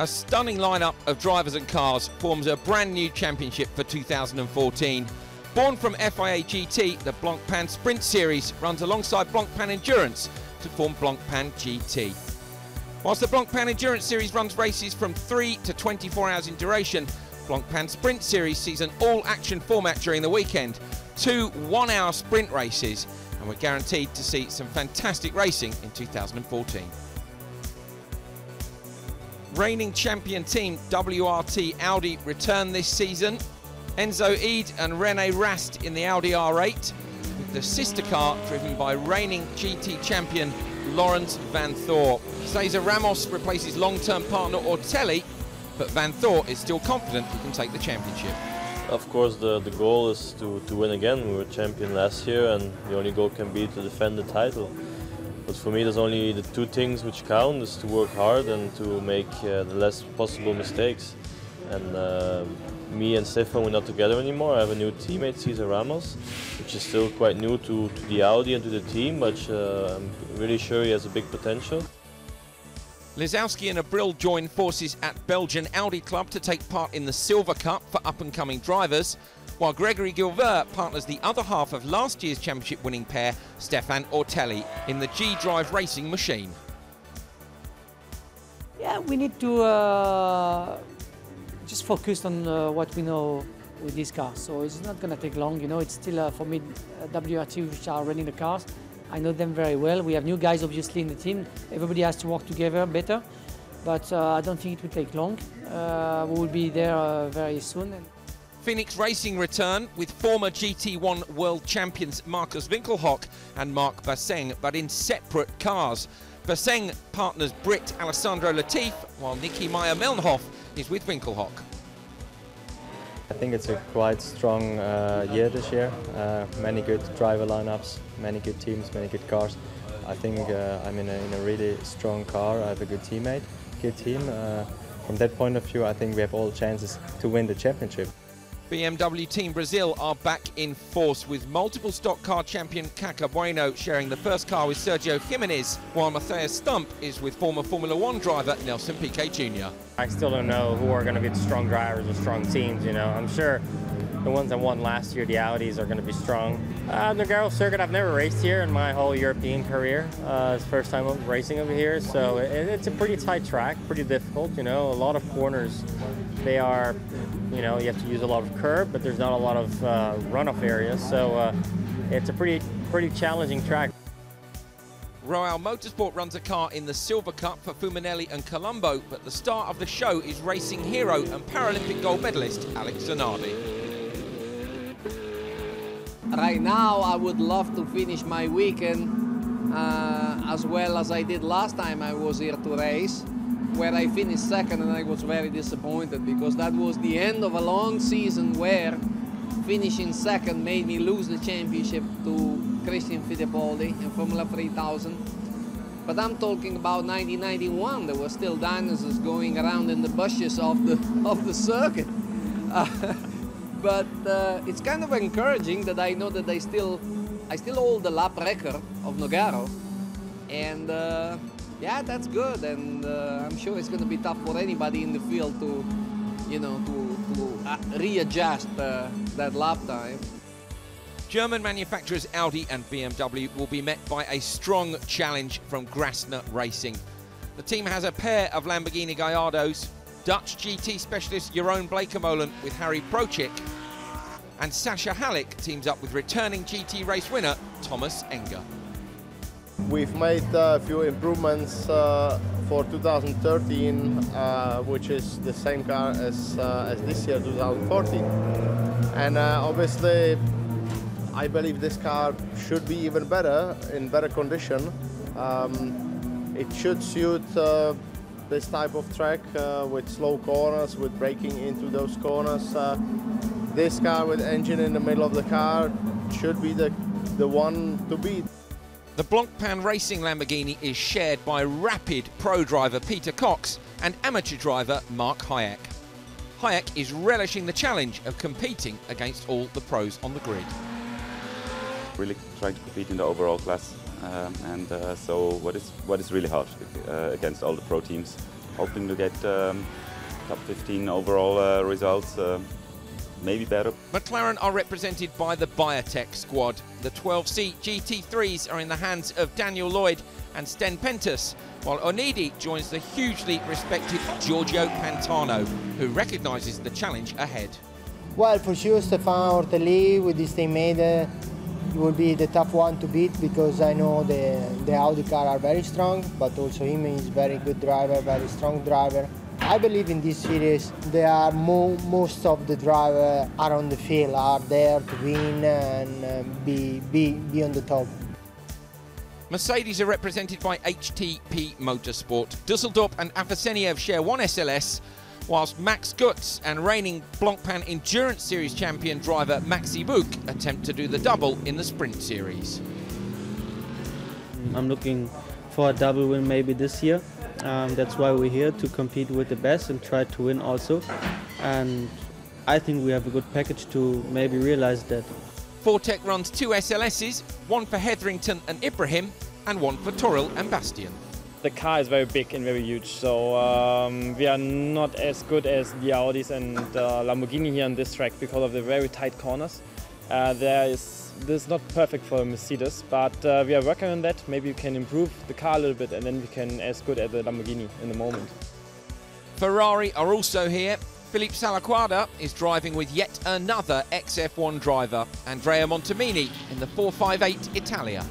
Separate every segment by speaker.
Speaker 1: A stunning lineup of drivers and cars forms a brand new championship for 2014. Born from FIA GT, the Blancpain Sprint Series runs alongside Blancpain Endurance to form Blancpain GT. Whilst the Blancpain Endurance Series runs races from 3 to 24 hours in duration, Blancpain Sprint Series sees an all-action format during the weekend, 2 one-hour sprint races, and we're guaranteed to see some fantastic racing in 2014. Reigning champion team WRT Audi return this season. Enzo Ede and René Rast in the Audi R8, with the sister car driven by reigning GT champion Laurens Vanthoor. Cesar Ramos replaces long-term partner Ortelli, but Vanthoor is still confident he can take the championship.
Speaker 2: Of course, the goal is to win again. We were champion last year, and the only goal can be to defend the title. But for me, there's only the 2 things which count, is to work hard and to make the less possible mistakes. And me and Stefan, we're not together anymore. I have a new teammate, Cesar Ramos, which is still quite new to the Audi and to the team, but I'm really sure he has a big potential.
Speaker 1: Lisowski and Abril join forces at Belgian Audi Club to take part in the Silver Cup for up-and-coming drivers, while Gregory Gilver partners the other half of last year's championship-winning pair, Stefan Ortelli, in the G-Drive racing machine.
Speaker 3: Yeah, we need to just focus on what we know with these cars. So it's not going to take long, you know. It's still, for me, WRT which are running the cars. I know them very well. We have new guys, obviously, in the team. Everybody has to work together better, but I don't think it will take long. We will be there very soon.
Speaker 1: Phoenix Racing return with former GT1 world champions Markus Winkelhock and Marc Basseng, but in separate cars. Basseng partners Brit Alessandro Latifi, while Nicky Meyer-Melnhof is with Winkelhock.
Speaker 4: I think it's a quite strong year this year. Many good driver lineups, many good teams, many good cars. I think I'm in a really strong car. I have a good teammate, good team. From that point of view, I think we have all chances to win the championship.
Speaker 1: BMW Team Brazil are back in force, with multiple stock car champion Caca Bueno sharing the first car with Sergio Jimenez, while Matthias Stump is with former Formula 1 driver Nelson Piquet Jr.
Speaker 5: I still don't know who are going to be the strong drivers or strong teams, you know. I'm sure the ones that won last year, the Audis, are going to be strong. Nogaro circuit, I've never raced here in my whole European career. It's the first time I'm racing over here, so it's a pretty tight track, pretty difficult, you know. A lot of corners. They are, you know, you have to use a lot of curb, but there's not a lot of runoff areas, so it's a pretty challenging track.
Speaker 1: Royal Motorsport runs a car in the Silver Cup for Fuminelli and Colombo, but the star of the show is racing hero and Paralympic gold medalist Alex Zanardi.
Speaker 6: Right now, I would love to finish my weekend as well as I did last time I was here to race, where I finished second, and I was very disappointed because that was the end of a long season where finishing second made me lose the championship to Christian Fittipaldi in Formula 3000. But I'm talking about 1991. There were still dinosaurs going around in the bushes of the circuit. But it's kind of encouraging that I know that I still hold the lap record of Nogaro, and yeah, that's good. And I'm sure it's going to be tough for anybody in the field to, you know, to readjust that lap time.
Speaker 1: German manufacturers Audi and BMW will be met by a strong challenge from Grasner Racing. The team has a pair of Lamborghini Gallardos, Dutch GT specialist Jeroen Blekemolen with Harry Prochik, and Sasha Halleck teams up with returning GT race winner Thomas Enger.
Speaker 7: We've made a few improvements for 2013, which is the same car as this year, 2014. And obviously, I believe this car should be even better, in better condition. It should suit this type of track with slow corners, with braking into those corners. This car with engine in the middle of the car should be the one to beat.
Speaker 1: The Blancpain Racing Lamborghini is shared by rapid pro driver Peter Cox and amateur driver Mark Hayek. Hayek is relishing the challenge of competing against all the pros on the grid.
Speaker 8: Really trying to compete in the overall class, so what is really hard against all the pro teams. hoping to get top 15 overall results, maybe better.
Speaker 1: McLaren are represented by the Biotech squad. The 12-seat GT3s are in the hands of Daniel Lloyd and Sten Pentus, while Onidi joins the hugely respected Giorgio Pantano, who recognises the challenge ahead.
Speaker 9: Well, for sure, Stefan Ortelli with his teammate will be the tough one to beat, because I know the Audi car are very strong, but also him is very good driver, very strong driver. I believe in this series they are most of the drivers are on the field, are there to win and be on the top.
Speaker 1: Mercedes are represented by HTP Motorsport. Dusseldorp and Afaseniev share one SLS, whilst Max Gutz and reigning Blancpain Endurance Series champion driver Maxi Buch attempt to do the double in the Sprint Series.
Speaker 10: I'm looking for a double win maybe this year. That's why we're here, to compete with the best and try to win also. And I think we have a good package to maybe realize that.
Speaker 1: Fortec runs two SLSs, one for Hetherington and Ibrahim, and one for Toril and Bastian.
Speaker 11: The car is very big and very huge, so we are not as good as the Audis and Lamborghini here on this track because of the very tight corners. This is not perfect for Mercedes, but we are working on that. Maybe we can improve the car a little bit, and then we can as good as the Lamborghini in the moment.
Speaker 1: Ferrari are also here. Philippe Salaquada is driving with yet another ex-F1 driver, Andrea Montemini, in the 458 Italia.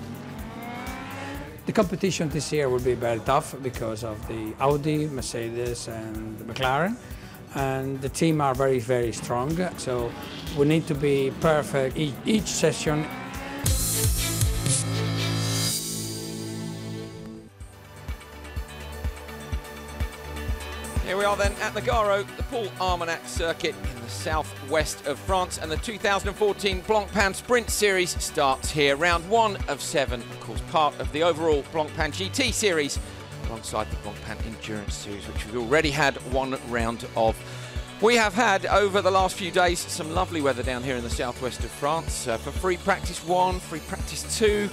Speaker 12: The competition this year will be very tough because of the Audi, Mercedes and the McLaren, and the team are very, very strong, so we need to be perfect each session.
Speaker 1: Here we are then at Nogaro, the Paul Armagnac circuit in the southwest of France, and the 2014 Blancpain Sprint Series starts here. Round 1 of 7, of course, part of the overall Blancpain GT Series, alongside the Blancpain Endurance Series, which we've already had one round of. We have had, over the last few days, some lovely weather down here in the southwest of France. For free practice 1, free practice 2,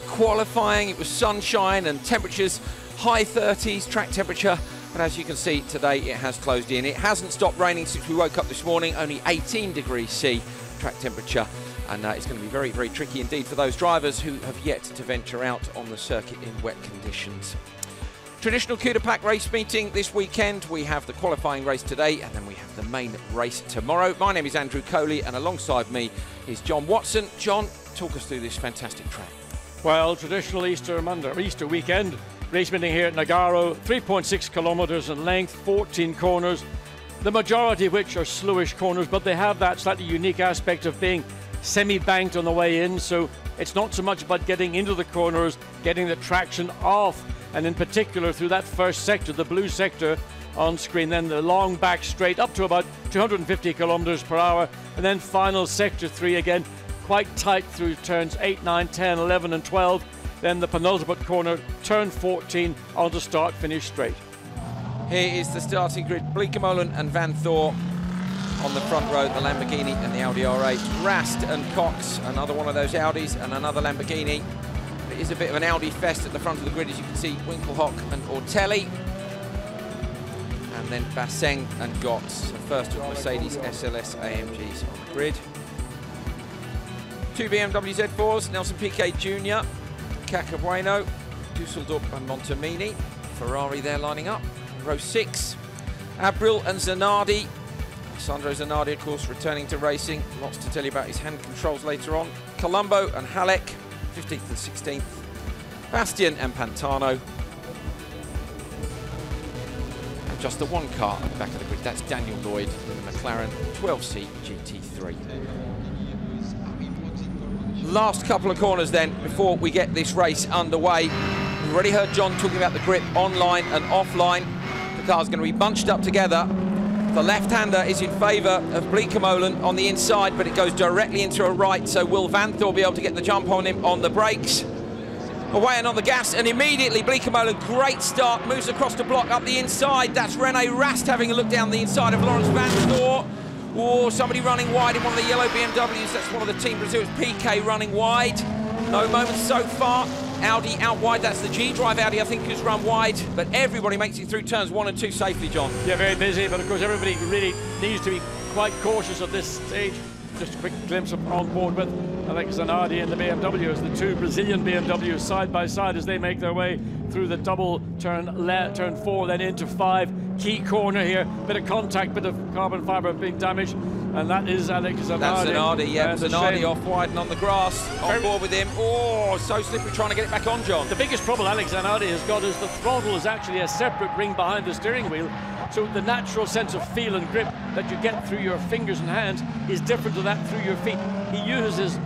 Speaker 1: qualifying, it was sunshine and temperatures, high 30s, track temperature. But as you can see, today it has closed in. It hasn't stopped raining since we woke up this morning, only 18 degrees C track temperature. And it's going to be very, very tricky indeed for those drivers who have yet to venture out on the circuit in wet conditions. Traditional Coup de Pack race meeting this weekend. We have the qualifying race today, and then we have the main race tomorrow. My name is Andrew Coley, and alongside me is John Watson. John, talk us through this fantastic track.
Speaker 13: Well, traditional Easter weekend. Race meeting here at Nogaro, 3.6 kilometres in length, 14 corners, the majority of which are slowish corners, but they have that slightly unique aspect of being semi-banked on the way in, so it's not so much about getting into the corners, getting the traction off, and in particular through that first sector, the blue sector on screen, then the long back straight up to about 250 kilometres per hour, and then final sector 3 again, quite tight through turns 8, 9, 10, 11 and 12. Then the penultimate corner, turn 14, on to start, finish straight.
Speaker 1: Here is the starting grid. Bleekemolen and Van Thor on the front row, the Lamborghini and the Audi R8. Rast and Cox, another one of those Audis and another Lamborghini. It is a bit of an Audi fest at the front of the grid, as you can see, Winkelhock and Ortelli. And then Basseng and Gotts, the first of Mercedes SLS AMGs on the grid. 2 BMW Z4s, Nelson Piquet Jr., Cacabueno, Dusseldorp and Montemini. Ferrari there lining up. Row 6, Abril and Zanardi. Sandro Zanardi, of course, returning to racing. Lots to tell you about his hand controls later on. Colombo and Halleck, 15th and 16th. Bastian and Pantano. And just the one car at the back of the grid, that's Daniel Lloyd in the McLaren 12-seat GT3. Last couple of corners then before we get this race underway. We've already heard John talking about the grip online and offline. The car's going to be bunched up together. The left-hander is in favour of Bleekemolen on the inside, but it goes directly into a right, so will Van Thor be able to get the jump on him on the brakes? Away and on the gas, and immediately Bleekemolen, great start, moves across the block up the inside. That's Rene Rast having a look down the inside of Lawrence Van Thor. Oh, somebody running wide in one of the yellow BMWs. That's one of the Team Brazil's. PK running wide. No moments so far. Audi out wide. That's the G-Drive Audi, I think, who's run wide. But everybody makes it through turns 1 and 2 safely, John.
Speaker 13: Yeah, very busy, but of course everybody really needs to be quite cautious at this stage. Just a quick glimpse of on board with Alex Zanardi and the BMW as the two Brazilian BMWs side by side as they make their way through the double turn 4, then into 5. Key corner here, bit of contact, bit of carbon fibre being damaged, and that is Alex Zanardi.
Speaker 1: That's Zanardi, yeah. Zanardi off wide and on the grass, on board with him. Oh, so slippery trying to get it back on, John.
Speaker 13: The biggest problem Alex Zanardi has got is the throttle is actually a separate ring behind the steering wheel. So the natural sense of feel and grip that you get through your fingers and hands is different to that through your feet. He uses his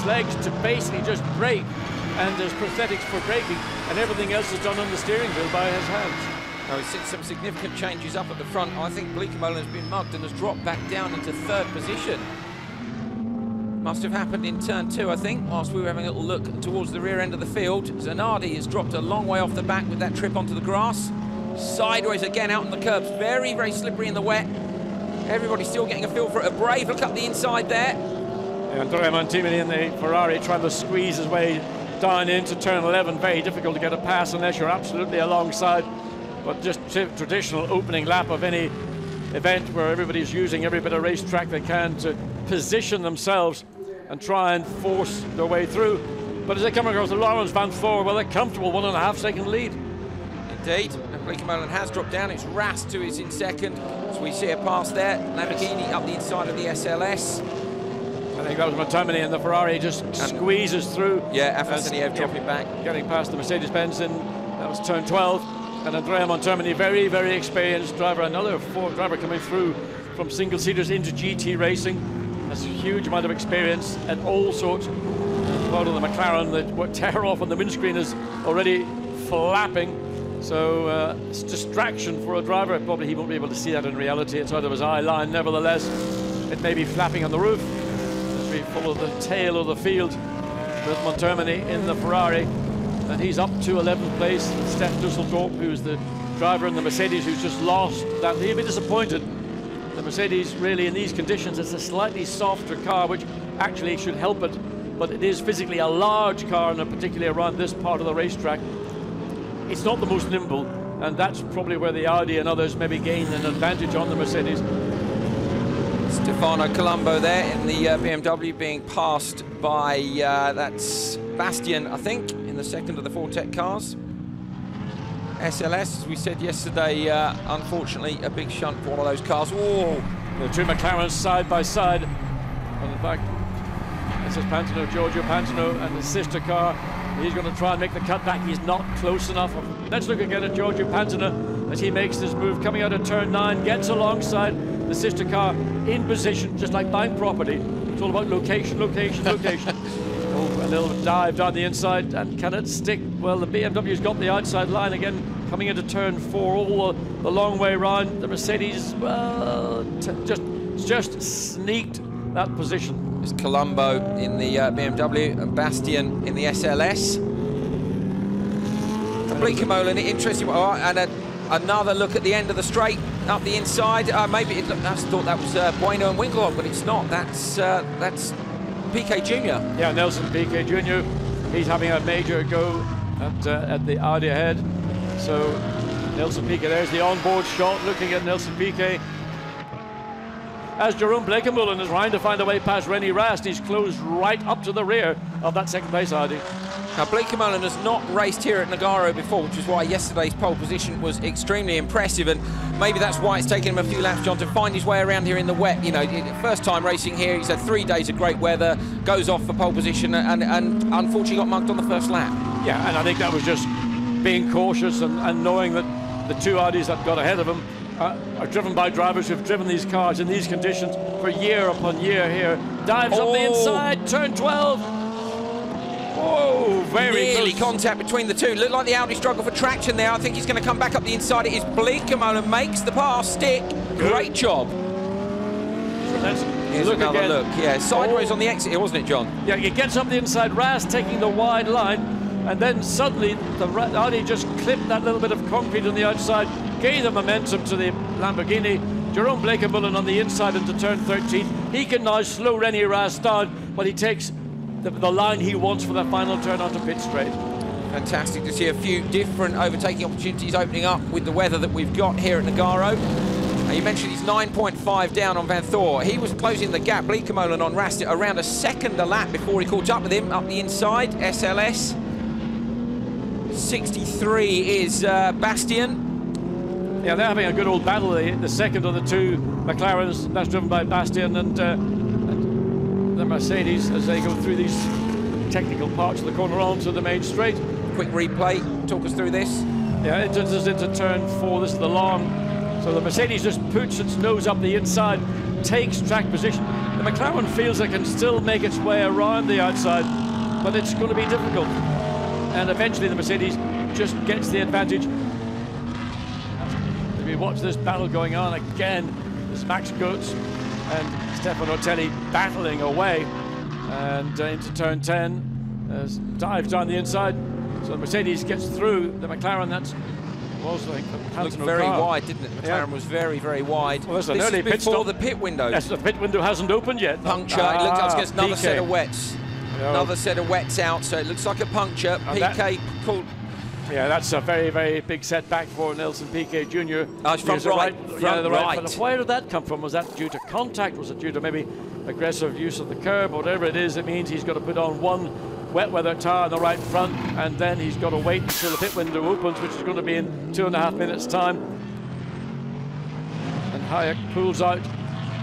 Speaker 13: legs to basically just brake, and there's prosthetics for braking, and everything else is done on the steering wheel by his hands.
Speaker 1: Now, we've seen some significant changes up at the front. I think Blancpain has been mugged and has dropped back down into 3rd position. Must have happened in turn 2, I think, whilst we were having a little look towards the rear end of the field. Zanardi has dropped a long way off the back with that trip onto the grass. Sideways again out on the curbs, very, very slippery in the wet. Everybody's still getting a feel for it. A brave look up the inside there.
Speaker 13: Andrea Montimini in the Ferrari trying to squeeze his way down into turn 11. Very difficult to get a pass unless you're absolutely alongside. But just traditional opening lap of any event where everybody's using every bit of racetrack they can to position themselves and try and force their way through. But as they come across the Lawrence Van Floor, well, they're comfortable 1.5 second lead.
Speaker 1: Indeed, and Blancpain has dropped down. It's Rast who is in 2nd. So we see a pass there. Lamborghini up the inside of the SLS.
Speaker 13: I think that was Montimini, and the Ferrari just squeezes through.
Speaker 1: Yeah, Afasaniev dropping back.
Speaker 13: Getting past the Mercedes-Benz in, that was turn 12. And Andrea Montimini, very, very experienced driver. Another driver coming through from single-seaters into GT racing. Has a huge amount of experience at all sorts. Part of the McLaren, the tear off on the windscreen is already flapping. So it's distraction for a driver. Probably he won't be able to see that in reality. It's out of his eye line. Nevertheless, it may be flapping on the roof as we follow the tail of the field with Montimini in the Ferrari. And he's up to 11th place. Steph Dusseldorp, who's the driver in the Mercedes, who's just lost that. He'll be disappointed. The Mercedes, really, in these conditions, it's a slightly softer car, which actually should help it. But it is physically a large car, and particularly around this part of the racetrack. It's not the most nimble, and that's probably where the Audi and others maybe gain an advantage on the Mercedes.
Speaker 1: Stefano Colombo there in the BMW being passed by, that's Bastian, I think, in the 2nd of the Fortec cars. SLS, as we said yesterday, unfortunately, a big shunt for one of those cars. Whoa!
Speaker 13: The two McLarens side by side. And in fact, this is Pantano, Giorgio Pantano, and his sister car. He's going to try and make the cutback. He's not close enough. Let's look again at Giorgio Pantano as he makes this move, coming out of turn 9, gets alongside the sister car in position, just like buying property. It's all about location, location, location. Oh, a little dive down the inside, and can it stick? Well, the BMW's got the outside line again, coming into turn 4, all the long way round. The Mercedes, well, just sneaked that position.
Speaker 1: It's Colombo in the BMW and Bastian in the SLS. And Blancpain, interesting. Oh, and another look at the end of the straight, up the inside. Maybe I thought that was Bueno and Winkelhock, but it's not. That's Piquet Jr.
Speaker 13: Yeah, Nelson Piquet Jr. He's having a major go at the Audi ahead. So Nelson Piquet, there's the onboard shot looking at Nelson Piquet. As Jerome Blancpain is trying to find a way past René Rast, he's closed right up to the rear of that 2nd place Audi.
Speaker 1: Now, Blancpain has not raced here at Nogaro before, which is why yesterday's pole position was extremely impressive, and maybe that's why it's taken him a few laps, John, to find his way around here in the wet. You know, first time racing here, he's had 3 days of great weather, goes off for pole position, and unfortunately got mugged on the first lap.
Speaker 13: Yeah, and I think that was just being cautious and knowing that the two Audis that got ahead of him are driven by drivers who've driven these cars in these conditions for year upon year here. Dives up the inside, turn 12. Whoa, very
Speaker 1: nearly
Speaker 13: close.
Speaker 1: Contact between the two. Looked like the Audi struggle for traction there. I think he's going to come back up the inside. It is Blancpain and makes the pass stick. Great job.
Speaker 13: So let's
Speaker 1: look another again. Look. Yeah, sideways on the exit here, wasn't it, John?
Speaker 13: Yeah, he gets up the inside. Rast taking the wide line, and then suddenly the Audi just clipped that little bit of concrete on the outside, gave the momentum to the Lamborghini. Jerome Blancpain on the inside into turn 13. He can now slow René Rast down, but he takes the line he wants for that final turn onto pit straight.
Speaker 1: Fantastic to see a few different overtaking opportunities opening up with the weather that we've got here at Nogaro. You mentioned he's 9.5 down on Van Thor. He was closing the gap, Bleekemolen on Rastit, around a second a lap before he caught up with him up the inside. SLS 63 is Bastian.
Speaker 13: Yeah, they're having a good old battle, the second of the two McLarens. That's driven by Bastian and the Mercedes as they go through these technical parts of the corner onto the main straight.
Speaker 1: Quick replay, talk us through this.
Speaker 13: Yeah, it enters into turn 4, this is the long. So the Mercedes just puts its nose up the inside, takes track position. The McLaren feels it can still make its way around the outside, but it's going to be difficult. And eventually the Mercedes just gets the advantage. We watch this battle going on again. There's Max Goetz and Stefano Otelli battling away. And into turn 10, dives down the inside. So the Mercedes gets through. The McLaren, that's was like
Speaker 1: looked very wide, didn't it? The McLaren was very, very wide.
Speaker 13: Well,
Speaker 1: this is before the pit window.
Speaker 13: Yes, the pit window hasn't opened yet.
Speaker 1: Puncture. It looks like it's another set of wets. Another set of wets out, so it looks like a puncture. PK called.
Speaker 13: Yeah, that's a very, very big setback for Nelson Piquet Jr.
Speaker 1: Front right.
Speaker 13: Where did that come from? Was that due to contact? Was it due to maybe aggressive use of the curb? Whatever it is, it means he's got to put on one wet weather tyre on the right front, and then he's got to wait until the pit window opens, which is going to be in 2.5 minutes' time. And Hayek pulls out.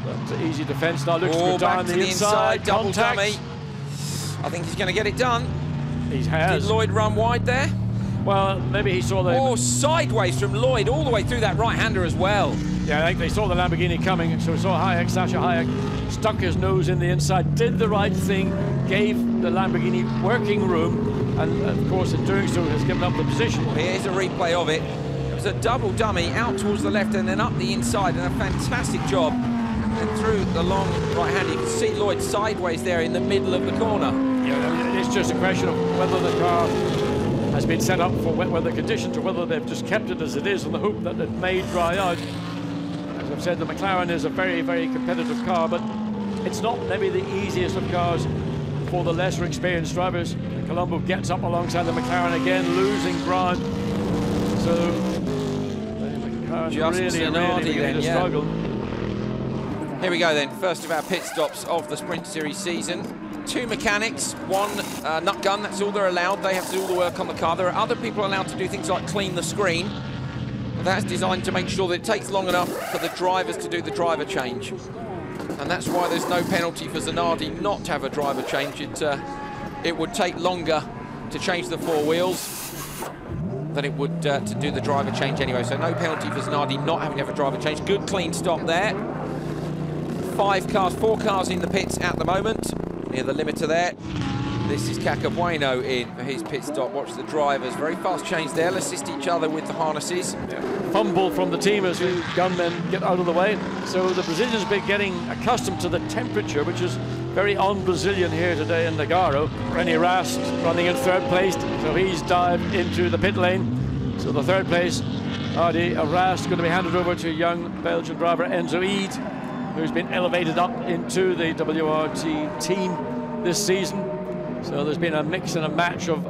Speaker 13: That's an easy defence now. Looks to go down the inside.
Speaker 1: Double dummy. I think he's going to get it done.
Speaker 13: He has.
Speaker 1: Did Lloyd run wide there?
Speaker 13: Well, maybe he saw the...
Speaker 1: Oh, sideways from Lloyd, all the way through that right-hander as well.
Speaker 13: Yeah, I think they saw the Lamborghini coming, so we saw Hayek, Sasha Hayek, stuck his nose in the inside, did the right thing, gave the Lamborghini working room, and of course in doing so has given up the position.
Speaker 1: Here's a replay of it. It was a double dummy out towards the left and then up the inside, and a fantastic job. And through the long right-hander, you can see Lloyd sideways there in the middle of the corner.
Speaker 13: Yeah, it's just a question of whether the car has been set up for wet weather conditions or whether they've just kept it as it is in the hope that it may dry out. As I've said, the McLaren is a very, very competitive car, but it's not maybe the easiest of cars for the lesser experienced drivers. Colombo gets up alongside the McLaren again, losing ground. So the McLaren
Speaker 1: Just
Speaker 13: really beginning to struggle.
Speaker 1: Here we go then, first of our pit stops of the Sprint Series season. 2 mechanics, 1 nut gun, that's all they're allowed. They have to do all the work on the car. There are other people allowed to do things like clean the screen. That's designed to make sure that it takes long enough for the drivers to do the driver change. And that's why there's no penalty for Zanardi not to have a driver change. It would take longer to change the 4 wheels than it would to do the driver change anyway. So no penalty for Zanardi not having to have a driver change. Good clean stop there. 4 cars in the pits at the moment. Near the limiter there. This is Cacabueno in for his pit stop. Watch the drivers. Very fast change there. They'll assist each other with the harnesses.
Speaker 13: Fumble from the team as the gunmen get out of the way. So the Brazilians have been getting accustomed to the temperature, which is very un-Brazilian here today in Nogaro. René Rast running in 3rd place, so he's dived into the pit lane. So the 3rd place, Audi Rast, going to be handed over to young Belgian driver Enzo Eid, who's been elevated up into the WRT team this season. So there's been a mix and a match of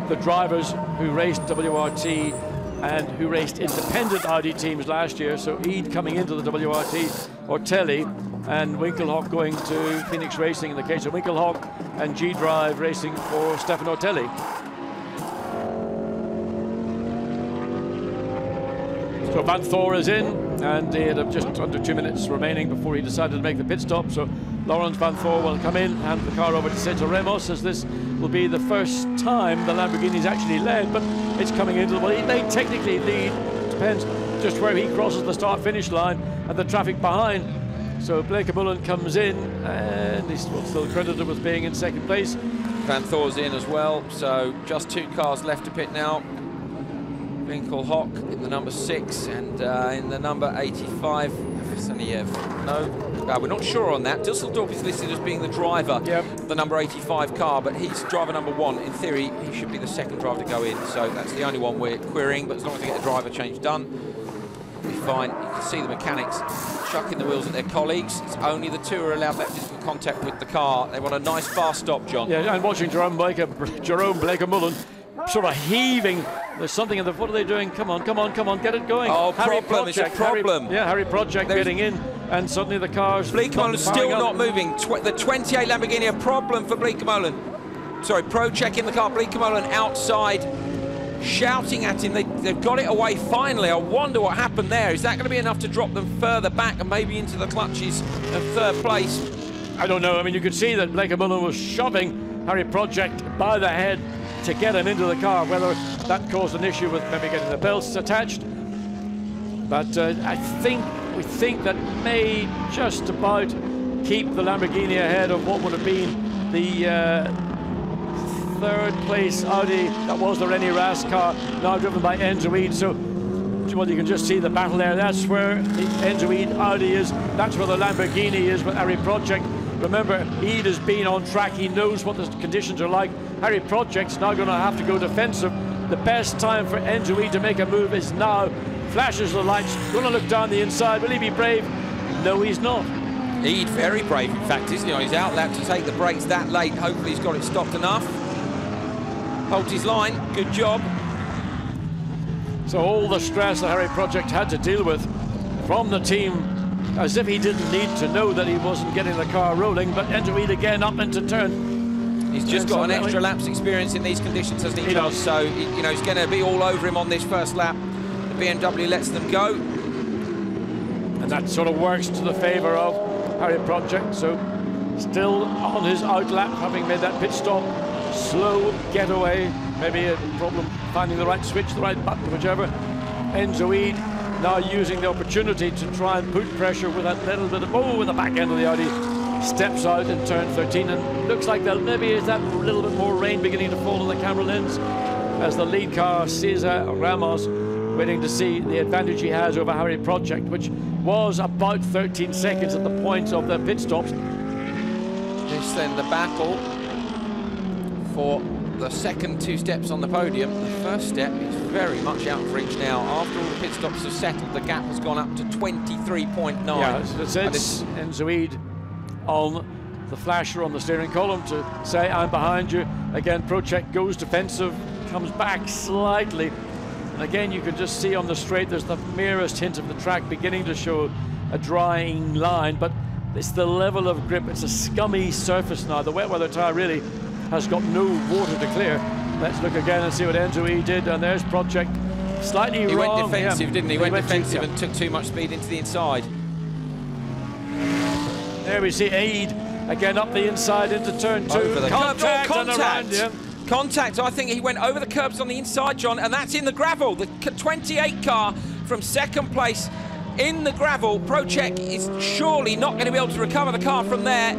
Speaker 13: the drivers who raced WRT and who raced independent Audi teams last year. So Eid coming into the WRT, Otelli and Winkelhock going to Phoenix Racing in the case of Winkelhock, and G-Drive racing for Stefano Otelli. So Van Thor is in, and he had just under 2 minutes remaining before he decided to make the pit stop. So Laurens Van Thor will come in, hand the car over to Sergio Ramos, as this will be the first time the Lamborghini's actually led, but it's coming into the... Well, he may technically lead, depends just where he crosses the start-finish line and the traffic behind. So Bleekemolen comes in, and he's still credited with being in 2nd place.
Speaker 1: Van Thor's in as well, so just 2 cars left to pit now. Winkelhock in the number 6 and in the number 85, Saniev. No, we're not sure on that. Dusseldorf is listed as being the driver of the number 85 car, but he's driver number 1. In theory, he should be the 2nd driver to go in, so that's the only one we're querying, but as long as they get a driver change done, we'll be fine. You can see the mechanics chucking the wheels at their colleagues. It's only the 2 are allowed left into the contact with the car. They want a nice fast stop, John.
Speaker 13: Yeah, and watching Jerome Blake-Mullen sort of heaving. There's something in the... What are they doing? Come on, come on, come on, get it going.
Speaker 1: Oh, problem, it's a problem.
Speaker 13: Harry Project getting in, and suddenly the car's...
Speaker 1: Blake-Mullen still not moving. The 28 Lamborghini, a problem for Blake-Mullen. Sorry, Project in the car, Blake-Mullen outside, shouting at him. They've got it away finally. I wonder what happened there. Is that going to be enough to drop them further back and maybe into the clutches of third place?
Speaker 13: I don't know. I mean, you could see that Blake-Mullen was shoving Harry Project by the head to get him into the car. Whether that caused an issue with maybe getting the belts attached, but we think that may just about keep the Lamborghini ahead of what would have been the third place Audi. That was the René Rast car, now driven by Enzo Eid. So, well, you can just see the battle there. That's where the Enzo Eid Audi is. That's where the Lamborghini is with Harry Project. Remember, Eid has been on track. He knows what the conditions are like. Harry Project's now going to have to go defensive. The best time for Enzo Eid to make a move is now. Flashes the lights, going to look down the inside. Will he be brave? No, he's not.
Speaker 1: Eid very brave, in fact, isn't he? On his outlap to take the brakes that late. Hopefully he's got it stopped enough. Holds his line, good job.
Speaker 13: So all the stress that Harry Project had to deal with from the team, as if he didn't need to know that he wasn't getting the car rolling, but Enzo Eid again up into turn.
Speaker 1: He's just got an extra lap's experience in these conditions, hasn't he, John? So, you know, he's going to be all over him on this first lap. The BMW lets them go.
Speaker 13: And that sort of works to the favour of Harry Project. So, still on his outlap, having made that pit stop. Slow getaway, maybe a problem finding the right switch, the right button, whichever. Enzo Eid now using the opportunity to try and put pressure with that little bit of, with the back end of the Audi. Steps out in turn 13, and looks like there maybe is that little bit more rain beginning to fall on the camera lens as the lead car, Cesar Ramos, waiting to see the advantage he has over Harry Project, which was about 13 seconds at the point of the pit stops.
Speaker 1: This then the battle for the second two steps on the podium. The first step is very much out of reach now. After all the pit stops have settled, the gap has gone up to 23.9.
Speaker 13: Yeah, it's Enzo Eid on the flasher on the steering column to say, I'm behind you. Again, Project goes defensive, comes back slightly. And again, you can just see on the straight, there's the merest hint of the track beginning to show a drying line, but it's the level of grip. It's a scummy surface now. The wet weather tyre really has got no water to clear. Let's look again and see what Enzo Eid did. And there's Project slightly wrong.
Speaker 1: He went defensive, didn't he? He went defensive and took too much speed into the inside.
Speaker 13: There we see Eid again up the inside into turn 2.
Speaker 1: Over the
Speaker 13: contact,
Speaker 1: curb.
Speaker 13: and around him.
Speaker 1: Contact, I think he went over the curbs on the inside, John, and that's in the gravel. The 28 car from second place in the gravel. Project is surely not going to be able to recover the car from there.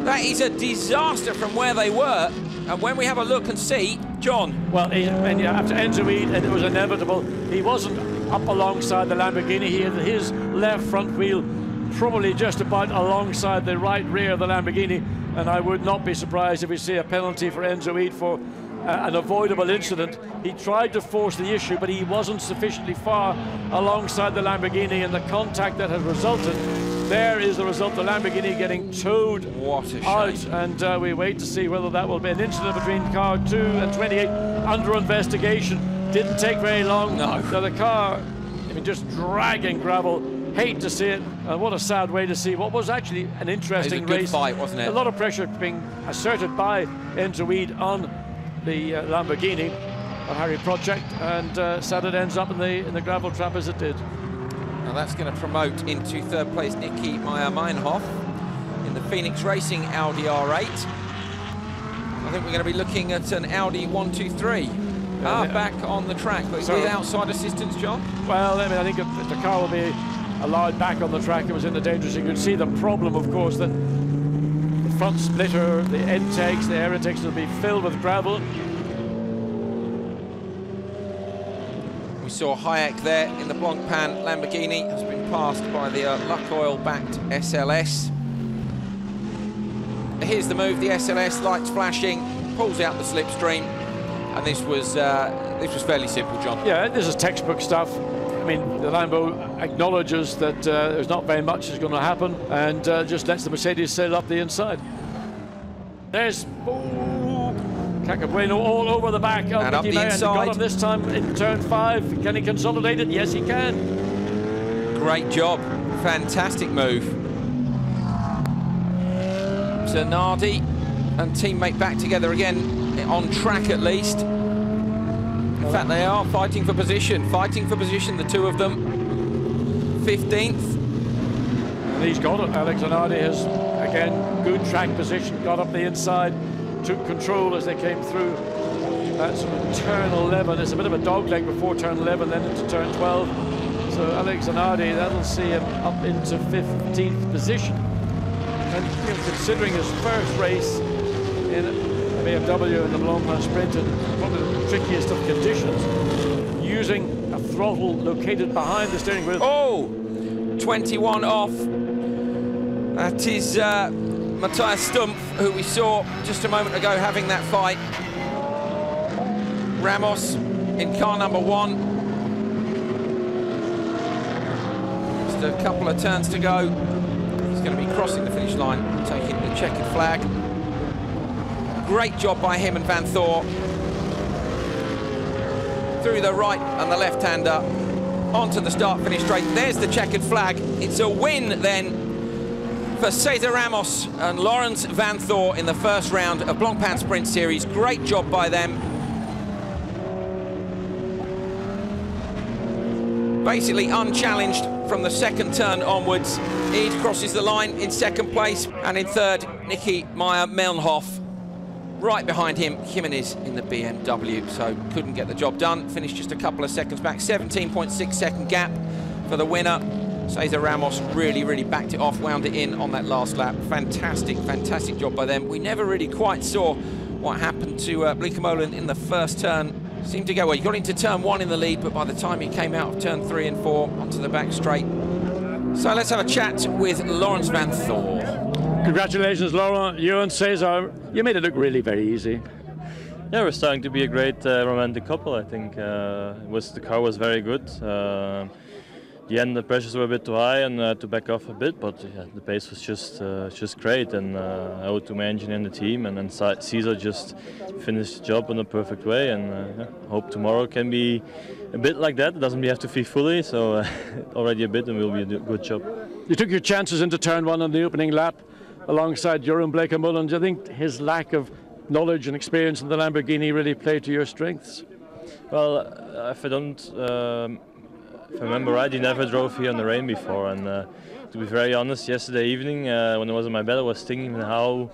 Speaker 1: That is a disaster from where they were. And when we have a look and see, John.
Speaker 13: Well, after Enzo Eid, and it was inevitable, he wasn't up alongside the Lamborghini. He had his left front wheel probably just about alongside the right rear of the Lamborghini, and I would not be surprised if we see a penalty for Enzo Eid for an avoidable incident. He tried to force the issue, but he wasn't sufficiently far alongside the Lamborghini, and the contact that has resulted, there is the result, the Lamborghini getting towed out, and we wait to see whether that will be an incident between car 2 and 28 under investigation. Didn't take very long.
Speaker 1: No.
Speaker 13: So the car, I mean, just dragging gravel. Hate to see it, and what a sad way to see what was actually an interesting race.
Speaker 1: It was a good fight, wasn't it?
Speaker 13: A lot of pressure being asserted by Enzo Eid on the Lamborghini, on Harry Project, and sad it ends up in the gravel trap as it did.
Speaker 1: Now that's going to promote into third place Nicky Meyer-Meinhof in the Phoenix Racing Audi R8. I think we're going to be looking at an Audi 123. Back on the track, but with outside assistance, John?
Speaker 13: Well, I mean, I think if the car will be allowed back on the track, it was in the dangerous. You could see the problem, of course, that the front splitter, the intakes, the air intakes will be filled with gravel.
Speaker 1: We saw Hayek there in the Blancpain Lamborghini, has been passed by the Lukoil-backed SLS. Here's the move, the SLS, lights flashing, pulls out the slipstream, and this was fairly simple, John.
Speaker 13: Yeah, this is textbook stuff. I mean, the Lambo acknowledges that there's not very much is going to happen and just lets the Mercedes sail up the inside. There's Cacabueno all over the back of
Speaker 1: and up the
Speaker 13: inside.
Speaker 1: inside.
Speaker 13: Got him this time in turn 5. Can he consolidate it? Yes, he can.
Speaker 1: Great job. Fantastic move. Zanardi and teammate back together again, on track at least. In fact, they are fighting for position, the two of them. 15th.
Speaker 13: And he's got it. Alex Zanardi has, again, good track position, got up the inside, took control as they came through. That's turn 11. It's a bit of a dogleg before turn 11, then into turn 12. So Alex Zanardi, that'll see him up into 15th position. And you know, considering his first race in BMW in the Blancpain Sprint, and probably the trickiest of conditions, using a throttle located behind the steering wheel.
Speaker 1: Oh, 21 off. That is Matthias Stumpf, who we saw just a moment ago having that fight. Ramos in car number 1. Just a couple of turns to go. He's going to be crossing the finish line, taking the checkered flag. Great job by him and Van Thor. Through the right and the left-hander, onto the start-finish straight. There's the checkered flag. It's a win then for Cesar Ramos and Lawrence Van Thor in the first round of Blancpain Sprint Series. Great job by them. Basically unchallenged from the second turn onwards. Eid crosses the line in second place, and in third, Nicky Meyer-Melnhoff. Right behind him, Jimenez in the BMW, so couldn't get the job done. Finished just a couple of seconds back, 17.6 second gap for the winner. Cesar Ramos really backed it off, wound it in on that last lap. Fantastic job by them. We never really quite saw what happened to Bleekemolen in the first turn. Seemed to go well. He got into turn 1 in the lead, but by the time he came out of turn 3 and 4 onto the back straight. So let's have a chat with Lawrence Van Thor.
Speaker 13: Congratulations, Laurent. You and Cesar, you made it look really very easy.
Speaker 2: Yeah, we're starting to be a great romantic couple, I think. The car was very good. The end, the pressures were a bit too high and to back off a bit, but yeah, the pace was just great. And I owe it to my engineer and the team, and then Cesar just finished the job in a perfect way. And yeah, hope tomorrow can be a bit like that. It doesn't have to be fully, so already a bit, and will be a good job.
Speaker 13: You took your chances into turn 1 on the opening lap alongside Jeroen Bleekemolen. Do you think his lack of knowledge and experience in the Lamborghini really played to your strengths?
Speaker 2: Well, if I remember right, he never drove here in the rain before, and to be very honest, yesterday evening when I was in my bed, I was thinking how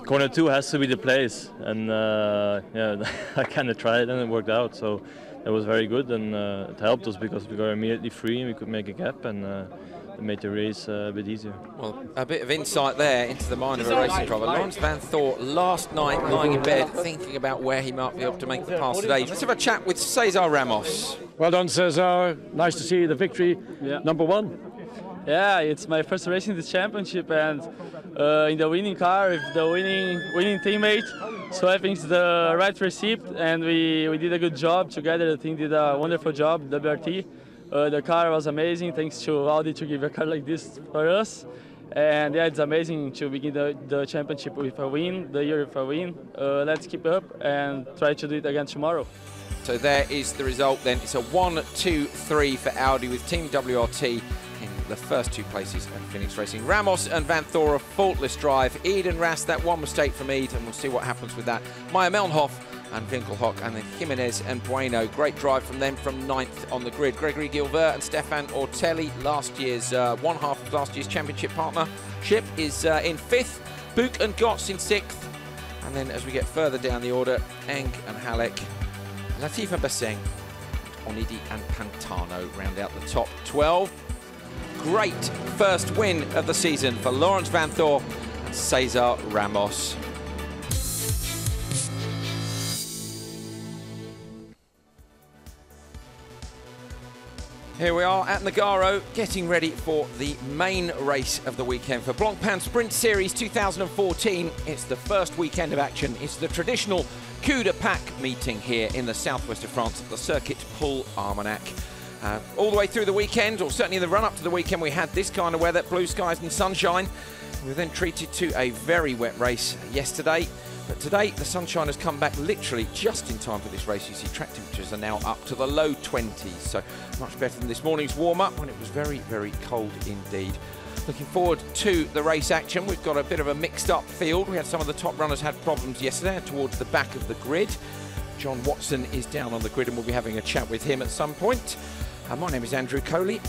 Speaker 2: corner 2 has to be the place, and yeah, I kind of tried it and it worked out, so that was very good, and it helped us because we got immediately free and we could make a gap, and it made the race a bit easier.
Speaker 1: Well, a bit of insight there into the mind of a racing driver. Lawrence Van Thor last night lying in bed thinking about where he might be able to make the pass today. Let's have a chat with Cesar Ramos.
Speaker 13: Well done, Cesar. Nice to see the victory. Yeah. Number 1.
Speaker 14: Yeah, it's my first race in this championship, and in the winning car with the winning teammate. So I think it's the right recipe, and we did a good job together. The team did a wonderful job, WRT. The car was amazing, thanks to Audi to give a car like this for us. And yeah, it's amazing to begin the championship with a win, the year with a win. Let's keep it up and try to do it again tomorrow.
Speaker 1: So there is the result then. It's a 1-2-3 for Audi with Team WRT in the first 2 places and Phoenix Racing. Ramos and Van Thor a faultless drive. Eid and Rast, that one mistake from Eid, and we'll see what happens with that. Meyer-Melnhoff and Winkelhock, and then Jimenez and Bueno. Great drive from them from 9th on the grid. Gregory Gilbert and Stefan Ortelli, last year's one half of last year's championship partnership, is in 5th. Book and Gotts in 6th. And then as we get further down the order, Eng and Halleck, Latifa Basseng, Onidi and Pantano round out the top 12. Great first win of the season for Lawrence Van Thor and Cesar Ramos. Here we are at Nogaro, getting ready for the main race of the weekend for Blancpain Sprint Series 2014. It's the first weekend of action. It's the traditional Coup de Pack meeting here in the southwest of France at the Circuit Paul Armagnac. All the way through the weekend, or certainly in the run-up to the weekend, we had this kind of weather, blue skies and sunshine. We were then treated to a very wet race yesterday. But today, the sunshine has come back literally just in time for this race. You see track temperatures are now up to the low 20s, so much better than this morning's warm-up when it was very, very cold indeed. Looking forward to the race action. We've got a bit of a mixed-up field. We had some of the top runners had problems yesterday towards the back of the grid. John Watson is down on the grid and we'll be having a chat with him at some point. My name is Andrew Coley.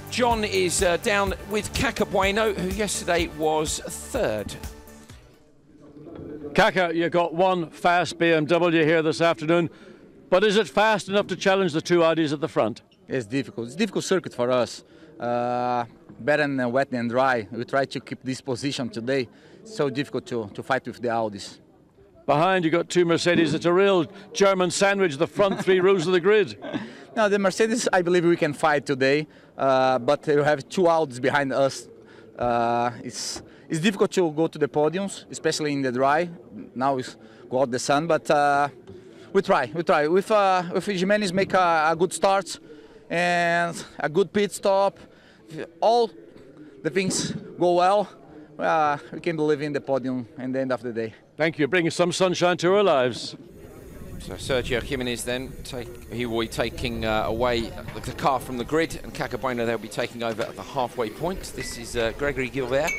Speaker 1: John is down with Kaka Bueno, who yesterday was third.
Speaker 13: Kaka, you got one fast BMW here this afternoon, but is it fast enough to challenge the two Audis at the front?
Speaker 15: It's difficult. It's a difficult circuit for us. Better than wet than dry. We try to keep this position today. It's so difficult to fight with the Audis.
Speaker 13: Behind you got two Mercedes. It's a real German sandwich, the front three rows of the grid.
Speaker 15: No, the Mercedes, I believe we can fight today, but we have two Audis behind us. It's difficult to go to the podiums, especially in the dry. Now it's go out the sun, but we try. If Jimenez make a good start and a good pit stop, if all the things go well, we can believe in the podium at the end of the day.
Speaker 13: Thank you, bringing some sunshine to our lives.
Speaker 1: So Sergio Jimenez then, he will be taking away the car from the grid, and Kaka Bueno they'll be taking over at the halfway point. This is Gregory Gilbert,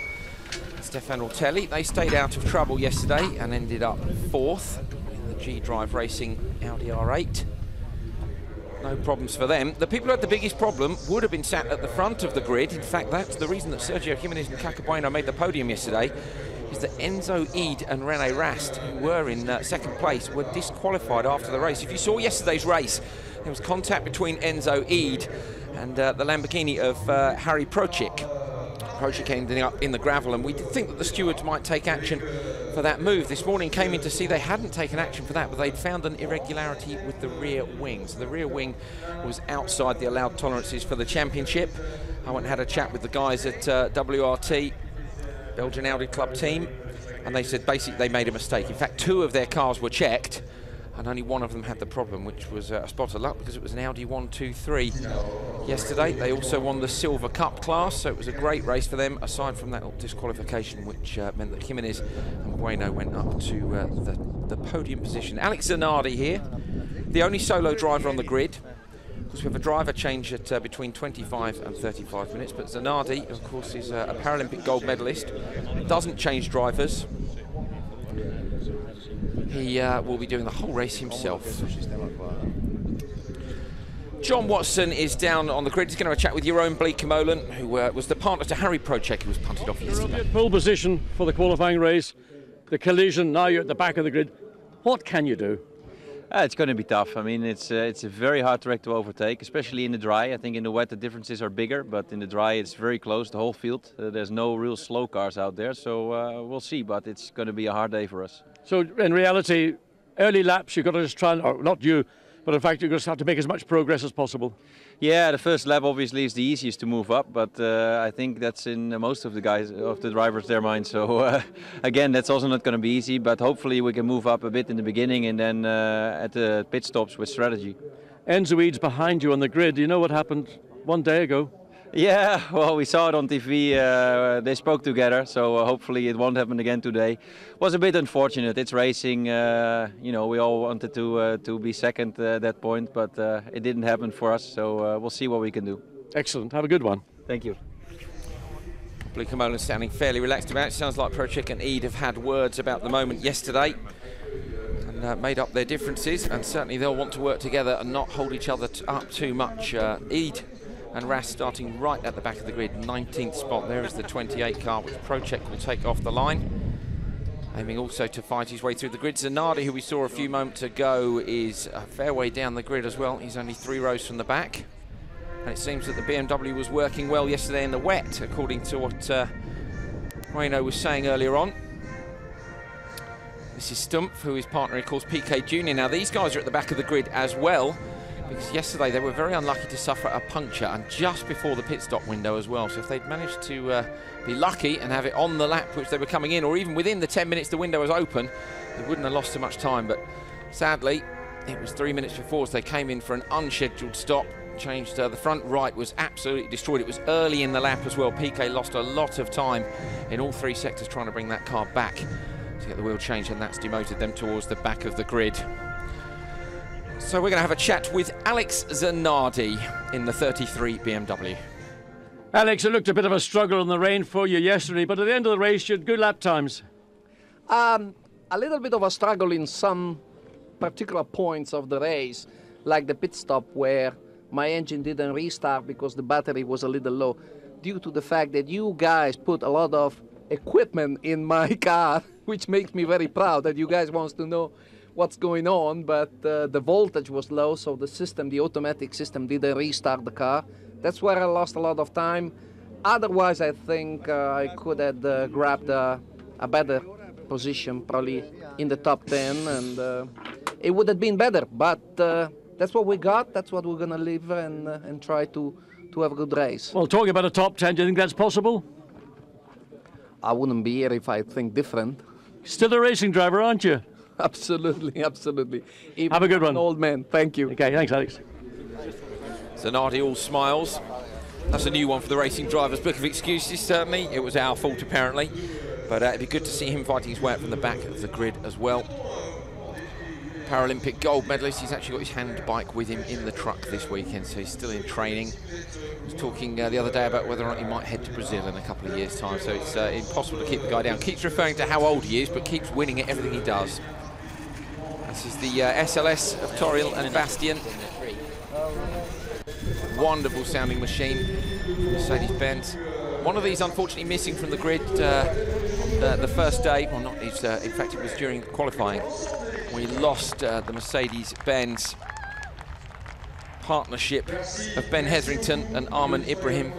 Speaker 1: Stefan Ortelli. They stayed out of trouble yesterday and ended up fourth in the G-Drive Racing Audi R8. No problems for them. The people who had the biggest problem would have been sat at the front of the grid. In fact, that's the reason that Sergio Jimenez and Kaka Bueno made the podium yesterday, is that Enzo Ede and Rene Rast, who were in second place, were disqualified after the race. If you saw yesterday's race, there was contact between Enzo Ede and the Lamborghini of Harry Procik. Procik ending up in the gravel, and we did think that the stewards might take action for that move. This morning came in to see they hadn't taken action for that, but they'd found an irregularity with the rear wing. So the rear wing was outside the allowed tolerances for the championship. I went and had a chat with the guys at WRT, Belgian Audi Club team, and they said basically they made a mistake. In fact, two of their cars were checked and only one of them had the problem, which was a spot of luck because it was an Audi 123 yesterday. They also won the Silver Cup class, so it was a great race for them, aside from that little disqualification, which meant that Jimenez and Bueno went up to the podium position. Alex Zanardi here, the only solo driver on the grid. Of course, we have a driver change at between 25 and 35 minutes, but Zanardi, of course, is a Paralympic gold medalist, doesn't change drivers. He will be doing the whole race himself. John Watson is down on the grid. He's going to have a chat with Jeroen Bleekemolen, who was the partner to Harry Procek, who was punted off yesterday.
Speaker 13: Pole position for the qualifying race, the collision, now you're at the back of the grid. What can you do?
Speaker 16: It's going to be tough. I mean, it's a very hard track to overtake, especially in the dry. I think in the wet the differences are bigger, but in the dry it's very close, the whole field. There's no real slow cars out there, so we'll see, but it's going to be a hard day for us.
Speaker 13: So in reality, early laps you've got to just try and, or not you, but in fact you're going to have to make as much progress as possible.
Speaker 16: Yeah, the first lap obviously is the easiest to move up, but I think that's in most of the drivers their mind. So again, that's also not going to be easy, but hopefully we can move up a bit in the beginning and then at the pit stops with strategy.
Speaker 13: Enzo Ede's behind you on the grid. Do you know what happened one day ago?
Speaker 16: Yeah, well, we saw it on TV. They spoke together, so hopefully it won't happen again today. Was a bit unfortunate. It's racing. You know, we all wanted to be second at that point, but it didn't happen for us. So we'll see what we can do.
Speaker 13: Excellent. Have a good one.
Speaker 16: Thank you.
Speaker 1: Bleekemolen standing fairly relaxed about it. Sounds like Procek and Ede have had words about the moment yesterday and made up their differences, and certainly they'll want to work together and not hold each other up too much. Ede and Rast starting right at the back of the grid, 19th spot. There is the 28 car, which Procek will take off the line. Aiming also to fight his way through the grid. Zanardi, who we saw a few moments ago, is a fair way down the grid as well. He's only 3 rows from the back. And it seems that the BMW was working well yesterday in the wet, according to what Bueno was saying earlier on. This is Stumpf, who is partner, of course, PK Jr. Now, these guys are at the back of the grid as well, because yesterday they were very unlucky to suffer a puncture, and just before the pit stop window as well. So if they'd managed to be lucky and have it on the lap which they were coming in, or even within the 10 minutes the window was open, they wouldn't have lost so much time. But sadly, it was 3 minutes before as they came in for an unscheduled stop. changed. The front right was absolutely destroyed. It was early in the lap as well. Piquet lost a lot of time in all three sectors trying to bring that car back to get the wheel changed, and that's demoted them towards the back of the grid. So we're going to have a chat with Alex Zanardi in the 33 BMW.
Speaker 13: Alex, it looked a bit of a struggle in the rain for you yesterday, but at the end of the race, you had good lap times.
Speaker 6: A little bit of a struggle in some particular points of the race, like the pit stop where my engine didn't restart because the battery was a little low, due to the fact that you guys put a lot of equipment in my car, which makes me very proud that you guys want to know what's going on, but the voltage was low, so the automatic system didn't restart the car. That's where I lost a lot of time. Otherwise, I think I could have grabbed a better position, probably in the top 10, and it would have been better, but that's what we got, that's what we're going to live and try to have a good race.
Speaker 13: Well, talking about a top 10, do you think that's possible?
Speaker 6: I wouldn't be here if I think different.
Speaker 13: Still a racing driver, aren't you?
Speaker 6: Absolutely, absolutely. Even
Speaker 13: have a good one.
Speaker 6: An old man, thank you.
Speaker 13: Okay, thanks, Alex.
Speaker 1: Zanardi all smiles. That's a new one for the racing drivers' book of excuses, certainly. It was our fault, apparently. But it'd be good to see him fighting his way up from the back of the grid as well. Paralympic gold medalist. He's actually got his hand bike with him in the truck this weekend, so he's still in training. He was talking the other day about whether or not he might head to Brazil in a couple of years' time, so it's impossible to keep the guy down. Keeps referring to how old he is, but keeps winning at everything he does. This is the SLS of Toril and Bastian. Wonderful sounding machine from Mercedes-Benz. One of these unfortunately missing from the grid on the first day. Well, not, in fact, it was during qualifying. We lost the Mercedes-Benz partnership of Ben Hetherington and Armin Ibrahim.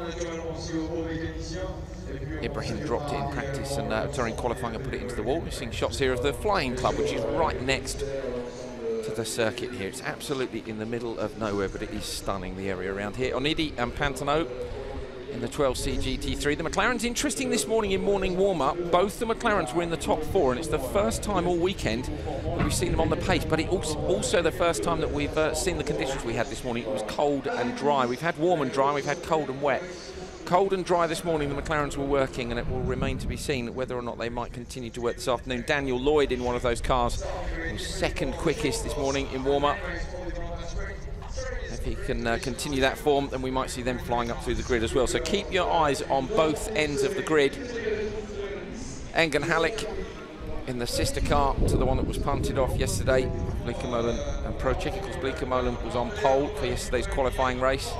Speaker 1: Ibrahim dropped it in practice and during qualifying and put it into the wall. We're seeing shots here of the Flying Club, which is right next to the circuit here. It's absolutely in the middle of nowhere, but it is stunning, the area around here. Onidi and Pantano in the 12C GT3. The McLaren's interesting this morning in morning warm-up. Both the McLarens were in the top 4, and it's the first time all weekend that we've seen them on the pace, but it's also the first time that we've seen the conditions we had this morning. It was cold and dry. We've had warm and dry, we've had cold and wet. Cold and dry this morning, the McLarens were working, and it will remain to be seen whether or not they might continue to work this afternoon. Daniel Lloyd in one of those cars was second quickest this morning in warm-up. If he can continue that form, then we might see them flying up through the grid as well. So keep your eyes on both ends of the grid. Engen Halleck in the sister car to the one that was punted off yesterday, Bleekemolen and Pro Chick. Of course, Bleekemolen was on pole for yesterday's qualifying race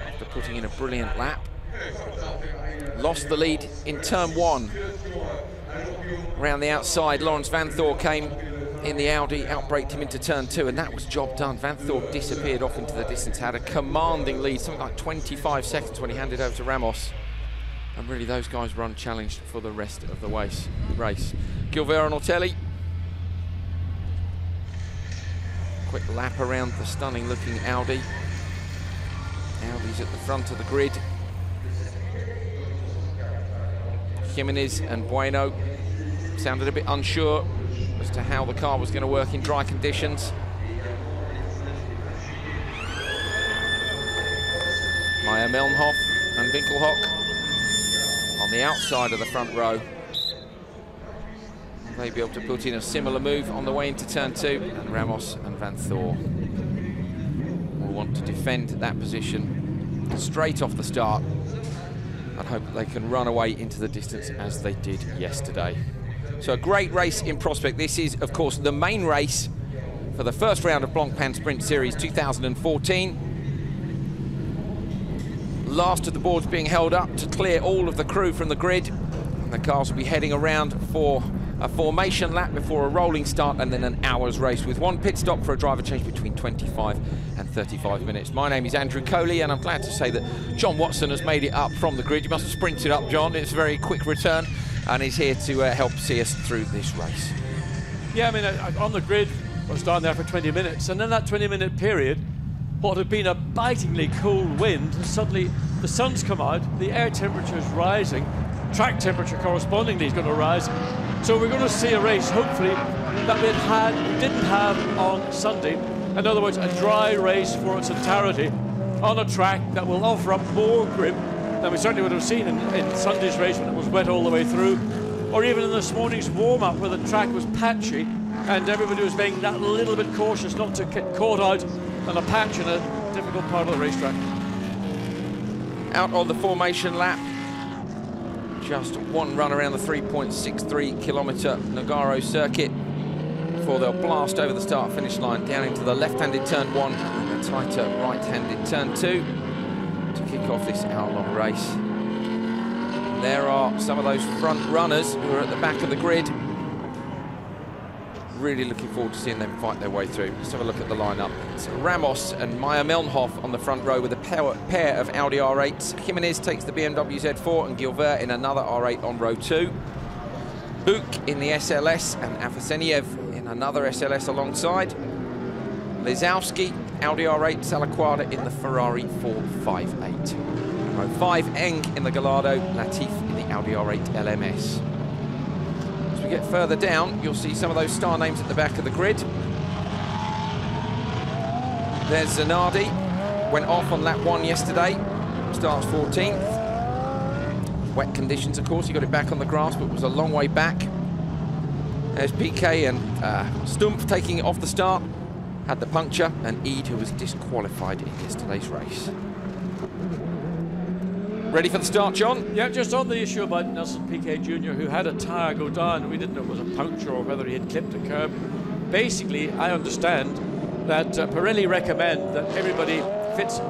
Speaker 1: after putting in a brilliant lap. Lost the lead in turn 1. Around the outside, Lawrence Van Thor came in the Audi, outbraked him into turn 2, and that was job done. Van Thor disappeared off into the distance, had a commanding lead, something like 25 seconds when he handed over to Ramos. And really, those guys were unchallenged for the rest of the race. Gilvero and Ortelli. Quick lap around the stunning looking Audi. Audi's at the front of the grid. Jimenez and Bueno sounded a bit unsure as to how the car was going to work in dry conditions. Meyer Melnhoff and Winkelhock on the outside of the front row. They'll be able to put in a similar move on the way into turn 2, and Ramos and Van Thor will want to defend that position straight off the start and hope that they can run away into the distance as they did yesterday. So a great race in prospect. This is, of course, the main race for the first round of Blancpain Sprint Series 2014. Last of the boards being held up to clear all of the crew from the grid. And the cars will be heading around for a formation lap before a rolling start, and then an hour's race with one pit stop for a driver change between 25 and 35 minutes. My name is Andrew Coley, and I'm glad to say that John Watson has made it up from the grid. You must have sprinted up, John. It's a very quick return, and he's here to help see us through this race.
Speaker 13: Yeah, I mean, on the grid, I was down there for 20 minutes, and in that 20-minute period, what had been a bitingly cool wind, suddenly the sun's come out, the air temperature is rising, track temperature correspondingly is going to rise. So we're going to see a race, hopefully, that we didn't have on Sunday, In other words, a dry race for its entirety on a track that will offer up more grip than we certainly would have seen in Sunday's race when it was wet all the way through, or even in this morning's warm-up where the track was patchy and everybody was being that little bit cautious not to get caught out on a patch in a difficult part of the racetrack.
Speaker 1: Out on the formation lap, just one run around the 3.63 kilometre Nogaro circuit before they'll blast over the start-finish line down into the left-handed turn 1 and a tighter right-handed turn 2 to kick off this hour-long race. There are some of those front runners who are at the back of the grid. Really looking forward to seeing them fight their way through. Let's have a look at the lineup. It's Ramos and Meyer Melnhof on the front row with a pair of Audi R8s. Jimenez takes the BMW Z4 and Gilbert in another R8 on row 2. Buk in the SLS and Afaseniev in another SLS alongside. Lizowski, Audi R8, Salaquada in the Ferrari 458. Row 5, Eng in the Gallardo, Latif in the Audi R8 LMS. As we get further down, you'll see some of those star names at the back of the grid. There's Zanardi, went off on lap 1 yesterday, starts 14th. Wet conditions, of course, he got it back on the grass, but was a long way back. There's PK and Stumpf taking it off the start, had the puncture, and Eid, who was disqualified in yesterday's race. Ready for the start, John?
Speaker 13: Yeah, just on the issue about Nelson Piquet Jr., who had a tyre go down. We didn't know if it was a puncture or whether he had clipped a curb. Basically, I understand that Pirelli recommend that everybody fits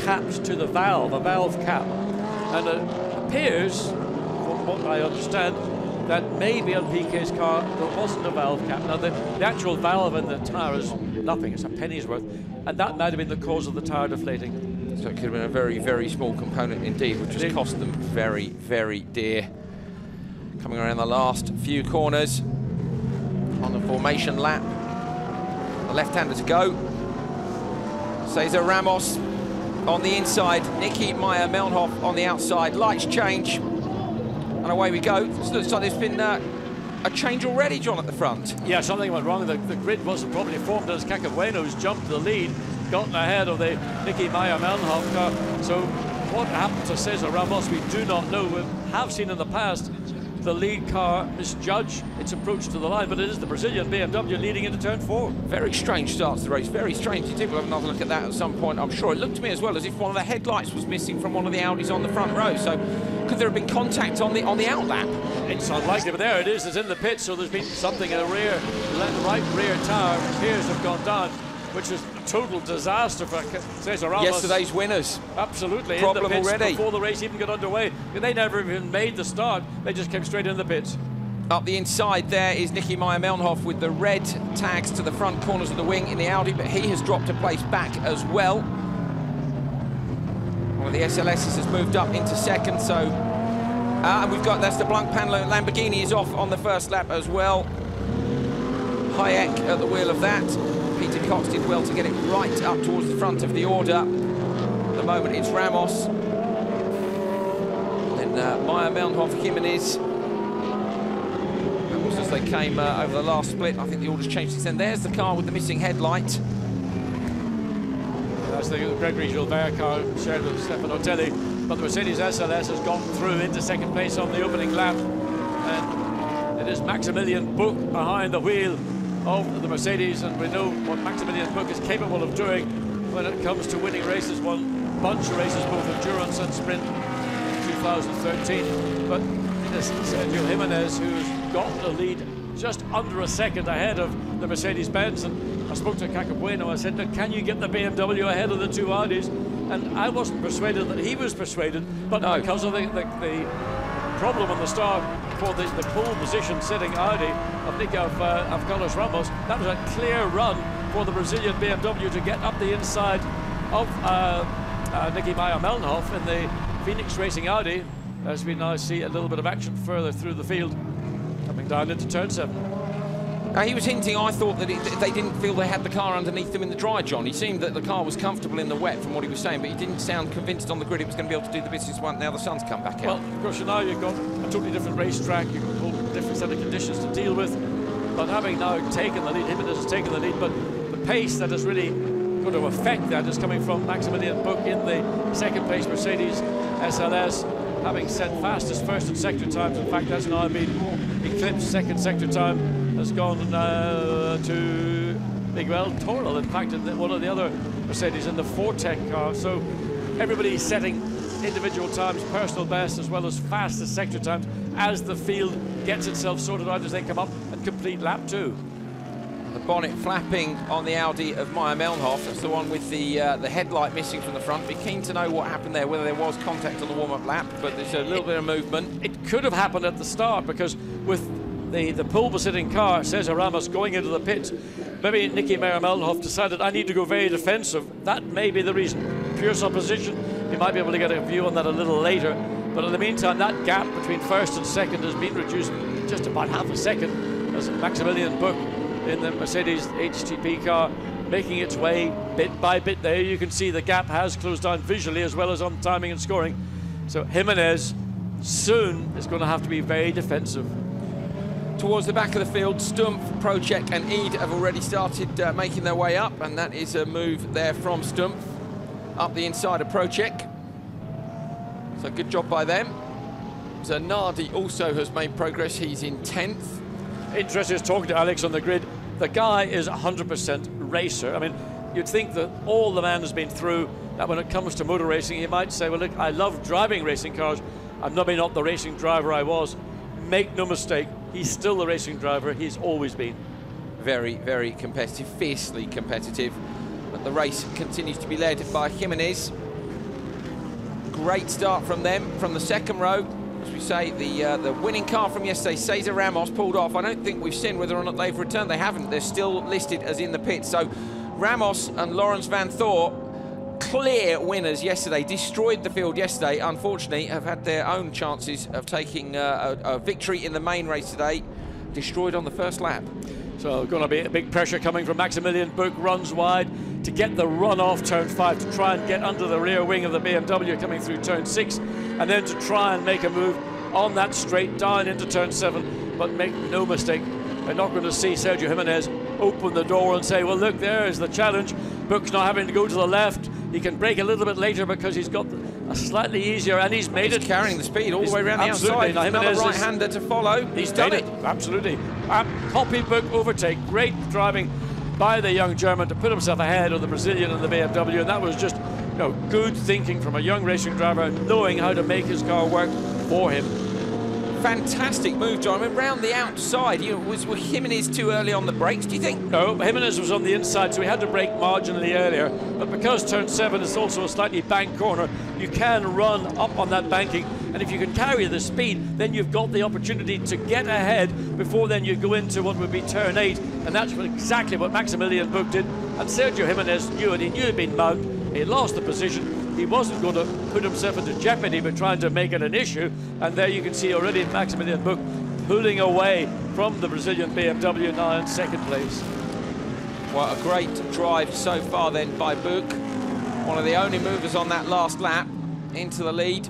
Speaker 13: caps to the valve, a valve cap. And it appears, from what I understand, that maybe on Piquet's car there wasn't a valve cap. Now, the actual valve in the tyre is nothing, it's a penny's worth. And that might have been the cause of the tyre deflating.
Speaker 1: So it could have been a very, very small component indeed, which has cost them very, very dear. Coming around the last few corners on the formation lap. The left-hander to go. Cesar Ramos on the inside. Nicky Meyer Melnhof on the outside. Lights change. And away we go. It looks like there's been a change already, John, at the front.
Speaker 13: Yeah, something went wrong. The grid wasn't properly formed as Cacabueno's jumped to the lead, gotten ahead of the Nicky Meyer Melnhof car. So what happened to Cesar Ramos, we do not know. We have seen in the past the lead car misjudge its approach to the line, but it is the Brazilian BMW leading into turn 4.
Speaker 1: Very strange start to the race, very strange. You will have another look at that at some point, I'm sure. It looked to me as well as if one of the headlights was missing from one of the Audis on the front row. So could there have been contact on the outlap?
Speaker 13: It's unlikely, but there it is. It's in the pit, so there's been something in the rear, right rear tyre appears to have gone down, which is a total disaster for Cesar Ramos.
Speaker 1: Yesterday's winners.
Speaker 13: Absolutely.
Speaker 1: Problem
Speaker 13: in the pits
Speaker 1: already.
Speaker 13: Before the race even got underway. They never even made the start. They just came straight in the pits.
Speaker 1: Up the inside there is Nicky Meyer Melnhof with the red tags to the front corners of the wing in the Audi, but he has dropped a place back as well. One of the SLSs has moved up into second, so... and we've got, that's the Blancpain Lamborghini is off on the first lap as well. Hayek at the wheel of that. Peter Cox did well to get it right up towards the front of the order. At the moment it's Ramos. Then Meyer Melnhof, Jimenez. That was as they came over the last split. I think the order's changed since then. There's the car with the missing headlight.
Speaker 13: That's the Gregory Gilbert car shared with Stefano Telli. But the Mercedes SLS has gone through into second place on the opening lap. And it is Maximilian Buch behind the wheel of the Mercedes, and we know what Maximilian Buch is capable of doing when it comes to winning races. Won a bunch of races, both endurance and sprint in 2013. But it is Sergio Jimenez who's got the lead just under a second ahead of the Mercedes-Benz. And I spoke to Cacabueno, I said, can you get the BMW ahead of the two Audis? And I wasn't persuaded that he was persuaded, but no, because of the problem on the start for the pole position sitting Audi of Carlos Ramos. That was a clear run for the Brazilian BMW to get up the inside of Nicky Meyer Melnhof in the Phoenix Racing Audi, as we now see a little bit of action further through the field, coming down into turn 7.
Speaker 1: He was hinting, I thought, that they didn't feel they had the car underneath them in the dry, John. He seemed that the car was comfortable in the wet from what he was saying, but he didn't sound convinced on the grid it was going to be able to do the business once now the sun's come back out.
Speaker 13: Well, of course, now you've got a totally different racetrack, you've got a whole different set of conditions to deal with, but having now taken the lead, Jimenez has taken the lead, but the pace that is really going to affect that is coming from Maximilian Buch in the second place Mercedes SLS, having set fastest first and sector times. In fact, that's now been eclipsed. Second sector time has gone to Miguel Torrell, in fact, in one of the other Mercedes in the Fortec car. So everybody's setting individual times, personal best, as well as fastest sector times as the field gets itself sorted out as they come up and complete lap 2.
Speaker 1: The bonnet flapping on the Audi of Meyer Melnhof. That's the one with the headlight missing from the front. Be keen to know what happened there, whether there was contact on the warm-up lap, but there's a little bit of movement.
Speaker 13: It could have happened at the start, because with the pole-sitting car, Cesar Ramos, going into the pit, maybe Nicky Meyer Melnhof decided, I need to go very defensive. That may be the reason. Pure supposition. You might be able to get a view on that a little later. But in the meantime, that gap between first and second has been reduced just about half a second as Maximilian Buch in the Mercedes HTP car making its way bit by bit. There you can see the gap has closed down visually as well as on timing and scoring. So Jimenez soon is going to have to be very defensive.
Speaker 1: Towards the back of the field, Stumpf, Procek and Eid have already started making their way up, and that is a move there from Stumpf up the inside of Procek. So good job by them. Zanardi also has made progress. He's in 10th.
Speaker 13: Interesting talking to Alex on the grid. The guy is 100% racer. I mean, you'd think that all the man has been through, that when it comes to motor racing, he might say, well, look, I love driving racing cars. I'm maybe not the racing driver I was. Make no mistake, he's still the racing driver he's always been.
Speaker 1: Very, very competitive, fiercely competitive. But the race continues to be led by Jimenez. Great start from them, from the second row. As we say, the winning car from yesterday, Cesar Ramos, pulled off. I don't think we've seen whether or not they've returned. They haven't. They're still listed as in the pit. So Ramos and Lawrence Van Thor, clear winners yesterday, destroyed the field yesterday. Unfortunately, have had their own chances of taking a victory in the main race today, destroyed on the first lap.
Speaker 13: So going to be a big pressure coming from Maximilian Buch, runs wide to get the run off turn 5, to try and get under the rear wing of the BMW coming through turn 6, and then to try and make a move on that straight down into turn 7. But make no mistake, we're not going to see Sergio Jimenez open the door and say, well, look, there is the challenge. Buch's now having to go to the left. He can brake a little bit later because he's got a slightly easier, and he's made it.
Speaker 1: Carrying the speed all the way around the outside.
Speaker 13: Now,
Speaker 1: another right-hander to follow.
Speaker 13: He's done it. Absolutely. Copy Buch overtake. Great driving by the young German to put himself ahead of the Brazilian and the BMW, and that was just, you know, good thinking from a young racing driver, knowing how to make his car work for him.
Speaker 1: Fantastic move, John. I mean, round the outside. Was Jimenez too early on the brakes, do you think?
Speaker 13: No, Jimenez was on the inside, so he had to brake marginally earlier. But because turn 7 is also a slightly banked corner, you can run up on that banking. And if you can carry the speed, then you've got the opportunity to get ahead before then you go into what would be turn 8. And that's exactly what Maximilian Buch did. And Sergio Jimenez knew it. He knew he'd been mugged. He lost the position. He wasn't going to put himself into jeopardy by trying to make it an issue. And there you can see already Maximilian Buch pulling away from the Brazilian BMW, now in second place.
Speaker 1: Well, a great drive so far then by Buch. One of the only movers on that last lap into the lead.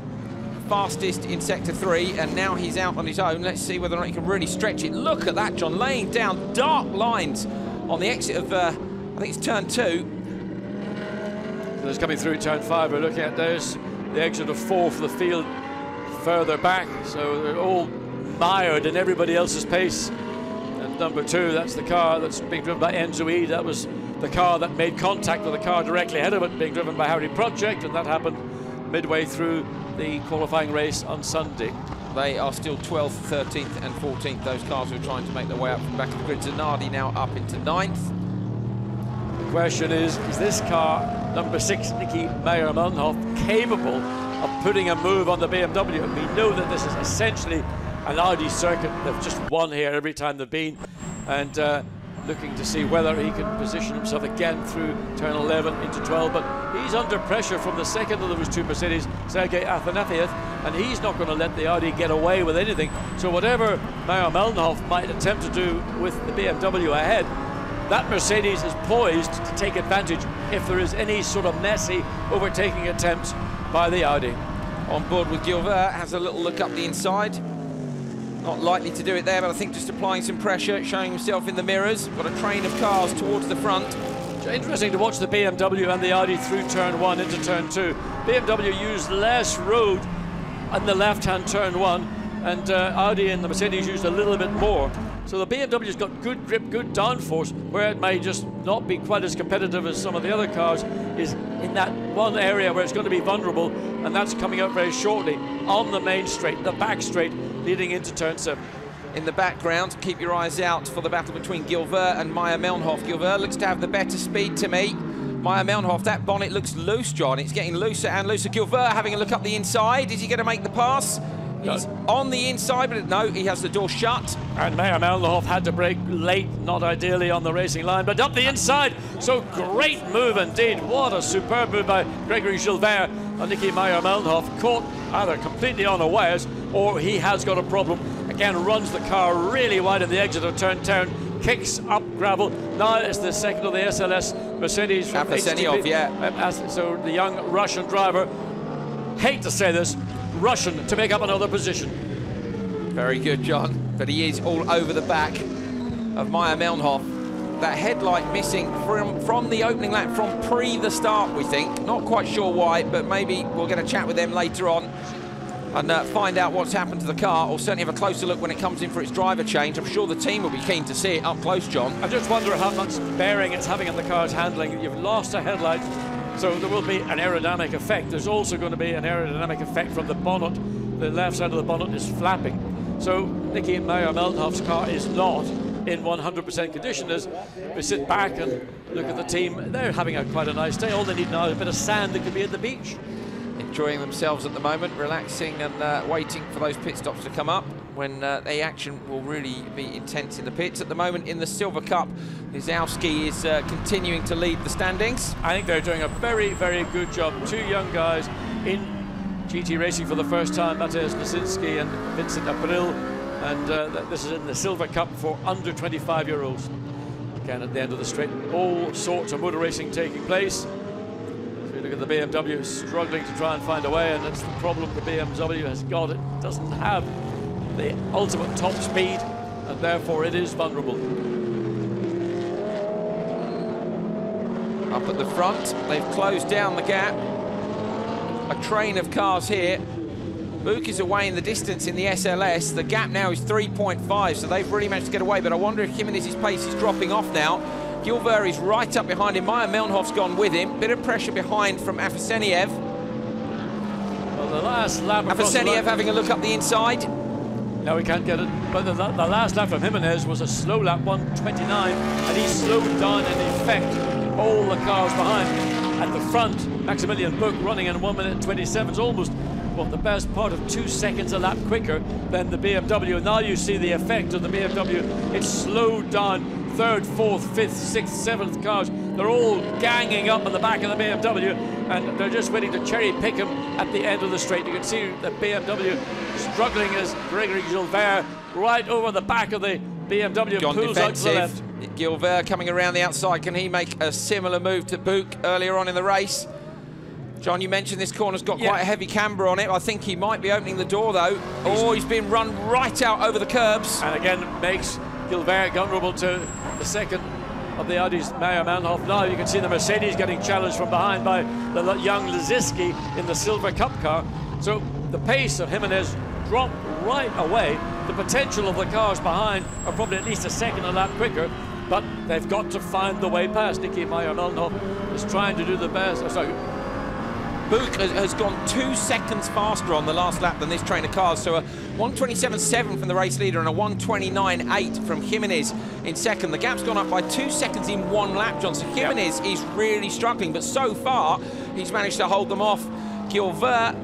Speaker 1: Fastest in sector 3, and now he's out on his own. Let's see whether or not he can really stretch it. Look at that, John, laying down dark lines on the exit of, I think it's turn 2.
Speaker 13: So there's coming through turn 5. We're looking at those, the exit of 4 for the field further back. So they're all mired in everybody else's pace. And number 2, that's the car that's being driven by Enzo Eid. That was the car that made contact with the car directly ahead of it, being driven by Harry Project, and that happened midway through the qualifying race on Sunday.
Speaker 1: They are still 12th, 13th and 14th, those cars who are trying to make their way up from the back of the grid. Zanardi now up into 9th.
Speaker 13: The question is this car, number 6, Nicky Meyer Melnhof, capable of putting a move on the BMW? And we know that this is essentially an Audi circuit. They've just won here every time they've been, and looking to see whether he can position himself again through turn 11 into 12. But he's under pressure from the second of those 2 Mercedes, Sergei Athanasiev, and he's not going to let the Audi get away with anything. So whatever Meyer Melnhof might attempt to do with the BMW ahead, that Mercedes is poised to take advantage if there is any sort of messy overtaking attempt by the Audi.
Speaker 1: On board with Gilbert, has a little look up the inside. Not likely to do it there, but I think just applying some pressure, showing himself in the mirrors. Got a train of cars towards the front.
Speaker 13: Interesting to watch the BMW and the Audi through turn 1 into turn 2. BMW used less road on the left-hand turn 1, and Audi and the Mercedes used a little bit more. So the BMW's got good grip, good downforce, where it may just not be quite as competitive as some of the other cars, is in that one area where it's going to be vulnerable, and that's coming up very shortly on the main straight, the back straight, leading into turn 7.
Speaker 1: In the background, keep your eyes out for the battle between Gilver and Meyer Melnhof. Gilver looks to have the better speed to me. Meyer Melnhof, that bonnet looks loose, John. It's getting looser and looser. Gilver having a look up the inside. Is he going to make the pass? He's on the inside, but no, he has the door shut.
Speaker 13: And Meyer Melnhof had to brake late, not ideally on the racing line, but up the inside. So great move indeed. What a superb move by Gregory Gilbert. And Nicky Meyer Melnhof caught either completely unawares or he has got a problem. Again, runs the car really wide in the exit of turn 10, kicks up gravel. Now it's the second of the SLS Mercedes from
Speaker 1: HTP. Yeah.
Speaker 13: So the young Russian driver, hate to say this, Russian to make up another position.
Speaker 1: Very good, John. But he is all over the back of Meyer Melnhof. That headlight missing from the opening lap, from pre the start, we think. Not quite sure why, but maybe we'll get a chat with them later on and find out what's happened to the car, or certainly have a closer look when it comes in for its driver change. I'm sure the team will be keen to see it up close, John. I
Speaker 13: just wonder how much bearing it's having on the car's handling. You've lost a headlight, so there will be an aerodynamic effect. There's also going to be an aerodynamic effect from the bonnet. The left side of the bonnet is flapping. So Nicky Meyer Melnhof's car is not in 100% condition. As we sit back and look at the team, they're having quite a nice day. All they need now is a bit of sand that could be at the beach.
Speaker 1: Enjoying themselves at the moment, relaxing and waiting for those pit stops to come up when the action will really be intense in the pits. At the moment in the Silver Cup, Lisowski is continuing to lead the standings.
Speaker 13: I think they're doing a very, very good job. Two young guys in GT racing for the first time, Mateusz Nasinski and Vincent April, and this is in the Silver Cup for under 25-year-olds. Again, at the end of the straight, all sorts of motor racing taking place. Look at the BMW struggling to try and find a way, and that's the problem the BMW has got. It doesn't have the ultimate top speed, and therefore it is vulnerable.
Speaker 1: Up at the front, they've closed down the gap. A train of cars here. Buch is away in the distance in the SLS. The gap now is 3.5, so they've really managed to get away, but I wonder if Jimenez's pace is dropping off now. Gilver is right up behind him. Meyer Melnhof's gone with him. Bit of pressure behind from Afaseniev.
Speaker 13: Well, the last lap...
Speaker 1: Afaseniev having a look up the inside.
Speaker 13: No, he can't get it. But the last lap from Jimenez was a slow lap, 1:29, and he slowed down in effect all the cars behind. At the front, Maximilian Buch running in 1:27 is almost, well, the best part of 2 seconds a lap quicker than the BMW. Now you see the effect of the BMW. It's slowed down. Third, fourth, fifth, sixth, seventh cars, they're all ganging up on the back of the BMW, and they're just waiting to cherry pick him at the end of the straight. You can see the BMW struggling as Gregory Gilbert right over the back of the BMW,
Speaker 1: gone
Speaker 13: pulls
Speaker 1: defensive.
Speaker 13: out to the left.
Speaker 1: Gilbert coming around the outside. Can he make a similar move to Buch earlier on in the race? John, you mentioned this corner's got quite a heavy camber on it. I think he might be opening the door though. He's been run right out over the curbs.
Speaker 13: And again makes Gilbert vulnerable to the second of the Audi's Meyer Melnhof. Now you can see the Mercedes getting challenged from behind by the young Lisowski in the Silver Cup car. So the pace of Jimenez dropped right away. The potential of the cars behind are probably at least a second a lap quicker, but they've got to find the way past. Nicky Meyer Melnhof is trying to do the best.
Speaker 1: Buch has gone 2 seconds faster on the last lap than this train of cars, so a 1:27.7 from the race leader and a 1:29.8 from Jimenez in second. The gap's gone up by 2 seconds in 1 lap, John, so Jimenez is really struggling, but so far he's managed to hold them off. Gilbert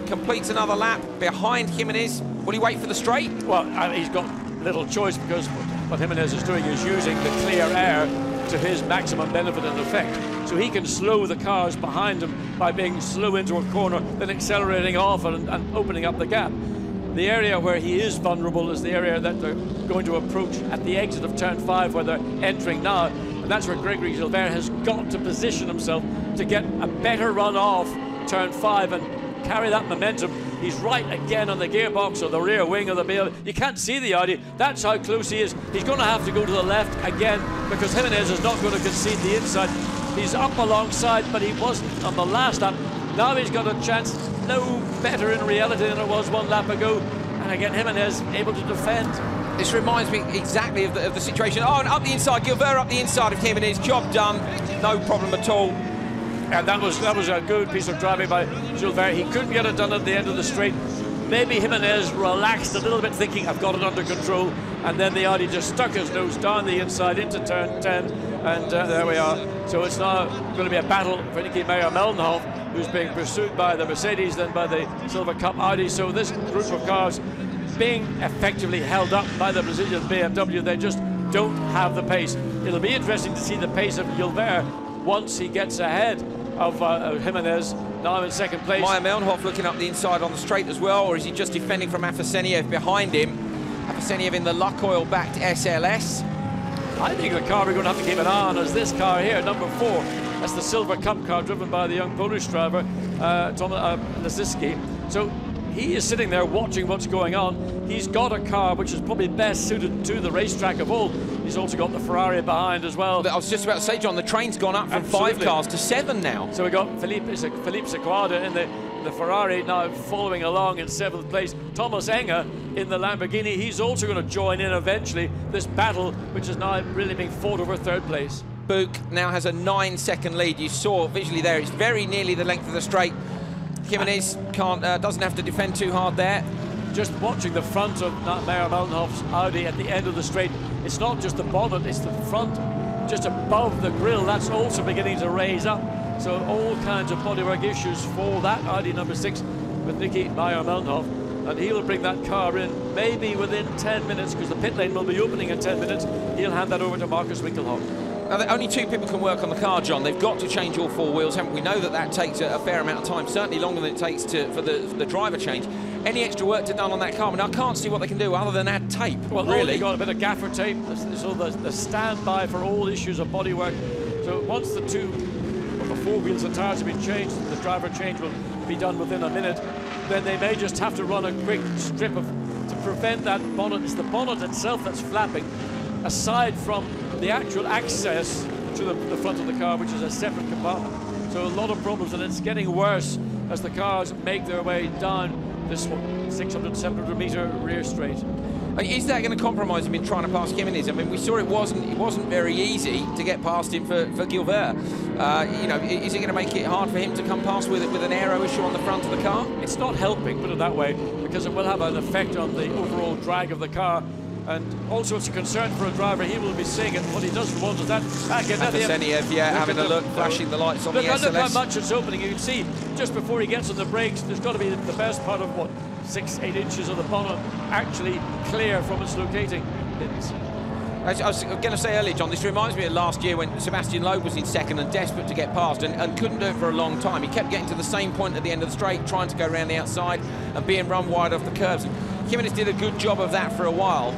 Speaker 1: completes another lap behind Jimenez. Will he wait for the straight?
Speaker 13: Well, he's got little choice, because what Jimenez is doing is using the clear air to his maximum benefit and effect. So he can slow the cars behind him by being slow into a corner, then accelerating off and opening up the gap. The area where he is vulnerable is the area that they're going to approach at the exit of turn 5, where they're entering now. And that's where Gregory Gilbert has got to position himself to get a better run off turn 5 and carry that momentum He's right again on the gearbox or the rear wing of the BMW. You can't see the Audi. That's how close he is. He's going to have to go to the left again because Jimenez is not going to concede the inside. He's up alongside, but he wasn't on the last lap. Now he's got a chance, no better in reality than it was one lap ago. And again, Jimenez able to defend.
Speaker 1: This reminds me exactly of the situation. Oh, and up the inside, Gilbert up the inside of Jimenez. Job done, no problem at all.
Speaker 13: And that was a good piece of driving by Gilbert. He couldn't get it done at the end of the straight. Maybe Jimenez relaxed a little bit, thinking, I've got it under control. And then the Audi just stuck his nose down the inside into turn 10. And there we are. So it's now going to be a battle for Niki Meyer-Mellenhoff, who's being pursued by the Mercedes, then by the Silver Cup Audi. So this group of cars being effectively held up by the Brazilian BMW, they just don't have the pace. It'll be interesting to see the pace of Gilbert once he gets ahead of Jimenez, now in second place.
Speaker 1: Meyer-Mellenhoff looking up the inside on the straight as well, or is he just defending from Afaseniev behind him? Afaseniev in the Lukoil-backed SLS.
Speaker 13: I think the car we're going to have to keep an eye on is this car here, number 4. That's the Silver Cup car driven by the young Polish driver, Tomasz Laziski. So he is sitting there watching what's going on. He's got a car which is probably best suited to the racetrack of all. He's also got the Ferrari behind as well.
Speaker 1: I was just about to say, John, the train's gone up from 5 cars to 7 now.
Speaker 13: So we got Felipe Sequada in the Ferrari now following along in 7th place. Thomas Enger in the Lamborghini. He's also going to join in eventually this battle, which is now really being fought over 3rd place.
Speaker 1: Book now has a 9-second lead. You saw visually there, it's very nearly the length of the straight. Jimenez doesn't have to defend too hard there.
Speaker 13: Just watching the front of Meyer-Mellenhoff's Audi at the end of the straight, it's not just the bonnet, it's the front just above the grille. That's also beginning to raise up. So all kinds of bodywork issues for that Audi number 6 with Niki Meyer-Mellenhoff. And he'll bring that car in maybe within 10 minutes because the pit lane will be opening in 10 minutes. He'll hand that over to Markus Winkelhock.
Speaker 1: Now, only 2 people can work on the car, John. They've got to change all 4 wheels, haven't we? Know that takes a fair amount of time, certainly longer than it takes for the driver change. Any extra work to done on that car? I mean, I can't see what they can do other than add tape.
Speaker 13: Well,
Speaker 1: really,
Speaker 13: got a bit of gaffer tape, so the standby for all issues of bodywork. So once the 4 wheels and tires have been changed, the driver change will be done within a minute. Then they may just have to run a quick strip to prevent that bonnet. It's the bonnet itself that's flapping, aside from the actual access to the front of the car, which is a separate compartment. So a lot of problems, and it's getting worse as the cars make their way down this 600, 700 meter rear straight.
Speaker 1: Is that going to compromise him in trying to pass Jimenez? I mean, we saw it wasn't very easy to get past him for Gilbert. You know, is it going to make it hard for him to come past with an aero issue on the front of the car?
Speaker 13: It's not helping, put it that way, because it will have an effect on the overall drag of the car. And also it's a concern for a driver. He will be seeing it. What he doesn't want is that
Speaker 1: Afaseniev, having a look, flashing the lights on the SLS.
Speaker 13: Look how much it's opening. You can see just before he gets on the brakes, there's got to be the best part of, what, 6-8 inches of the bonnet actually clear from its locating pins.
Speaker 1: I was going to say earlier, John, this reminds me of last year when Sebastian Loeb was in second and desperate to get past and couldn't do it for a long time. He kept getting to the same point at the end of the straight, trying to go around the outside and being run wide off the curbs. Jimenez did a good job of that for a while.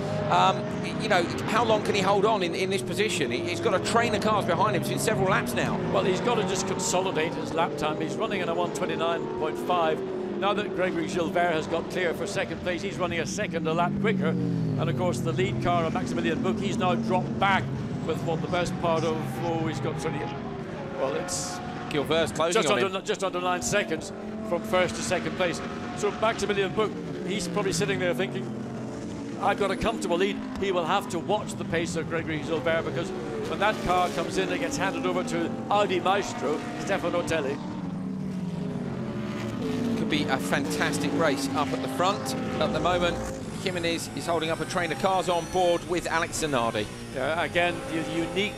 Speaker 1: You know, how long can he hold on in this position? He's got a train of cars behind him. It's been several laps now.
Speaker 13: Well, he's got to just consolidate his lap time. He's running at a 1:29.5. Now that Gregory Gilbert has got clear for second place, he's running a second a lap quicker. And of course, the lead car of Maximilian Buch, he's now dropped back with what the best part of, he's got 20. Well, it's
Speaker 1: Gilbert's closing
Speaker 13: just under 9 seconds from first to second place. So Maximilian Buch, he's probably sitting there thinking, I've got a comfortable lead. He will have to watch the pace of Gregory Gilbert, because when that car comes in, it gets handed over to Audi Maestro, Stefano Telli.
Speaker 1: Could be a fantastic race up at the front. At the moment, Jimenez is holding up a train of cars on board with Alex Zanardi.
Speaker 13: Yeah, again, the unique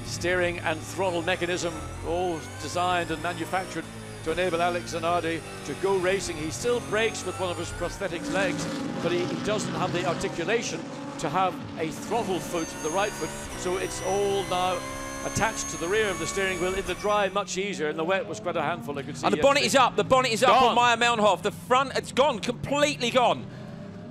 Speaker 13: steering and throttle mechanism, all designed and manufactured to enable Alex Zanardi to go racing. He still brakes with one of his prosthetics legs, but he doesn't have the articulation to have a throttle foot, the right foot, so it's all now attached to the rear of the steering wheel. In the dry, much easier. In the wet was quite a handful, I could see.
Speaker 1: And the bonnet is up. The bonnet is up on Meyer-Mellenhoff. The front, it's gone, completely gone.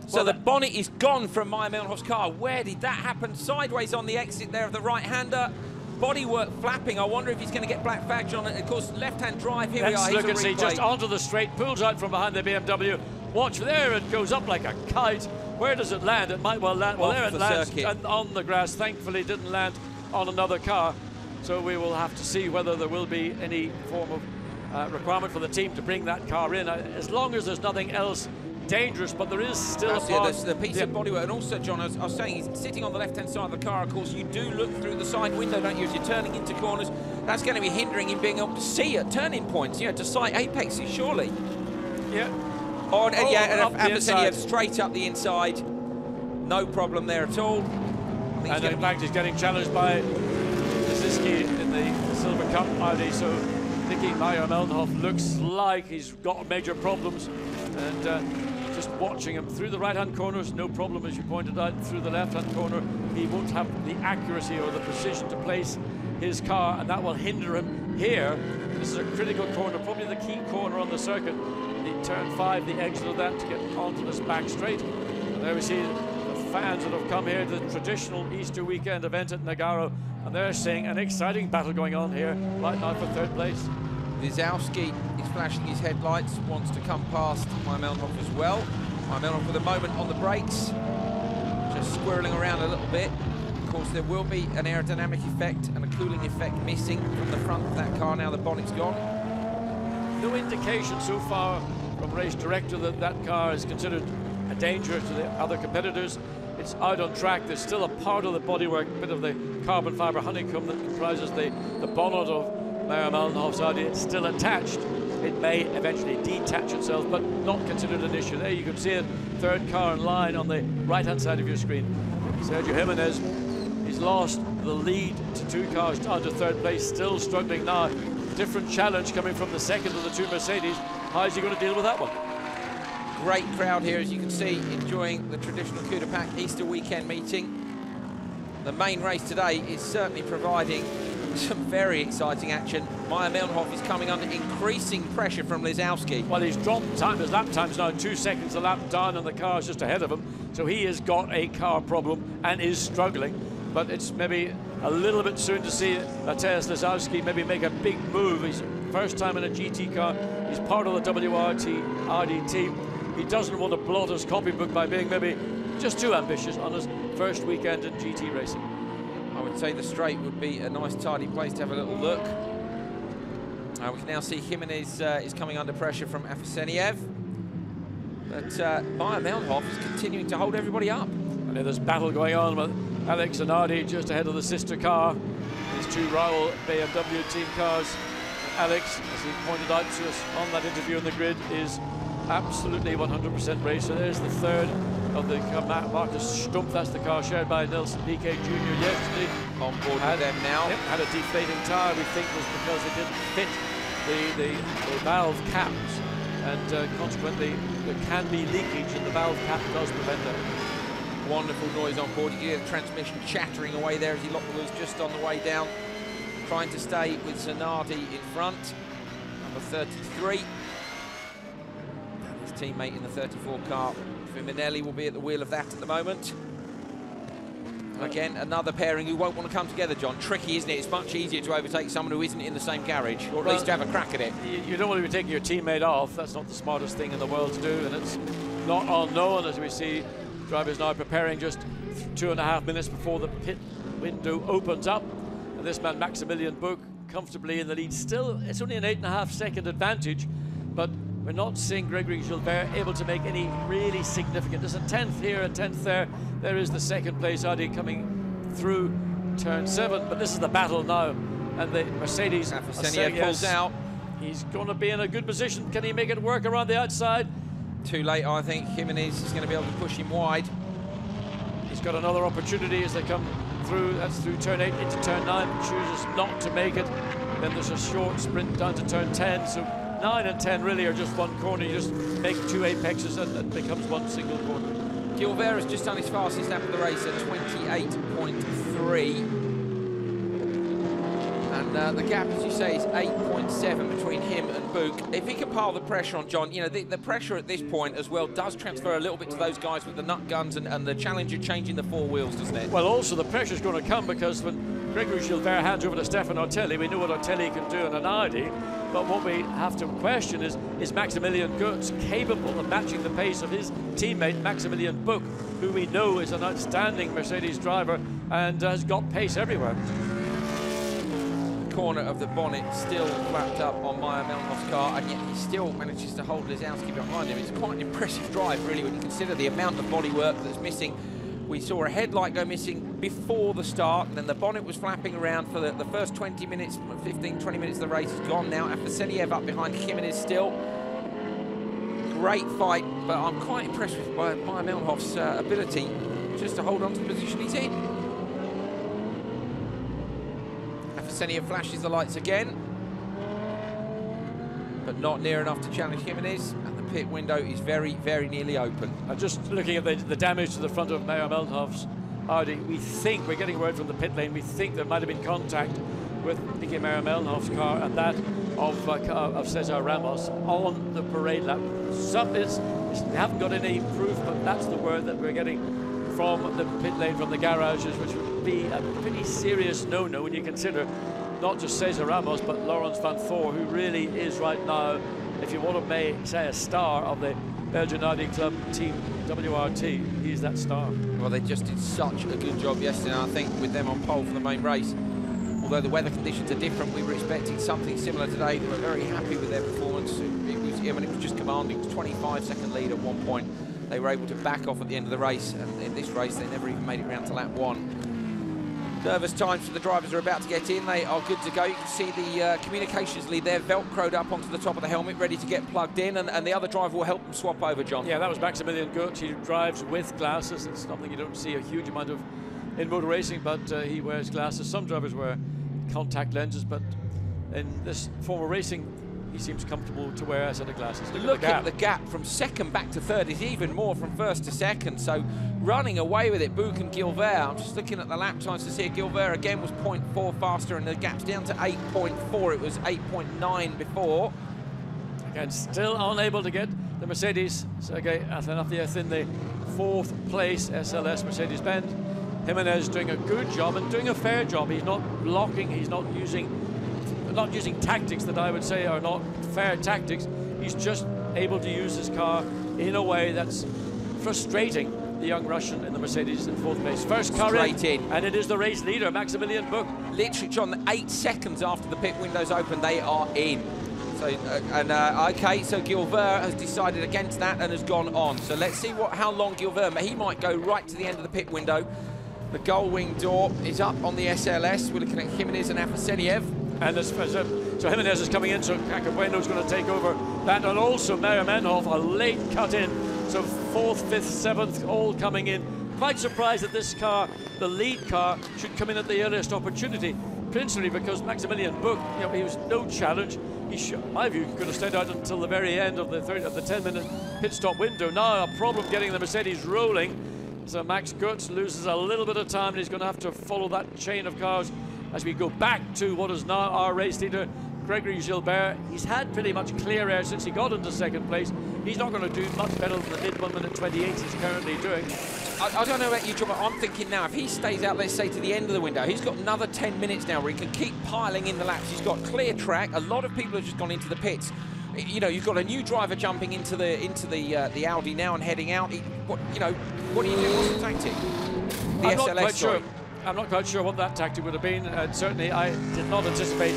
Speaker 1: So the bonnet is gone from Meyer-Mellenhoff's car. Where did that happen? Sideways on the exit there of the right-hander. bodywork flapping. I wonder if he's going to get black faction on it. Of course, left-hand drive. Here we are.
Speaker 13: Let's
Speaker 1: Here's
Speaker 13: look
Speaker 1: a
Speaker 13: and see,
Speaker 1: replay.
Speaker 13: just onto the straight, pulls out from behind the BMW. Watch there, it goes up like a kite. Where does it land? It might well land. Well, there it lands and on the grass. Thankfully, it didn't land on another car. So we will have to see whether there will be any form of requirement for the team to bring that car in, as long as there's nothing else dangerous, but there is still
Speaker 1: the piece of bodywork. And also, John, I was saying, he's sitting on the left-hand side of the car. Of course, you do look through the side window, don't you, as you're turning into corners. That's going to be hindering him being able to see at turning points, you know, to sight apexes, surely.
Speaker 13: Yeah.
Speaker 1: And Aposeniev straight up the inside. No problem there at all.
Speaker 13: And in fact, he's getting challenged by Ziski in the Silver Cup Audi, so Nicky Meyer-Melnhof looks like he's got major problems. And just watching him through the right-hand corners, no problem, as you pointed out. Through the left-hand corner, he won't have the accuracy or the precision to place his car, and that will hinder him here. This is a critical corner, probably the key corner on the circuit. The turn 5, the exit of that to get onto this back straight. And there we see the fans that have come here to the traditional Easter weekend event at Nogaro, and they're seeing an exciting battle going on here right now for third place.
Speaker 1: Wysowski is flashing his headlights, wants to come past Meyer-Melnhof as well. Meyer-Melnhof with a moment on the brakes, just squirreling around a little bit. Of course, there will be an aerodynamic effect and a cooling effect missing from the front of that car now the bonnet's gone.
Speaker 13: No indication so far from race director that that car is considered a danger to the other competitors. It's out on track. There's still a part of the bodywork, a bit of the carbon fiber honeycomb that comprises the bonnet of Meyer-Melnhof's Audi. It's still attached. It may eventually detach itself, but not considered an issue. There you can see it, third car in line on the right-hand side of your screen. Sergio Jimenez, he's lost the lead to 2 cars down to third place, still struggling now. Different challenge coming from the second of the 2 Mercedes. How is he going to deal with that one?
Speaker 1: Great crowd here, as you can see, enjoying the traditional coup de pack Easter weekend meeting. The main race today is certainly providing some very exciting action. Meyer-Melnhof is coming under increasing pressure from Wysowski.
Speaker 13: Well, he's dropped time. His lap time's now 2 seconds a lap down, and the car's just ahead of him. So he has got a car problem and is struggling. But it's maybe a little bit soon to see Mateusz Wysowski maybe make a big move. He's first time in a GT car. He's part of the WRT Audi team. He doesn't want to blot his copybook by being maybe just too ambitious on his first weekend in GT racing.
Speaker 1: I would say the straight would be a nice tidy place to have a little look. We can now see Jimenez is coming under pressure from Aposeniev. But Meyer-Melnhof is continuing to hold everybody up.
Speaker 13: And there's battle going on with Alex and Audi just ahead of the sister car. These 2 rival BMW team cars. Alex, as he pointed out to us on that interview on the grid, is absolutely 100% racer. There's the third of the Marcus Stumpf. That's the car shared by Nelson Piquet Jr. yesterday.
Speaker 1: On board with them now.
Speaker 13: Yep, had a deflating tyre, we think was because it didn't fit the valve caps, and consequently there can be leakage, and the valve cap does prevent that.
Speaker 1: Wonderful noise on board. You can hear the transmission chattering away there as he locked the wheels just on the way down, trying to stay with Zanardi in front, number 33. And his teammate in the 34 car, Fiminelli, will be at the wheel of that at the moment. Again, another pairing who won't want to come together, John. Tricky, isn't it? It's much easier to overtake someone who isn't in the same garage, or at least to have a crack at it.
Speaker 13: You don't want to be taking your teammate off. That's not the smartest thing in the world to do, and it's not unknown, as we see drivers now preparing just 2.5 minutes before the pit window opens up. And this man, Maximilian Buch, comfortably in the lead. Still, it's only an 8.5-second advantage, but we're not seeing Gregory Gilbert able to make any really significant. There's a 10th here, a 10th there. There is the second place Audi coming through turn 7, but this is the battle now. And the Mercedes
Speaker 1: pulls out.
Speaker 13: He's going to be in a good position. Can he make it work around the outside?
Speaker 1: Too late, I think. Jimenez is going to be able to push him wide.
Speaker 13: He's got another opportunity as they come through. That's through turn 8 into turn 9. Chooses not to make it. Then there's a short sprint down to turn 10. So 9 and 10 really are just one corner. You just make 2 apexes and it becomes one single corner.
Speaker 1: Gilbert has just done his fastest lap of the race at 28.3. And And the gap, as you say, is 8.7 between him and Bouk. If he can pile the pressure on, John, you know, the pressure at this point as well does transfer a little bit to those guys with the nut guns and the Challenger changing the four wheels, doesn't it?
Speaker 13: Well, also the pressure's going to come because when Gregory Gilbert hands over to Stefan Ortelli, we know what Ortelli can do in an Audi, but what we have to question is Maximilian Goetz capable of matching the pace of his teammate Maximilian Bouk, who we know is an outstanding Mercedes driver and has got pace everywhere.
Speaker 1: Corner of the bonnet still flapped up on Meyer Melnhoff's car, and yet he still manages to hold Lisowski behind him. It's quite an impressive drive, really, when you consider the amount of bodywork that's missing. We saw a headlight go missing before the start, and then the bonnet was flapping around for the first 20 minutes, 15, 20 minutes of the race. Is gone now. Afaseniev up behind Jimenez still. Great fight, but I'm quite impressed with Meyer Melnhoff's ability just to hold on to the position he's in. Afaseniev flashes the lights again, but not near enough to challenge Jimenez, and the pit window is very, very nearly open.
Speaker 13: Just looking at the damage to the front of Meyer Melnhoff's Audi, we think, we're getting word from the pit lane, we think there might have been contact with Nicky Meyer Melnhoff's car and that of Cesar Ramos on the parade lap. We haven't got any proof, but that's the word that we're getting from the pit lane, from the garages, which would be a pretty serious no-no when you consider not just Cesar Ramos, but Laurens van Thor, who really is right now, if you want to say a star of the Belgian Audi Club team WRT, he's that star.
Speaker 1: Well, they just did such a good job yesterday, I think, with them on pole for the main race. Although the weather conditions are different, we were expecting something similar today. They were very happy with their performance. It was just commanding. It was 25-second lead at one point. They were able to back off at the end of the race, and in this race they never even made it round to lap one. Nervous times for the drivers who are about to get in. They are good to go. You can see the communications lead there, velcroed up onto the top of the helmet, ready to get plugged in, and the other driver will help them swap over, John.
Speaker 13: Yeah, that was Maximilian Goetz. He drives with glasses. It's something you don't see a huge amount of in motor racing, but he wears glasses. Some drivers wear contact lenses, but in this form of racing, he seems comfortable to wear a set of glasses.
Speaker 1: Look at the gap from second back to third is even more from first to second, so running away with it, Bouk and Gilbert. I'm just looking at the lap times to see Gilbert again was 0.4 faster, and the gap's down to 8.4. It was 8.9 before.
Speaker 13: Again, still unable to get the Mercedes. Sergei Athanasiev in the fourth place SLS Mercedes-Benz. Jimenez doing a good job and doing a fair job. He's not blocking, he's not using tactics that I would say are not fair tactics. He's just able to use his car in a way that's frustrating the young Russian in the Mercedes in fourth place. First car in, and it is the race leader, Maximilian Bouk.
Speaker 1: Literally, John, 8 seconds after the pit windows open, they are in. So, okay, so Gilbert has decided against that and has gone on. So let's see how long Gilbert, he might go right to the end of the pit window. The gull wing door is up on the SLS. We're looking at Jimenez and Afaseniev.
Speaker 13: And so Jimenez is coming in, so Cacabueno's going to take over that, and also Meyer Melnhoff, a late cut in. So 4th, 5th, 7th, all coming in. Quite surprised that this car, the lead car, should come in at the earliest opportunity, principally because Maximilian Bouk, you know, he was no challenge. He in my view, could have stayed out until the very end of the 10-minute pit stop window. Now a problem getting the Mercedes rolling. So Max Goetz loses a little bit of time, and he's going to have to follow that chain of cars as we go back to what is now our race leader, Gregory Gilbert. He's had pretty much clear air since he got into second place. He's not going to do much better than the mid 1 minute 28 he's currently doing.
Speaker 1: I don't know about you, John, but I'm thinking now, if he stays out, let's say, to the end of the window, he's got another 10 minutes now where he can keep piling in the laps. He's got clear track. A lot of people have just gone into the pits. You know, you've got a new driver jumping into the Audi now and heading out. What do you do? What's the tactic?
Speaker 13: I'm not quite sure what that tactic would have been. Certainly, I did not anticipate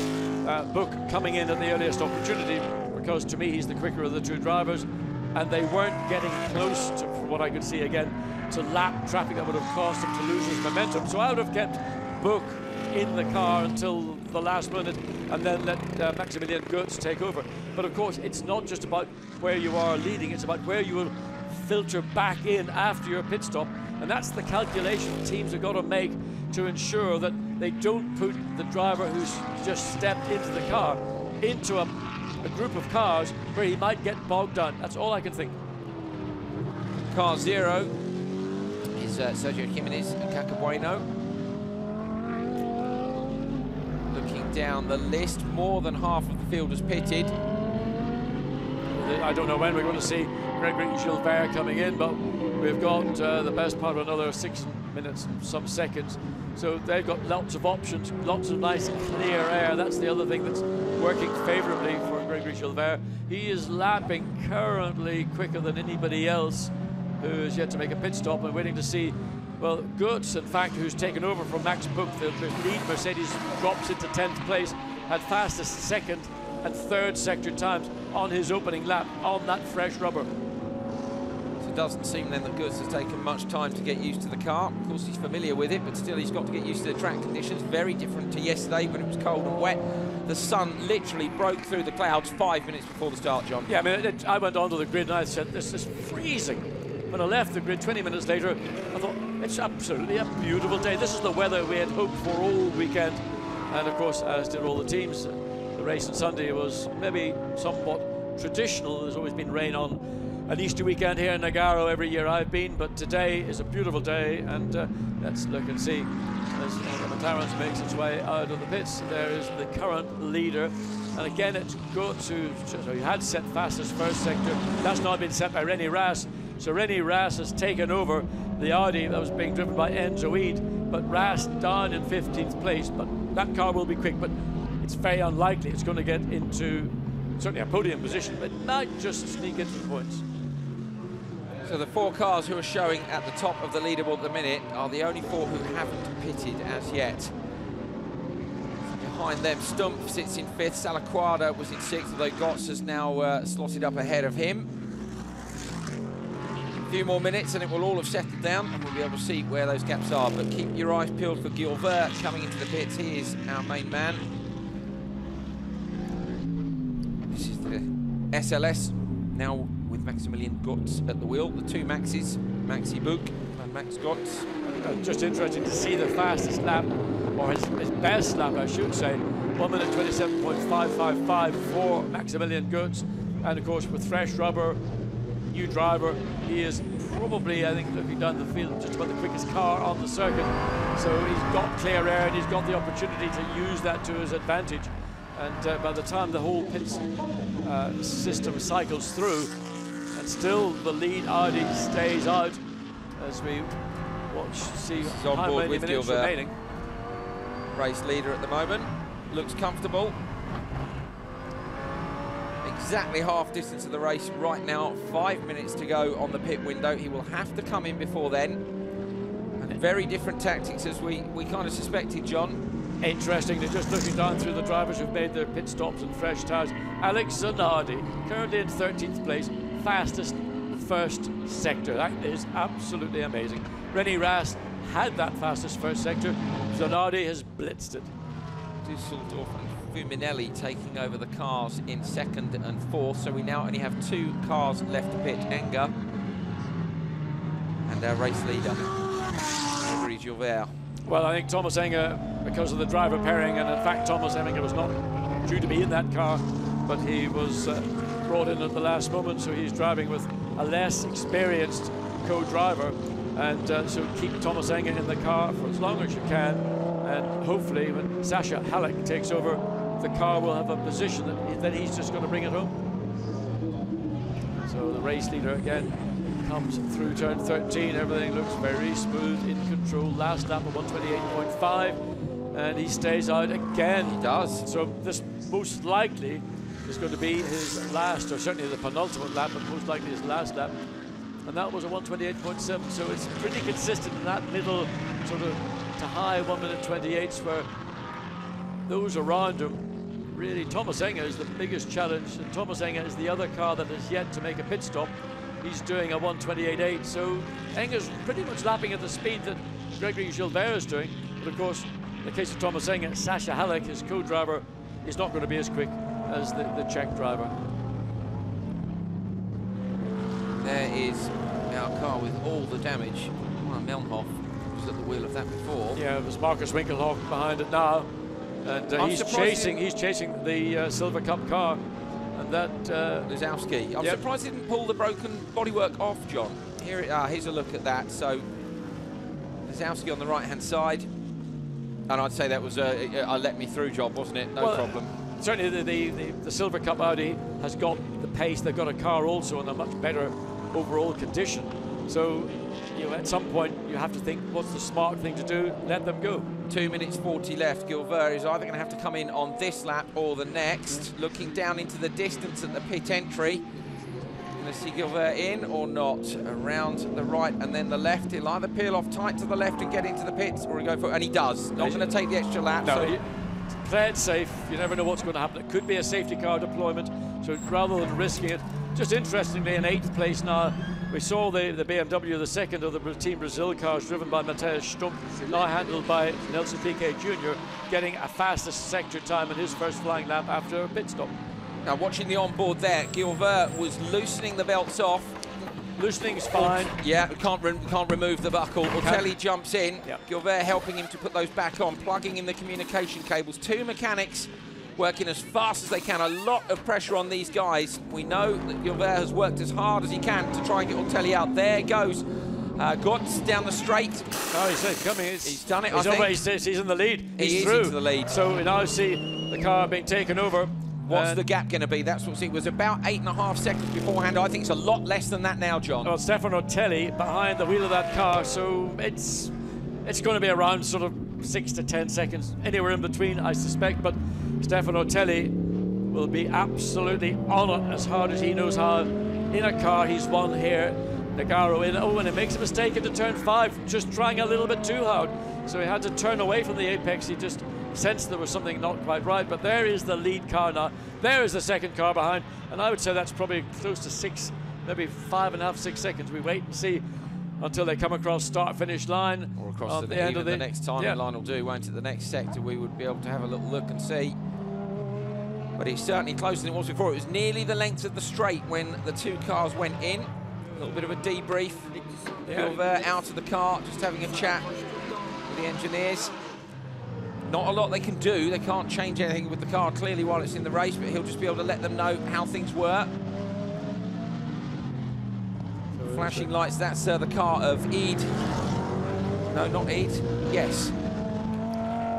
Speaker 13: Bouk coming in at the earliest opportunity, because to me, he's the quicker of the two drivers, and they weren't getting close to, from what I could see again, to lap traffic that would have caused him to lose his momentum. So I would have kept Bouk in the car until the last minute, and then let Maximilian Goetz take over. But of course, it's not just about where you are leading, it's about where you will filter back in after your pit stop, and that's the calculation teams have got to make to ensure that they don't put the driver who's just stepped into the car into a group of cars where he might get bogged down. That's all I can think.
Speaker 1: Car 0 is Sergio Jimenez and Cacabueno. Looking down the list, more than half of the field has pitted.
Speaker 13: I don't know when we're going to see Gregory Gilbert coming in, but we've got the best part of another 6 minutes and some seconds. So they've got lots of options, lots of nice clear air. That's the other thing that's working favourably for Gregory Gilbert. He is lapping currently quicker than anybody else who is yet to make a pit stop, and waiting to see, well, Goetz, in fact, who's taken over from Max Buch, the lead Mercedes drops into 10th place, had fastest second and third sector times on his opening lap on that fresh rubber.
Speaker 1: So it doesn't seem then that Goetz has taken much time to get used to the car. Of course, he's familiar with it, but still he's got to get used to the track conditions. Very different to yesterday when it was cold and wet. The sun literally broke through the clouds 5 minutes before the start, John.
Speaker 13: Yeah, I mean, I went onto the grid and I said, this is freezing. When I left the grid 20 minutes later, I thought, it's absolutely a beautiful day. This is the weather we had hoped for all weekend. And of course, as did all the teams, the race on Sunday was maybe somewhat traditional. There's always been rain on an Easter weekend here in Nogaro every year I've been, but today is a beautiful day, and let's look and see as the McLaren makes its way out of the pits. There is the current leader, and again it's good to, so he had set fastest first sector. That's now been set by René Rast. So René Rast has taken over the Audi that was being driven by Enzo Eid, but Rast down in 15th place. But that car will be quick, but it's very unlikely it's going to get into certainly a podium position, but might just sneak into the points.
Speaker 1: So the 4 cars who are showing at the top of the leaderboard at the minute are the only 4 who haven't pitted as yet. Behind them, Stumpf sits in 5th, Salaquada was in 6th, although Gotts has now slotted up ahead of him. A few more minutes and it will all have settled down and we'll be able to see where those gaps are, but keep your eyes peeled for Gilbert coming into the pits. He is our main man. This is the SLS, now with Maximilian Gotts at the wheel. The 2 Maxes, Maxi Buch and Max Gotts.
Speaker 13: Just interesting to see the fastest lap, or his best lap, I should say, 1 minute 27.555 for Maximilian Gotts. And of course, with fresh rubber, new driver, he is probably, I think, looking down the field, just about the quickest car on the circuit. So he's got clear air and he's got the opportunity to use that to his advantage. And by the time the whole pit system cycles through, and still the lead Audi stays out as we watch, see how many minutes remaining.
Speaker 1: Race leader at the moment, looks comfortable. Exactly half distance of the race right now, 5 minutes to go on the pit window. He will have to come in before then. And very different tactics as we kind of suspected, John.
Speaker 13: Interesting, they're just looking down through the drivers who've made their pit stops and fresh tires. Alex Zanardi, currently in 13th place, fastest first sector. That is absolutely amazing. René Rast had that fastest first sector. Zanardi has blitzed it.
Speaker 1: Dusseldorf and Fuminelli taking over the cars in 2nd and 4th, so we now only have 2 cars left to pit. Enger and our race leader, Gregory Gilbert.
Speaker 13: Well, I think Thomas Enger, because of the driver pairing, and in fact Thomas Enger was not due to be in that car, but he was brought in at the last moment, so he's driving with a less experienced co-driver, and so keep Thomas Enger in the car for as long as you can, and hopefully when Sasha Halleck takes over, the car will have a position that he's just going to bring it home. So the race leader again comes through turn 13. Everything looks very smooth, in control. Last lap of 128.5, and he stays out again.
Speaker 1: He does.
Speaker 13: So this most likely is going to be his last, or certainly the penultimate lap, but most likely his last lap. And that was a 128.7, so it's pretty consistent in that middle sort of to high 1 minute 28s, where those around him, really, Thomas Enger is the biggest challenge, and Thomas Enger is the other car that is yet to make a pit stop. He's doing a 128.8, so Enger's pretty much lapping at the speed that Gregory Gilbert is doing. But of course, in the case of Thomas Enger, Sasha Halleck, his co-driver, is not going to be as quick as the Czech driver.
Speaker 1: There is our car with all the damage. Well, Melnhoff was at the wheel of that before.
Speaker 13: Yeah, it was Marcus Winkelhoff behind it now, and he's chasing the Silver Cup car. And that
Speaker 1: Luzowski. I'm surprised he didn't pull the broken bodywork off, John. Here's a look at that. So Luzowski on the right-hand side. And I'd say that was a let me through job, wasn't it? No problem.
Speaker 13: Certainly the Silver Cup Audi has got the pace. They've got a car also in a much better overall condition. So, you know, at some point you have to think, what's the smart thing to do? Let them go.
Speaker 1: 2 minutes 40 left. Gilbert is either going to have to come in on this lap or the next. Looking down into the distance at the pit entry. Going to see Gilbert in or not. Around the right and then the left. He'll either peel off tight to the left and get into the pits, or he'll go for, and he does. Not going to take the extra lap.
Speaker 13: No,
Speaker 1: so
Speaker 13: play it safe. You never know what's going to happen. It could be a safety car deployment. So rather than risking it, just interestingly, in 8th place now, we saw the BMW, the second of the Team Brazil cars, driven by Matthias Stumpf, now handled by Nelson Piquet Jr., getting a fastest sector time in his first flying lap after a pit stop.
Speaker 1: Now, watching the onboard there, Gilbert was loosening the belts off.
Speaker 13: Loosening's fine.
Speaker 1: Yeah, can't remove the buckle. Ortelli jumps in.
Speaker 13: Yep.
Speaker 1: Gilbert helping him to put those back on, plugging in the communication cables. 2 mechanics working as fast as they can. A lot of pressure on these guys. We know that Gilbert has worked as hard as he can to try and get Ortelli out. There goes Gotts down the straight.
Speaker 13: Oh, he's coming.
Speaker 1: He's done it,
Speaker 13: I think. He's in the lead. He's through.
Speaker 1: Into the lead.
Speaker 13: So we now see the car being taken over.
Speaker 1: What's the gap going to be? That's what it was about 8.5 seconds beforehand. I think it's a lot less than that now, John.
Speaker 13: Well, Stefano Ortelli behind the wheel of that car, so it's going to be around sort of 6 to 10 seconds, anywhere in between, I suspect. But Stefano Ortelli will be absolutely on it as hard as he knows how. In a car he's won here, Nogaro in. Oh, and he makes a mistake into turn 5, just trying a little bit too hard. So he had to turn away from the apex. He just sensed there was something not quite right, but there is the lead car now. There is the second car behind, and I would say that's probably close to 6, maybe 5.5, 6 seconds. We wait and see until they come across start-finish line.
Speaker 1: Or across the end of the next timing line will do, won't it? The next sector we would be able to have a little look and see. But it's certainly closer than it was before. It was nearly the length of the straight when the 2 cars went in. A little bit of a debrief. Gilbert out of the car, just having a chat with the engineers. Not a lot they can do. They can't change anything with the car clearly while it's in the race, but he'll just be able to let them know how things were. Flashing lights, that's the car of Ede. No, not Ede. Yes.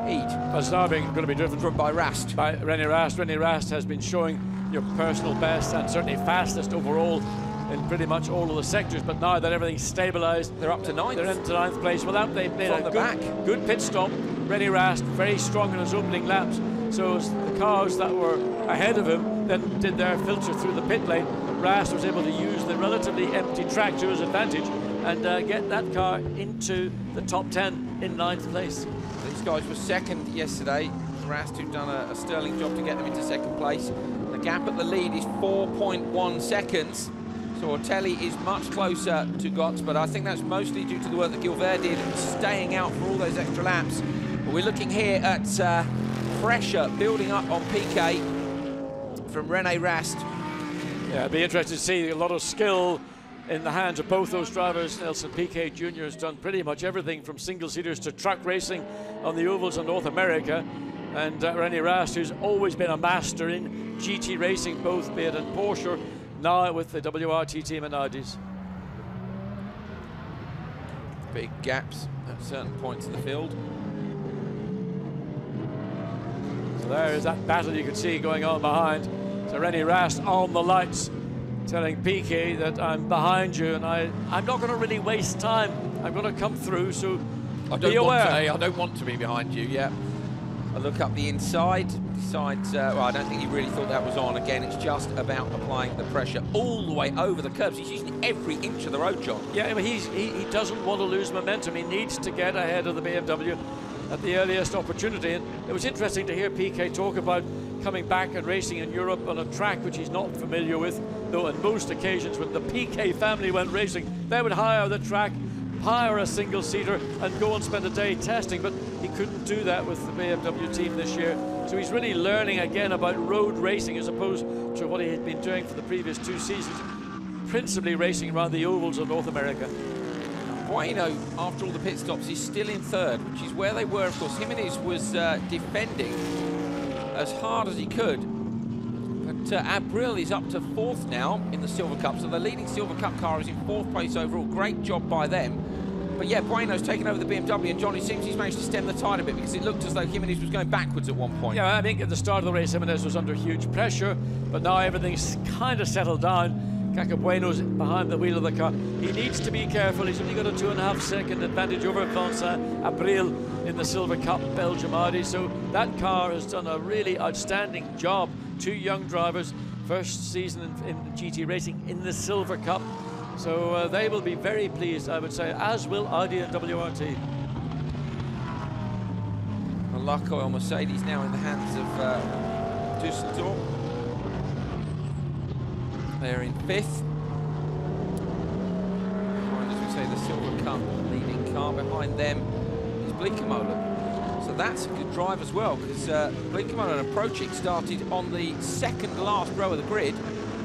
Speaker 1: Ede.
Speaker 13: That's now going to be driven
Speaker 1: by Rast.
Speaker 13: By René Rast. René Rast has been showing your personal best and certainly fastest overall in pretty much all of the sectors, but now that everything's stabilised,
Speaker 1: they're up to 9th.
Speaker 13: They're into 9th place. Well, they've made a good pit stop. René Rast very strong in his opening laps. So the cars that were ahead of him then did their filter through the pit lane. Rast was able to use the relatively empty track to his advantage and get that car into the top 10 in 9th place.
Speaker 1: These guys were second yesterday. Rast, who'd done a sterling job to get them into second place. The gap at the lead is 4.1 seconds. So Ortelli is much closer to Gotts, but I think that's mostly due to the work that Gilbert did in staying out for all those extra laps. But we're looking here at pressure building up on Piquet from René Rast.
Speaker 13: Yeah, it'd be interesting to see a lot of skill in the hands of both those drivers. Nelson Piquet Jr. has done pretty much everything from single-seaters to truck racing on the ovals of North America. And René Rast, who's always been a master in GT racing, both be it in Porsche, now with the WRT team and Audis.
Speaker 1: Big gaps at certain points of the field.
Speaker 13: So there is that battle you can see going on behind. So René Rast on the lights, telling Piquet that I'm behind you and I'm not going to really waste time. I'm going to come through, so be aware.
Speaker 1: I don't want to be behind you, yeah. I look up the inside, decides, well, I don't think he really thought that was on. Again, it's just about applying the pressure all the way over the curbs. He's using every inch of the road, John.
Speaker 13: Yeah, but he doesn't want to lose momentum. He needs to get ahead of the BMW at the earliest opportunity. And it was interesting to hear Piquet talk about coming back and racing in Europe on a track which he's not familiar with, though on most occasions when the Piquet family went racing, they would hire the track, hire a single-seater and go and spend a day testing, but he couldn't do that with the BMW team this year. So he's really learning again about road racing as opposed to what he had been doing for the previous 2 seasons, principally racing around the ovals of North America.
Speaker 1: Bueno, after all the pit stops, is still in 3rd, which is where they were, of course. Jimenez was defending as hard as he could. But Abril is up to 4th now in the Silver Cup, so the leading Silver Cup car is in 4th place overall. Great job by them. But yeah, Bueno's taken over the BMW, and John, it seems he's managed to stem the tide a bit, because it looked as though Jimenez was going backwards at one point.
Speaker 13: Yeah, I think at the start of the race, Jimenez was under huge pressure, but now everything's kind of settled down. Bueno's behind the wheel of the car. He needs to be careful. He's only got a 2.5 second advantage over Vincent Abril in the Silver Cup Belgium Audi. So that car has done a really outstanding job. 2 young drivers, first season in GT racing in the Silver Cup. So they will be very pleased, I would say, as will Audi and WRT.
Speaker 1: A Lukoil Mercedes now in the hands of Düsseldorf. They're in 5th. Behind, as we say, the Silver Cup leading car. Behind them is Blancpain. So that's a good drive as well, because Blancpain approaching started on the 2nd last row of the grid,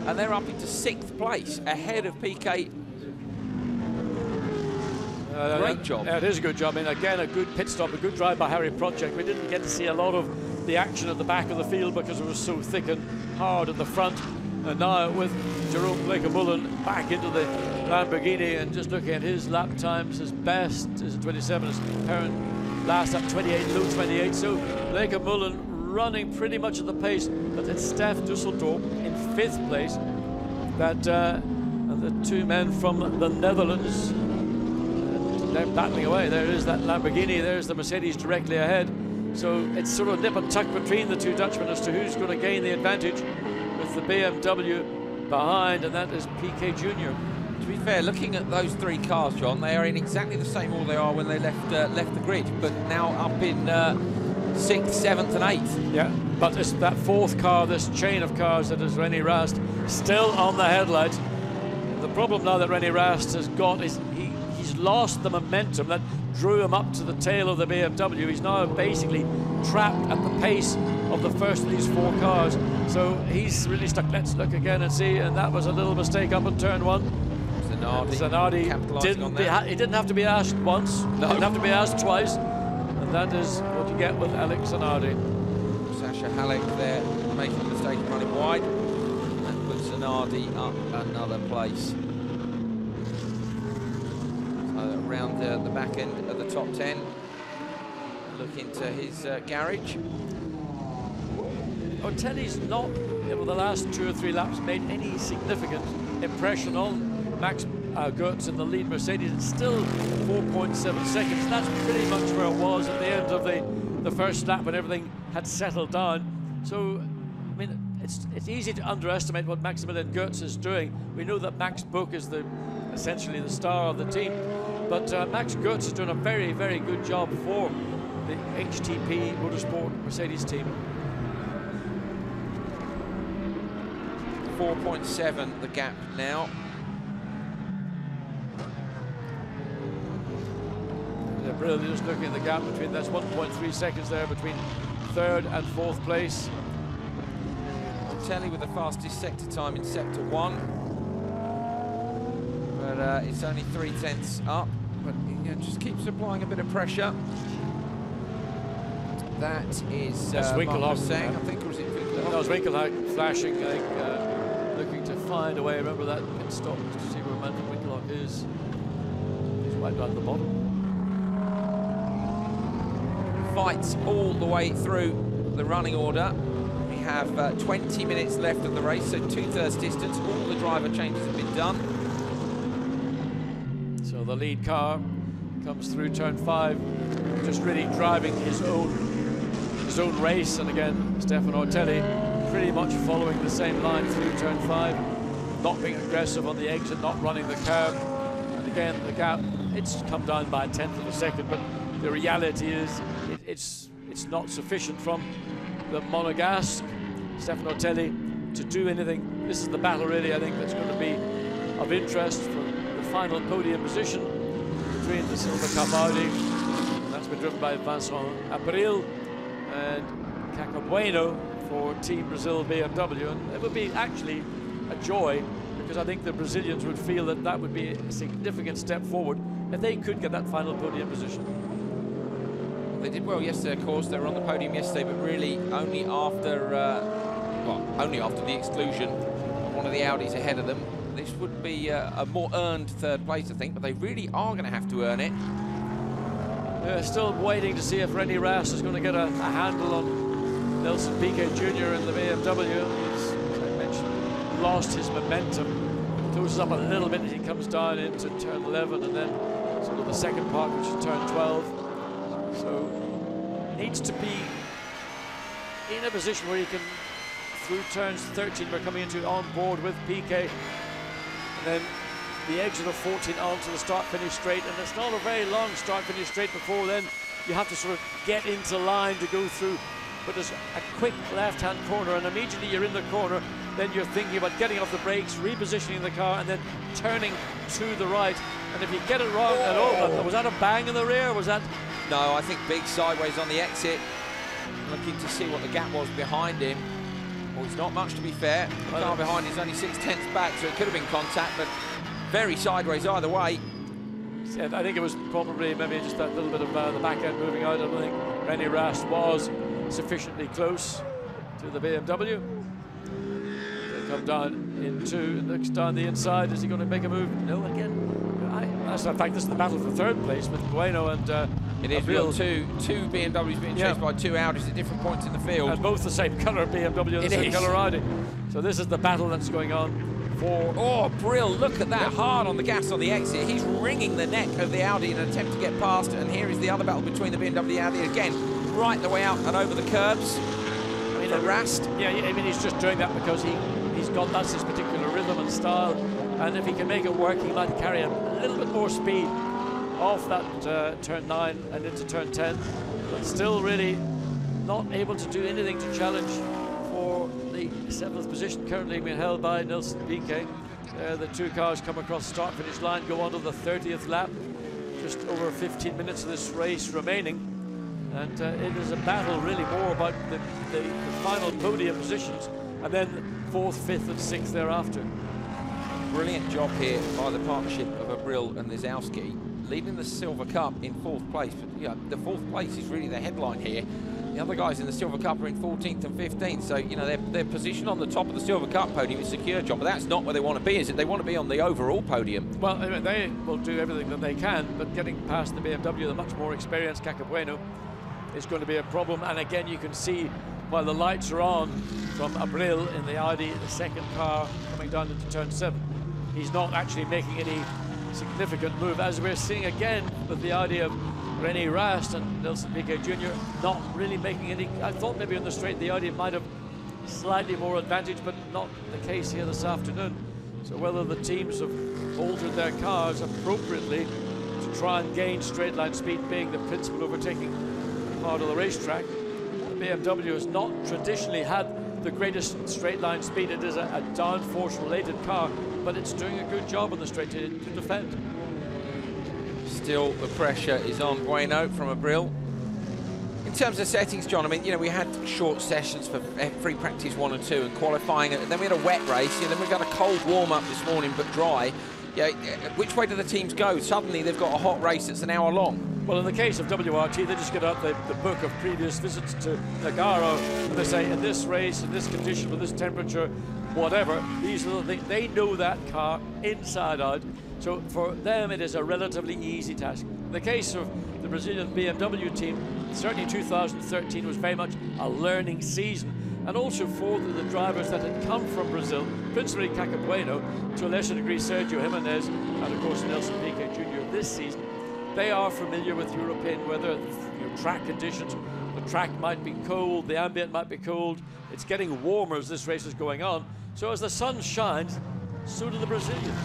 Speaker 1: and they're up into 6th place, ahead of PK. Great job.
Speaker 13: It is a good job. I mean, again, a good pit stop, a good drive by Harry Project. We didn't get to see a lot of the action at the back of the field because it was so thick and hard at the front. And now with Jerome Blancpain back into the Lamborghini, and just looking at his lap times, his best is 27, his parent last lap 28, low 28. So Blancpain running pretty much at the pace, but it's Stef Düsseldorf in 5th place. That and the 2 men from the Netherlands, they're battling away. There is that Lamborghini, there's the Mercedes directly ahead. So it's sort of nip and tuck between the 2 Dutchmen as to who's going to gain the advantage, with the BMW behind, and that is PK Jr.
Speaker 1: To be fair, looking at those 3 cars, John, they are in exactly the same order they are when they left the grid, but now up in 6th, 7th and 8th.
Speaker 13: Yeah, but it's that 4th car, this chain of cars that is René Rast, still on the headlights. The problem now that René Rast has got is he's lost the momentum that drew him up to the tail of the BMW. He's now basically trapped at the pace of the first of these 4 cars. So he's really stuck. Let's look again and see, and that was a little mistake up in turn 1. Zanardi he didn't have to be asked once, no. Didn't have to be asked twice, and that is what you get with Alex Zanardi.
Speaker 1: Sasha Halleck there making a mistake and running wide. That puts Zanardi up another place. So around the back end of the top 10. Look into his garage.
Speaker 13: Ortelli's not, over the last 2 or 3 laps, made any significant impression on Max Goetz in the lead Mercedes. It's still 4.7 seconds. That's pretty much where it was at the end of the first lap when everything had settled down. So, I mean, it's easy to underestimate what Maximilian Goetz is doing. We know that Max Buch is essentially the star of the team, but Max Goetz is doing a very, very good job for the HTP Motorsport Mercedes team.
Speaker 1: 4.7 the gap now.
Speaker 13: Yeah, brilliant. Just looking at the gap between, that's 1.3 seconds there between 3rd and 4th place.
Speaker 1: Telly with the fastest sector time in sector 1, but it's only 0.3 up. But just keeps applying a bit of pressure. That is
Speaker 13: Winkelhock
Speaker 1: saying, I think, or was it Winkelhock?
Speaker 13: That was Winkelhock flashing, I think, looking to find a way. Remember that pit stop to see where Manfred Winkelhock is. He's right down the bottom.
Speaker 1: Fights all the way through the running order. We have 20 minutes left of the race, so 2/3 distance. All the driver changes have been done.
Speaker 13: So the lead car comes through turn 5, just really driving his own race. And again, Stefano Ortelli pretty much following the same line through turn 5, not being aggressive on the exit, not running the curb. And again, the gap, it's come down by 1/10 of a second, but the reality is it's not sufficient from the Monegasque, Stefano Ortelli, to do anything. This is the battle, really, I think, that's going to be of interest for the final podium position between the Silver Cup Audi, and that's been driven by Vincent Abril, and Bueno for Team Brazil BMW. And it would be actually a joy, because I think the Brazilians would feel that that would be a significant step forward if they could get that final podium position.
Speaker 1: They did well yesterday, of course. They were on the podium yesterday, but really only after the exclusion of one of the Audis ahead of them. This would be a more earned third place, I think, but they really are going to have to earn it.
Speaker 13: They're still waiting to see if Rennie Rast is going to get a handle on Nelson Piquet Jr. in the BMW. He's, as I mentioned, lost his momentum. Closes up a little bit as he comes down into turn 11 and then sort of the second part, which is turn 12. So needs to be in a position where he can, through turns 13, we're coming into on board with Piquet. And then the exit of 14 onto the start-finish straight, and it's not a very long start-finish straight before then. You have to sort of get into line to go through, but there's a quick left-hand corner, and immediately you're in the corner, then you're thinking about getting off the brakes, repositioning the car, and then turning to the right. And if you get it wrong, was that a bang in the rear? Was that?
Speaker 1: No, I think big sideways on the exit, looking to see what the gap was behind him. Well, it's not much, to be fair. The car behind is only 6/10 back, so it could have been contact, but very sideways either way.
Speaker 13: Yeah, I think it was probably maybe just that little bit of the back end moving out. I don't think Rennie Rast was sufficiently close to the BMW. They come down into, looks down the inside. Is he going to make a move? No, again. In fact, this is the battle for third place with Bueno and
Speaker 1: it is real. Two BMWs being chased by two Audis at different points in the field.
Speaker 13: And both the same colour BMW and the same colour Audi. So this is the battle that's going on for...
Speaker 1: Oh, Brill, look at that, hard on the gas on the exit. He's wringing the neck of the Audi in an attempt to get past, and here is the other battle between the BMW and the Audi again, right the way out and over the curbs. I mean, Rast.
Speaker 13: Yeah, I mean, he's just doing that because he's got, that's his particular rhythm and style, and if he can make it work, he might carry a little bit more speed off that turn 9 and into turn 10, but still really not able to do anything to challenge for the 7th position, currently being held by Nelson Piquet. The two cars come across the start-finish line, go on to the 30th lap, just over 15 minutes of this race remaining, and it is a battle really more about the final podium positions, and then 4th, 5th and 6th thereafter.
Speaker 1: Brilliant job here by the partnership of Abril and Lisowski, leading the Silver Cup in 4th place. But you know, the 4th place is really the headline here. The other guys in the Silver Cup are in 14th and 15th, so you know their position on the top of the Silver Cup podium is secure, John. But that's not where they want to be, is it? They want to be on the overall podium.
Speaker 13: Well, I mean, they will do everything that they can, but getting past the BMW, the much more experienced Cacabueno, is going to be a problem. And again, you can see while the lights are on from Abril in the Audi, the second car coming down into turn 7. He's not actually making any significant move, as we're seeing again with the idea of Rennie Rast and Nelson Piquet Jr. not really making any. I thought maybe on the straight the Audi might have slightly more advantage, but not the case here this afternoon. So whether the teams have altered their cars appropriately to try and gain straight line speed, being the principal overtaking part of the racetrack, the BMW has not traditionally had the greatest straight line speed. It is a downforce related car, but it's doing a good job on the straight to defend.
Speaker 1: Still, the pressure is on Bueno from Abril. In terms of settings, John, I mean, you know, we had short sessions for free practice 1 and 2 and qualifying, and then we had a wet race, and then we got a cold warm-up this morning, but dry. Yeah, which way do the teams go? Suddenly they've got a hot race that's an hour long.
Speaker 13: Well, in the case of WRT, they just get out the book of previous visits to Nogaro, and they say, in this race, in this condition, with this temperature, whatever, these are the things. They know that car inside out. So for them, it is a relatively easy task. In the case of the Brazilian BMW team, certainly 2013 was very much a learning season. And also for the drivers that had come from Brazil, principally Cacabueno, to a lesser degree Sergio Jimenez, and of course Nelson Piquet Jr. this season, they are familiar with European weather, track conditions. The track might be cold, the ambient might be cold. It's getting warmer as this race is going on. So as the sun shines, so do the Brazilians.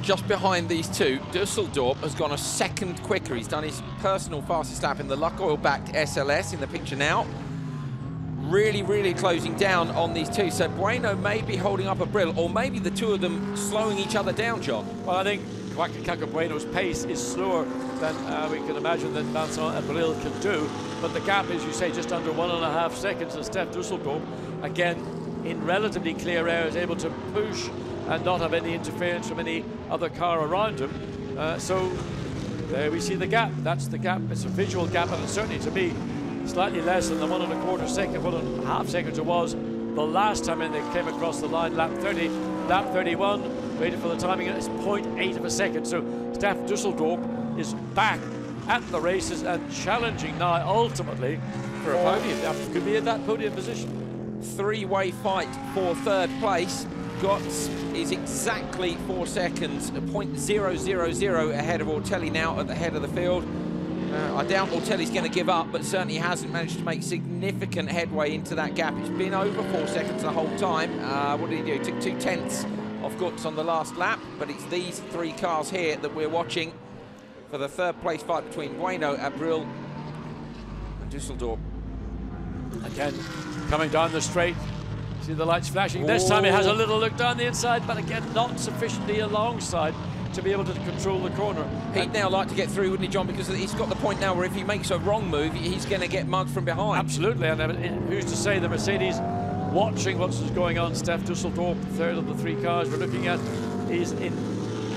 Speaker 1: Just behind these two, Dusseldorp has gone a second quicker. He's done his personal fastest lap in the Lukoil-backed SLS in the picture now. Really closing down on these two. So Bueno may be holding up Abril, or maybe the two of them slowing each other down, John.
Speaker 13: Well, I think Cacabueno's pace is slower than we can imagine that Vincent Abril can do. But the gap, as you say, just under 1.5 seconds, and Stef Dusseldorp, again, in relatively clear air, is able to push and not have any interference from any other car around him. So there we see the gap. That's the gap. It's a visual gap, and it's certainly, to me, slightly less than the 1.25 second, 1.5 seconds it was the last time they came across the line, lap 30. Lap 31, waited for the timing, and it's 0.8 of a second. So Stef Dusseldorp is back at the races and challenging now ultimately for a podium. That could be in that podium position.
Speaker 1: Three-way fight for third place. Gotts is exactly 4 seconds, 0.000 ahead of Ortelli now at the head of the field. I doubt Ortelli's going to give up, but certainly hasn't managed to make significant headway into that gap. It's been over 4 seconds the whole time. What did he do? Took 2/10 off Gotts on the last lap, but it's these 3 cars here that we're watching for the third place fight between Bueno, Abril and Dusseldorp.
Speaker 13: Again, coming down the straight. See the lights flashing. This time he has a little look down the inside, but again, not sufficiently alongside to be able to control the corner.
Speaker 1: He'd now like to get through, wouldn't he, John? Because he's got the point now where if he makes a wrong move, he's going to get mugged from behind.
Speaker 13: Absolutely, and who's to say the Mercedes watching what's going on? Stef Dusseldorp, third of the 3 cars we're looking at, is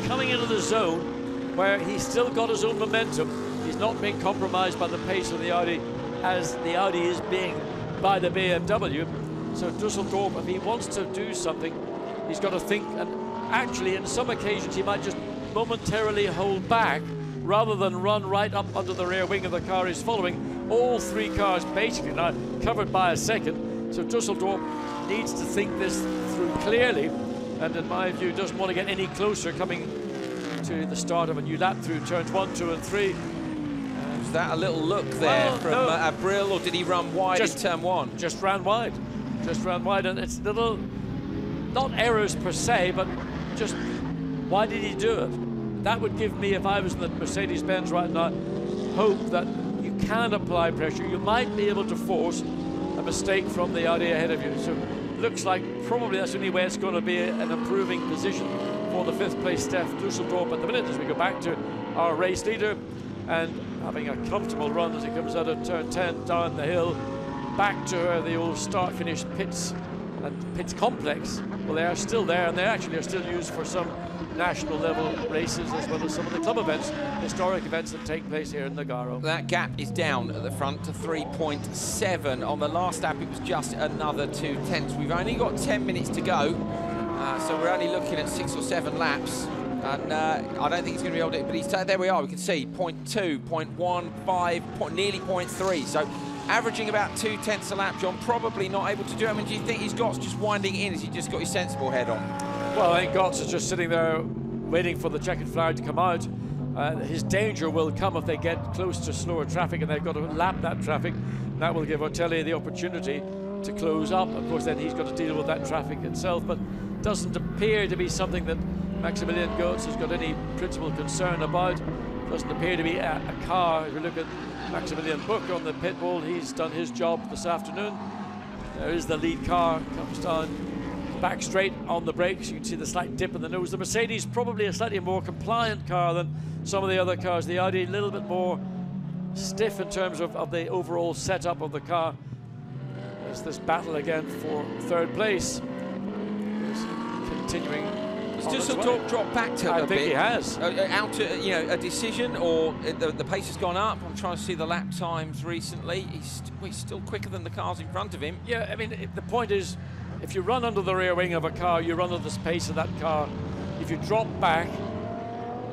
Speaker 13: coming into the zone where he's still got his own momentum. He's not being compromised by the pace of the Audi, as the Audi is being by the BMW. So Dusseldorp, if he wants to do something, he's got to think, and actually in some occasions he might just momentarily hold back rather than run right up under the rear wing of the car he's following. All 3 cars basically now covered by a second, so Dusseldorp needs to think this through clearly, and in my view doesn't want to get any closer coming to the start of a new lap through turns 1, 2 and 3.
Speaker 1: Was that a little look there from Abril, or did he run wide in turn 1?
Speaker 13: Just ran wide. Just ran wide, and it's little, not errors per se, but just why did he do it? That would give me, if I was in the Mercedes-Benz right now, hope that you can apply pressure. You might be able to force a mistake from the Audi ahead of you. So it looks like probably that's the only way it's going to be an improving position for the 5th place Stef Dusseldorp at the minute, as we go back to our race leader and having a comfortable run as he comes out of turn 10 down the hill back to the old start-finish pits and pits complex. Well, they are still there, and they actually are still used for some national level races as well as some of the club events, historic events that take place here in Nogaro.
Speaker 1: That gap is down at the front to 3.7. On the last lap it was just another 2/10. We've only got 10 minutes to go, so we're only looking at 6 or 7 laps, and I don't think he's going to be able to, but he's there we are, we can see 0.2, 0.15, nearly 0.3, so averaging about 2/10 a lap, John. Probably not able to do it. I mean, do you think he's got just winding in? Has he just got his sensible head on?
Speaker 13: Well, I think Gotts is just sitting there waiting for the checkered flag to come out. His danger will come if they get close to slower traffic and they've got to lap that traffic. That will give Ortelli the opportunity to close up. Of course, then he's got to deal with that traffic itself, but doesn't appear to be something that Maximilian Gotts has got any principal concern about. Doesn't appear to be a car. If you look at Maximilian Buch on the pit wall, he's done his job this afternoon. There is the lead car, comes down back straight on the brakes. You can see the slight dip in the nose. The Mercedes probably a slightly more compliant car than some of the other cars. The Audi a little bit more stiff in terms of the overall setup of the car. There's this battle again for 3rd place. It's continuing.
Speaker 1: Has Dusseldorp dropped back to
Speaker 13: I
Speaker 1: a
Speaker 13: think
Speaker 1: bit?
Speaker 13: He has.
Speaker 1: Out to, a decision, or the pace has gone up? I'm trying to see the lap times recently. He's still quicker than the cars in front of him.
Speaker 13: Yeah, I mean, the point is, if you run under the rear wing of a car, you run at the pace of that car. If you drop back,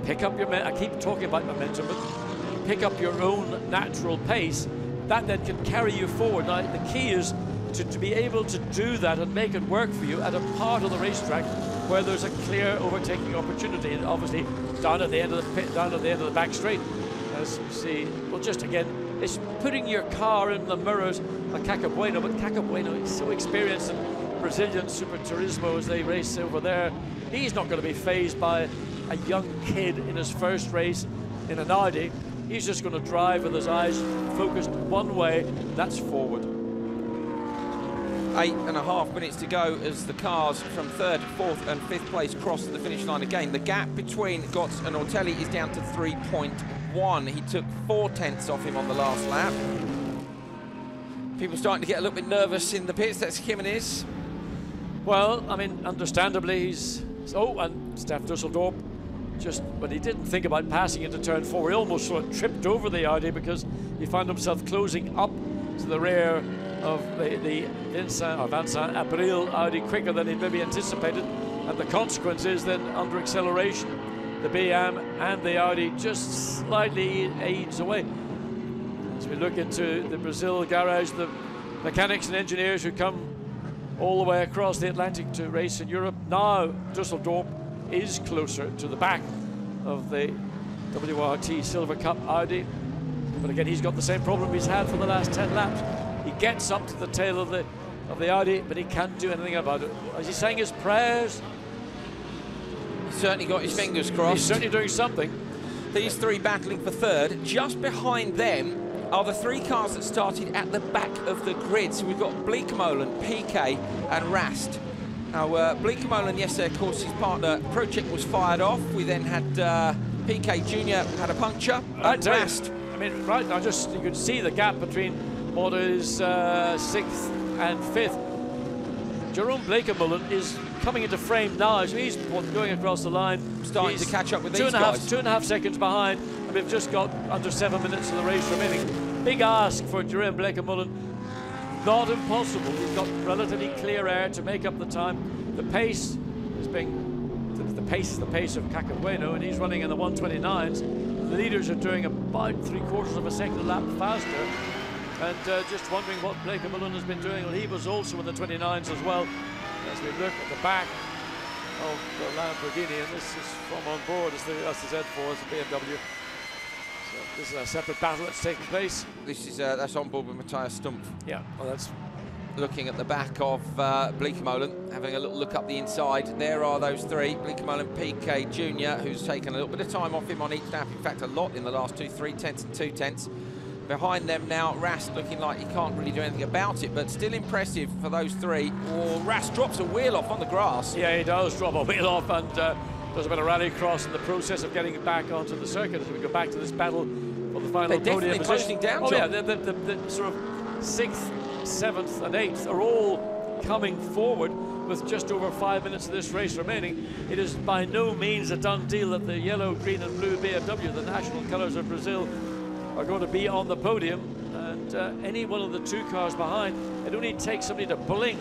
Speaker 13: pick up your, I keep talking about momentum, but you pick up your own natural pace, that then can carry you forward. Now, the key is to be able to do that and make it work for you at a part of the racetrack where there's a clear overtaking opportunity, and obviously down at the end of the pit, down at the end of the back straight, as you see. Well, just again, it's putting your car in the mirrors like Caco Bueno, but Caco Bueno is so experienced in Brazilian Super Turismo as they race over there. He's not going to be fazed by a young kid in his first race in an Audi. He's just going to drive with his eyes focused one way, that's forward.
Speaker 1: 8.5 minutes to go as the cars from 3rd, 4th and 5th place cross the finish line again. The gap between Gotts and Ortelli is down to 3.1. He took 4/10 off him on the last lap. People starting to get a little bit nervous in the pits. That's Jimenez.
Speaker 13: Well, I mean, understandably, he's... Oh, and Stef Dusseldorp, just when he didn't think about passing into turn 4, he almost sort of tripped over the Audi because he found himself closing up to the rear of the Vincent Abril Audi quicker than he'd maybe anticipated. And the consequence is then under acceleration, the BM and the Audi just slightly aids away. As we look into the Brazil garage, the mechanics and engineers who come all the way across the Atlantic to race in Europe. Now Dusseldorp is closer to the back of the WRT Silver Cup Audi. But again, he's got the same problem he's had for the last 10 laps. He gets up to the tail of the Audi, but he can't do anything about it. Is he saying his prayers?
Speaker 1: He's certainly got his fingers crossed.
Speaker 13: He's certainly doing something.
Speaker 1: These three battling for third. Just behind them are the three cars that started at the back of the grid. So we've got Blancpain, PK and Rast. Now, Blancpain yesterday, of course, his partner Project was fired off. We then had PK Jr. had a puncture. Rast.
Speaker 13: I mean, right now, just you can see the gap between what is 6th and 5th. Jerome Blancpain is coming into frame now, so he's going across the line.
Speaker 1: Starting to catch up with these guys.
Speaker 13: 2.5 seconds behind, and we've just got under 7 minutes of the race remaining. Big ask for Jerome Blancpain. Not impossible. He's got relatively clear air to make up the time. The pace is the pace of Cacabueno, and he's running in the 129s. The leaders are doing about 3/4 of a second a lap faster. And just wondering what Blancpain has been doing. Well, he was also in the 29s as well. As we look at the back of the Lamborghini, and this is from on board as the Z4 as the BMW. So this is a separate battle that's taking place.
Speaker 1: This is that's on board with Matthias Stumpf.
Speaker 13: Yeah, well, that's
Speaker 1: looking at the back of Blancpain, having a little look up the inside. There are those three, Blancpain, PK Jr., who's taken a little bit of time off him on each lap. In fact, a lot in the last 3 tenths and 2 tenths. Behind them now, Rast looking like he can't really do anything about it, but still impressive for those three. Oh, Rast drops a wheel off on the grass.
Speaker 13: Yeah, he does drop a wheel off, and does a bit of rallycross in the process of getting it back onto the circuit. As we go back to this battle for the final podium position.
Speaker 1: Closing down,
Speaker 13: John.
Speaker 1: yeah,
Speaker 13: the sort of 6th, 7th and 8th are all coming forward with just over 5 minutes of this race remaining. It is by no means a done deal that the yellow, green and blue BMW, the national colours of Brazil, are going to be on the podium, and any one of the two cars behind, it only takes somebody to blink,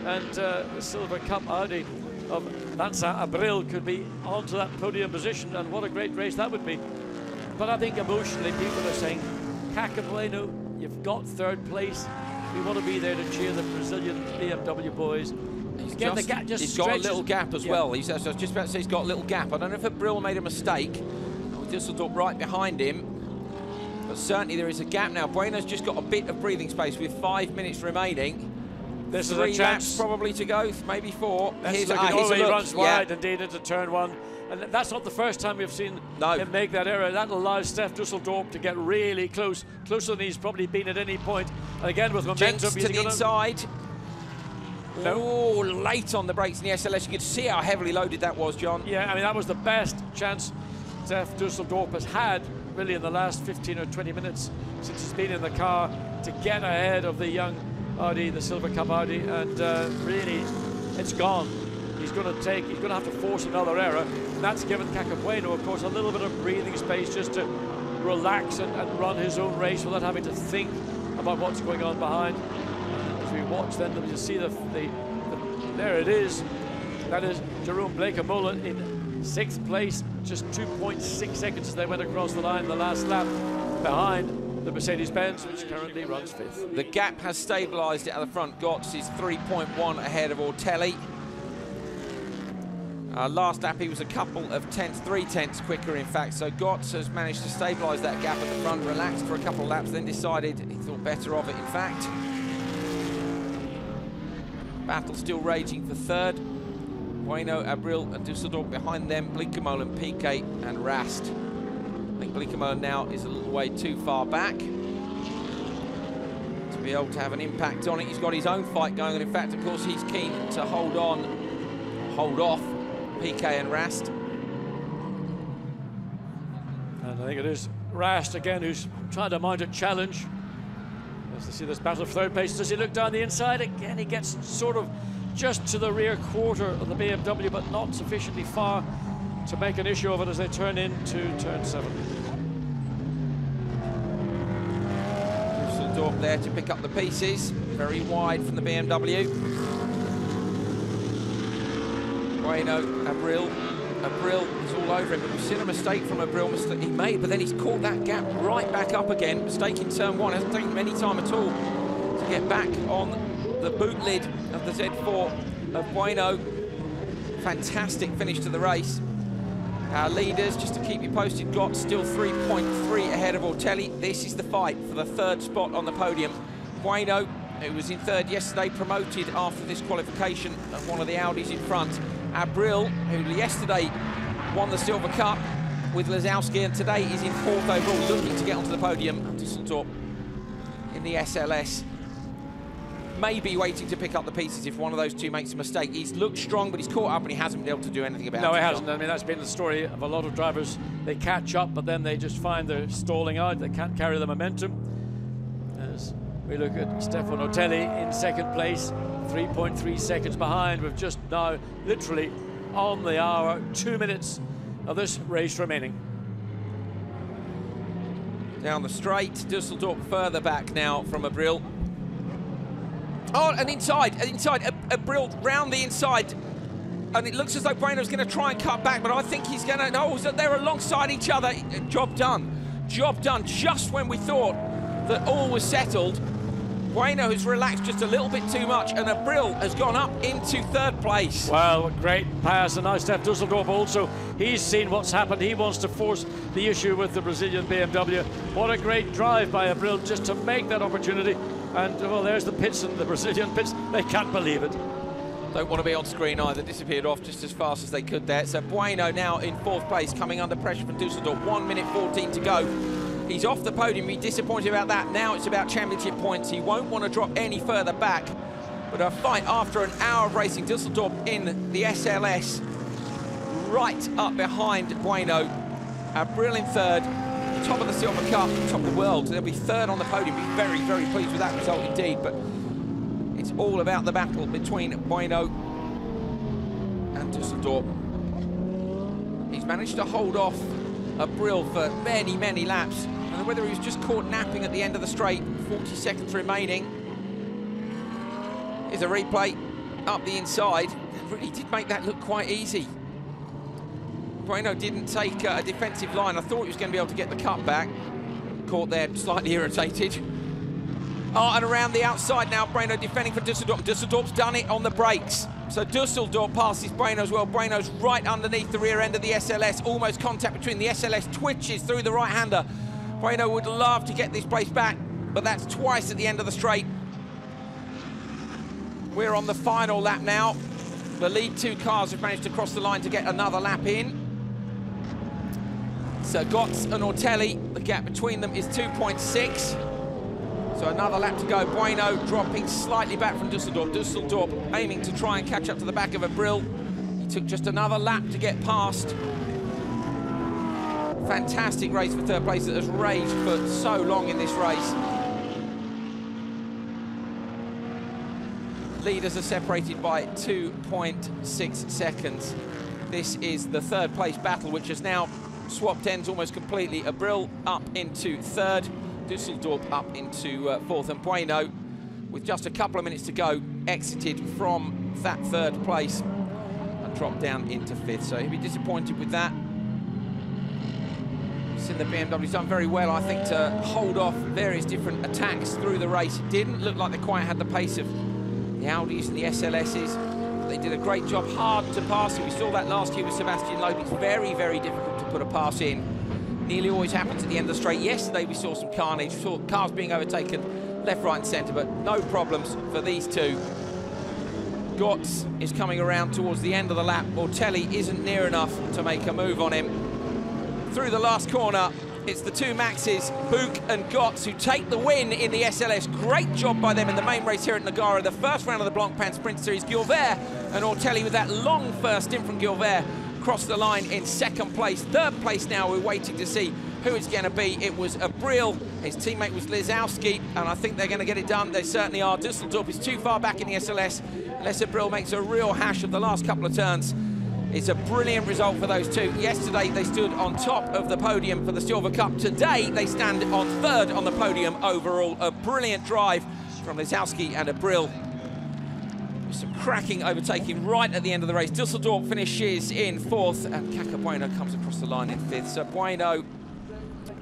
Speaker 13: and the Silver Cup Audi of Lanza Abril could be onto that podium position, and what a great race that would be. But I think emotionally people are saying, Cacabueno, you've got 3rd place. We want to be there to cheer the Brazilian BMW boys.
Speaker 1: He's got a little gap as well. I was just about to say he's got a little gap. I don't know if Abril made a mistake. Dusseldorp right behind him. But certainly there is a gap now. Bueno's just got a bit of breathing space with 5 minutes remaining.
Speaker 13: This is
Speaker 1: 3
Speaker 13: a chance
Speaker 1: laps probably to go, maybe 4.
Speaker 13: He runs wide indeed into turn 1. And that's not the first time we've seen him make that error. That allows Stef Dusseldorp to get really close, closer than he's probably been at any point. And again with momentum,
Speaker 1: Jenks to the inside. No. Oh, late on the brakes in the SLS. You could see how heavily loaded that was, John.
Speaker 13: Yeah, I mean, that was the best chance Stef Dusseldorp has had really in the last 15 or 20 minutes since he's been in the car to get ahead of the young Audi, the Silver Cup Audi, and really it's gone. He's going to have to force another error, and that's given Cacabueno, of course, a little bit of breathing space just to relax and run his own race without having to think about what's going on behind. As we watch then, we see there it is. That is Jerome Blancpain in 6th place, just 2.6 seconds as they went across the line the last lap behind the Mercedes-Benz, which currently runs 5th.
Speaker 1: The gap has stabilised it at the front. Gotts is 3.1 ahead of Ortelli. Last lap he was a couple of tenths, 3 tenths quicker in fact, so Gotts has managed to stabilise that gap at the front, relaxed for a couple of laps, then decided he thought better of it in fact. Battle still raging for 3rd. Bueno, Abril and Dusseldorp behind them, Blancpain, PK and Rast. I think Blancpain now is a little way too far back to be able to have an impact on it. He's got his own fight going, and in fact, of course, he's keen to hold off PK and Rast.
Speaker 13: And I think it is Rast again who's trying to mount a challenge. As to see this battle for 3rd place, does he look down the inside? Again, he gets sort of just to the rear quarter of the BMW, but not sufficiently far to make an issue of it as they turn into turn 7.
Speaker 1: Dusseldorp there to pick up the pieces, very wide from the BMW. Bueno, Abril is all over him, but we've seen a mistake from Abril he made, but then he's caught that gap right back up again. Mistake in turn one, hasn't taken any time at all to get back on the boot lid of the Z4 of Bueno. Fantastic finish to the race. Our leaders, just to keep you posted, got still 3.3 ahead of Ortelli. This is the fight for the third spot on the podium. Bueno, who was in third yesterday, promoted after this qualification of one of the Audis in front. Abril, who yesterday won the Silver Cup with Lazowski, and today is in fourth overall, looking to get onto the podium. Düsseldorf in the SLS. Maybe waiting to pick up the pieces if one of those two makes a mistake. He's looked strong, but he's caught up and he hasn't been able to do anything about it.
Speaker 13: No, he hasn't. I mean, that's been the story of a lot of drivers. They catch up, but then they just find they're stalling out. They can't carry the momentum. As we look at Stefano Ortelli in second place, 3.3 seconds behind. We've just now literally on the hour, 2 minutes of this race remaining.
Speaker 1: Down the straight, Düsseldorf further back now from Abril. Oh, and inside, Abril round the inside. And it looks as though Bueno's going to try and cut back, but I think he's going to, no, they're alongside each other. Job done. Job done. Just when we thought that all was settled, Bueno has relaxed just a little bit too much, and Abril has gone up into third place.
Speaker 13: Well, great pass, and now Stef Düsseldorf also, he's seen what's happened. He wants to force the issue with the Brazilian BMW. What a great drive by Abril just to make that opportunity. And, well, there's the pits and the Brazilian pits. They can't believe it.
Speaker 1: Don't want to be on screen either. Disappeared off just as fast as they could there. So Bueno now in fourth place, coming under pressure from Düsseldorf. 1 minute 14 to go. He's off the podium. He's disappointed about that. Now it's about championship points. He won't want to drop any further back. But a fight after an hour of racing. Düsseldorf in the SLS, right up behind Bueno. Abril in third. Top of the Silver Cup, top of the world. They'll be third on the podium. Be very, very pleased with that result indeed. But it's all about the battle between Bueno and Düsseldorf. He's managed to hold off Abril for many, many laps. I don't know whether he was just caught napping at the end of the straight. 40 seconds remaining. Here's a replay up the inside. It really did make that look quite easy. Bueno didn't take a defensive line. I thought he was going to be able to get the cut back. Caught there, slightly irritated. Oh, and around the outside now, Bueno defending for Düsseldorf. Düsseldorf's done it on the brakes. So Düsseldorf passes Bueno as well. Bueno's right underneath the rear end of the SLS. Almost contact between the SLS, twitches through the right-hander. Bueno would love to get this place back, but that's twice at the end of the straight. We're on the final lap now. The lead two cars have managed to cross the line to get another lap in. So Götz and Ortelli, the gap between them is 2.6. So another lap to go. Bueno dropping slightly back from Düsseldorf. Düsseldorf aiming to try and catch up to the back of Abril. He took just another lap to get past. Fantastic race for third place that has raged for so long in this race. Leaders are separated by 2.6 seconds. This is the third place battle, which has now swapped ends almost completely. Abril up into third, Düsseldorf up into fourth, and Bueno, with just a couple of minutes to go, exited from that third place and dropped down into fifth. So he'll be disappointed with that. Seen the BMW's done very well, I think, to hold off various different attacks through the race. It didn't look like they quite had the pace of the Audis and the SLSs. They did a great job, hard to pass. We saw that last year with Sebastian Loeb. It's very, very difficult to put a pass in. Nearly always happens at the end of the straight. Yesterday we saw some carnage. We saw cars being overtaken left, right and centre, but no problems for these two. Götz is coming around towards the end of the lap. Ortelli isn't near enough to make a move on him. Through the last corner, it's the two Maxes, Buch and Götz, who take the win in the SLS. Great job by them in the main race here at Nogaro, the first round of the Blancpain Sprint Series. Gilbert and Ortelli, with that long first stint from Gilbert, crossed the line in second place. Third place now, we're waiting to see who it's going to be. It was Abril, his teammate was Lazowski, and I think they're going to get it done. They certainly are. Düsseldorf is too far back in the SLS, unless Abril makes a real hash of the last couple of turns. It's a brilliant result for those two. Yesterday, they stood on top of the podium for the Silver Cup. Today, they stand on third on the podium overall. A brilliant drive from Lazowski and Abril. Some cracking overtaking right at the end of the race. Dusseldorf finishes in 4th, and Caca Bueno comes across the line in 5th. So Bueno,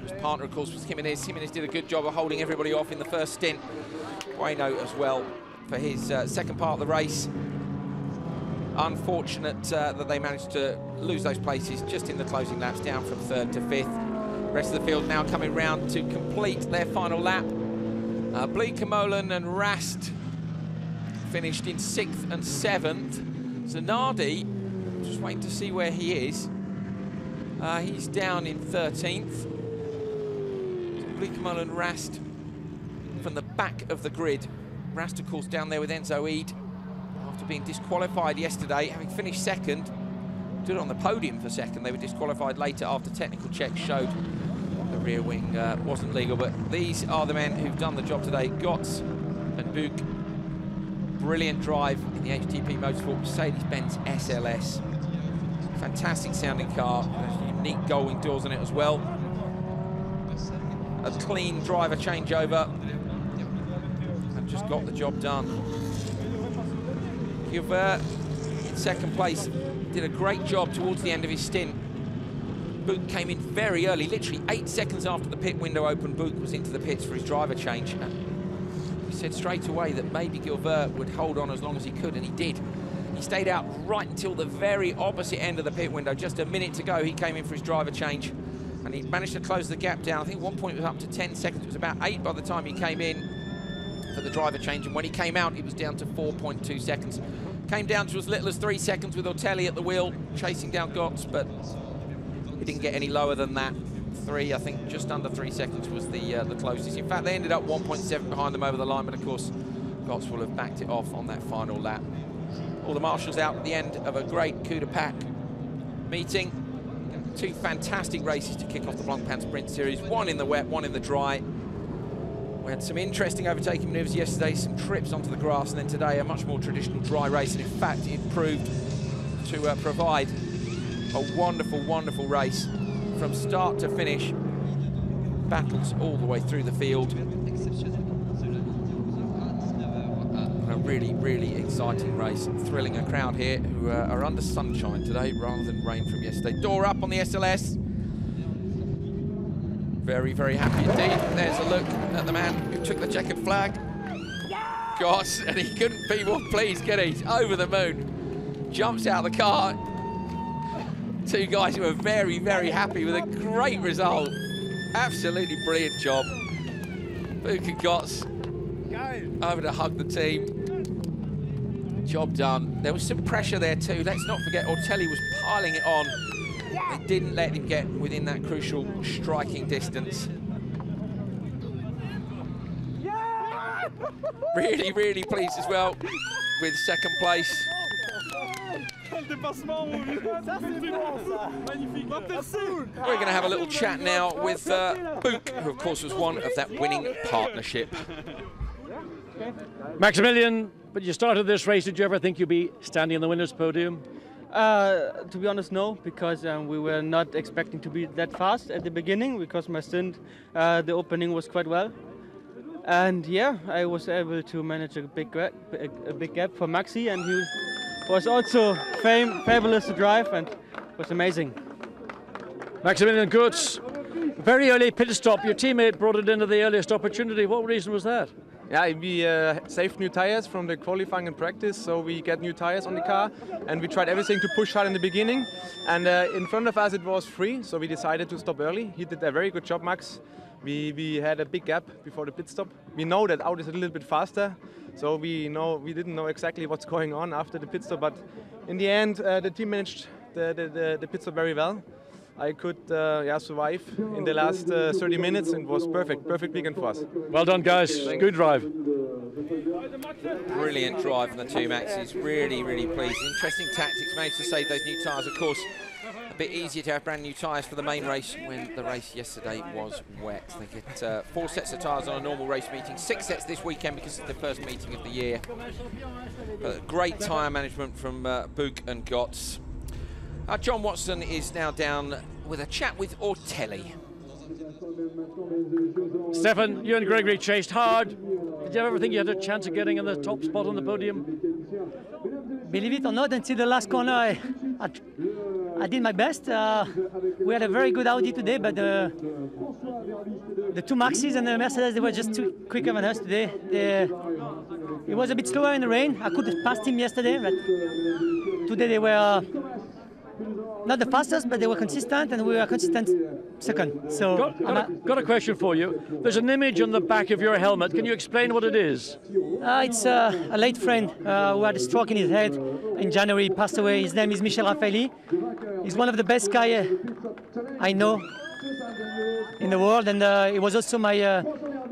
Speaker 1: whose partner, of course, was Jimenez. Jimenez did a good job of holding everybody off in the first stint. Bueno as well for his second part of the race. Unfortunate that they managed to lose those places just in the closing laps, down from 3rd to 5th. Rest of the field now coming round to complete their final lap. Bleekemolen and Rast finished in 6th and 7th. Zanardi, just waiting to see where he is. He's down in 13th. Bleekemolen and Rast from the back of the grid. Rast, of course, down there with Enzo Eid after being disqualified yesterday, having finished 2nd. Stood on the podium for 2nd. They were disqualified later after technical checks showed the rear wing wasn't legal. But these are the men who've done the job today. Gotts and Buch. Brilliant drive in the HTP Motorsport Mercedes-Benz SLS. Fantastic sounding car. There's unique gull-wing doors on it as well. A clean driver changeover. And just got the job done. Gilbert in 2nd place. Did a great job towards the end of his stint. Buch came in very early, literally 8 seconds after the pit window opened. Buch was into the pits for his driver change. He said straight away that maybe Gilbert would hold on as long as he could, and he did. He stayed out right until the very opposite end of the pit window. Just a minute to go, he came in for his driver change, and he managed to close the gap down. I think at one point it was up to 10 seconds. It was about 8 by the time he came in for the driver change, and when he came out, it was down to 4.2 seconds. Came down to as little as 3 seconds with Ortelli at the wheel, chasing down Gotts, but he didn't get any lower than that. 3, I think just under 3 seconds was the closest. In fact, they ended up 1.7 behind them over the line, but of course, Gotts will have backed it off on that final lap. All the marshals out at the end of a great coup de pack meeting. 2 fantastic races to kick off the Blancpain Sprint Series, one in the wet, one in the dry. We had some interesting overtaking manoeuvres yesterday, some trips onto the grass, and then today a much more traditional dry race. And in fact, it proved to provide a wonderful, wonderful race from start to finish. Battles all the way through the field. A really, really exciting race. Thrilling a crowd here who are under sunshine today rather than rain from yesterday. Door up on the SLS. Very, very happy indeed. There's a look at the man who took the checkered flag. Gosh, and he couldn't be more pleased, could he? He's over the moon. Jumps out of the car. 2 guys who are very, very happy with a great result. Absolutely brilliant job. Buch and Gotts over to hug the team. Job done. There was some pressure there too. Let's not forget Ortelli was piling it on. They didn't let him get within that crucial striking distance. Really, really pleased as well with 2nd place. We're going to have a little chat now with Buch, who of course was one of that winning partnership.
Speaker 13: Maximilian, but you started this race, did you ever think you'd be standing on the winner's podium?
Speaker 10: To be honest, no, because we were not expecting to be that fast at the beginning, because my stint, the opening was quite well. And yeah, I was able to manage a big gap for Maxi, and he was also fabulous to drive and was amazing.
Speaker 13: Maximilian Gotts, very early pit stop. Your teammate brought it into the earliest opportunity. What reason was that?
Speaker 17: Yeah, we saved new tires from the qualifying and practice, so we get new tires on the car, and we tried everything to push hard in the beginning. And in front of us it was free, so we decided to stop early. He did a very good job, Max. We had a big gap before the pit stop. We know that Audi is a little bit faster, so we didn't know exactly what's going on after the pit stop, but in the end the team managed the pit stop very well. I could survive in the last 30 minutes, and it was perfect weekend for us.
Speaker 13: Well done, guys. Good drive.
Speaker 1: Brilliant drive from the 2 Maxes. Really, really pleased. Interesting tactics. Managed to save those new tyres. Of course, a bit easier to have brand new tyres for the main race when the race yesterday was wet. They get 4 sets of tyres on a normal race meeting, 6 sets this weekend because it's the first meeting of the year. But great tyre management from Buch and Gotts. John Watson is now down with a chat with Ortelli.
Speaker 13: Stefan, you and Gregory chased hard. Did you ever think you had a chance of getting in the top spot on the podium?
Speaker 18: believe it or not, until the last corner, I did my best. We had a very good Audi today, but the two Maxis and the Mercedes, they were just too quicker than us today. It was a bit slower in the rain. I could have passed him yesterday, but today they were not the fastest, but they were consistent, and we were consistent second. So
Speaker 13: got a question for you. There's an image on the back of your helmet. Can you explain what it is?
Speaker 18: It's a late friend who had a stroke in his head in January. He passed away. His name is Michel Raffaelli. He's one of the best guys I know in the world, and he was also my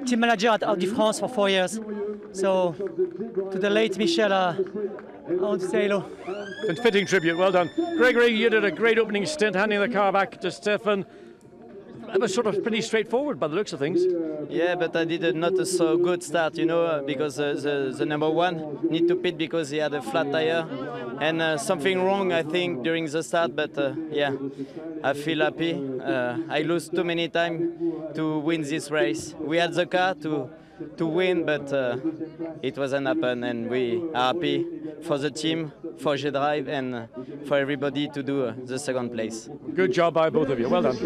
Speaker 18: team manager at Audi France for 4 years. So to the late Michel, I want to say hello.
Speaker 13: Fitting tribute, well done. Gregory, you did a great opening stint, handing the car back to Stefan. That was sort of pretty straightforward by the looks of things.
Speaker 19: Yeah, but I did not a so good start, you know, because the number one need to pit because he had a flat tire. And something wrong, I think, during the start, but yeah, I feel happy. I lose too many times to win this race. We had the car to win, but it wasn't happen, and we are happy for the team, for G-Drive, and for everybody to do the second place.
Speaker 13: Good job by both of you, well done.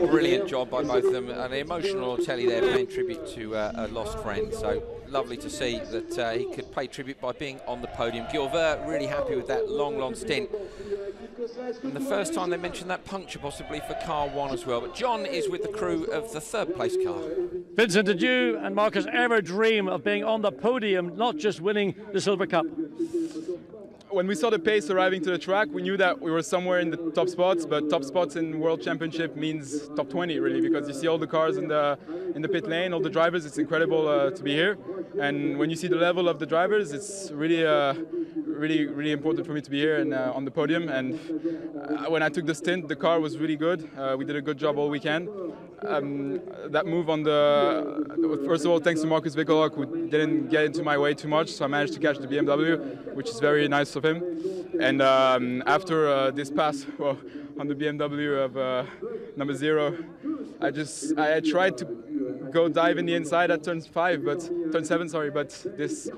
Speaker 1: Brilliant job by both of them. An emotional Ortelli there paying tribute to a lost friend, so lovely to see that he could pay tribute by being on the podium. Gilbert really happy with that long stint. And the first time they mentioned that puncture possibly for car one as well. But John is with the crew of the third place car.
Speaker 13: Vincent, did you and Marcus ever dream of being on the podium, not just winning the Silver Cup?
Speaker 17: When we saw the pace arriving to the track, we knew that we were somewhere in the top spots, but top spots in World Championship means top 20 really, because you see all the cars in the pit lane, all the drivers. It's incredible to be here. And when you see the level of the drivers, it's really really important for me to be here and on the podium. And when I took the stint, the car was really good. We did a good job all weekend. That move on first of all, thanks to Marcus Vickerlock, who didn't get into my way too much, so I managed to catch the BMW, which is very nice of him. And after this pass, well, on the BMW of number 0, I tried to go dive in the inside at turn 7, sorry, but this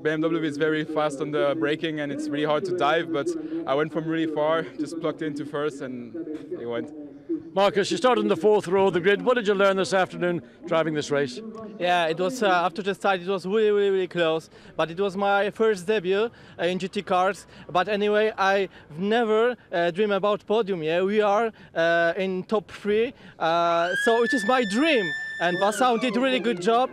Speaker 17: BMW is very fast on the braking and it's really hard to dive, but I went from really far, just plugged into first and it went.
Speaker 13: Marcus, you started in the 4th row of the grid. What did you learn this afternoon driving this race?
Speaker 20: Yeah, it was after the start, it was really close. But it was my first debut in GT cars. But anyway, I've never dreamed about podium. Yeah, we are in top 3, so it is my dream. And Vincent did a really good job.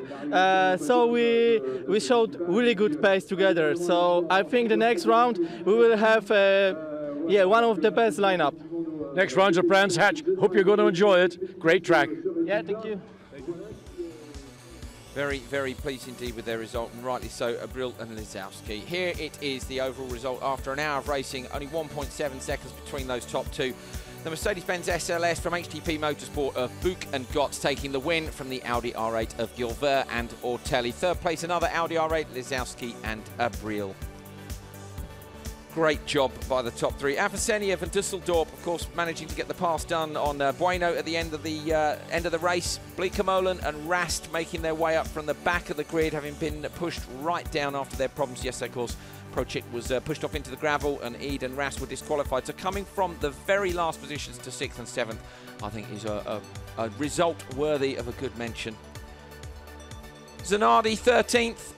Speaker 20: So we showed really good pace together. So I think the next round we will have one of the best lineup.
Speaker 13: Next round's at Brands Hatch. Hope you're going to enjoy it. Great track.
Speaker 20: Yeah, thank you.
Speaker 1: Very pleased indeed with their result, and rightly so, Abril and Lisowski. Here it is, the overall result after an hour of racing, only 1.7 seconds between those top two. The Mercedes-Benz SLS from HTP Motorsport of Buch and Gotts taking the win from the Audi R8 of Gilbert and Ortelli. Third place, another Audi R8, Lisowski and Abril. Great job by the top three. Avicennia and Dusseldorp, of course, managing to get the pass done on Bueno at the end of the race. Bleekemolen and Rast making their way up from the back of the grid, having been pushed right down after their problems yesterday. Of course, Prochik was pushed off into the gravel, and Eid and Rast were disqualified. So coming from the very last positions to 6th and 7th, I think is a result worthy of a good mention. Zanardi 13th.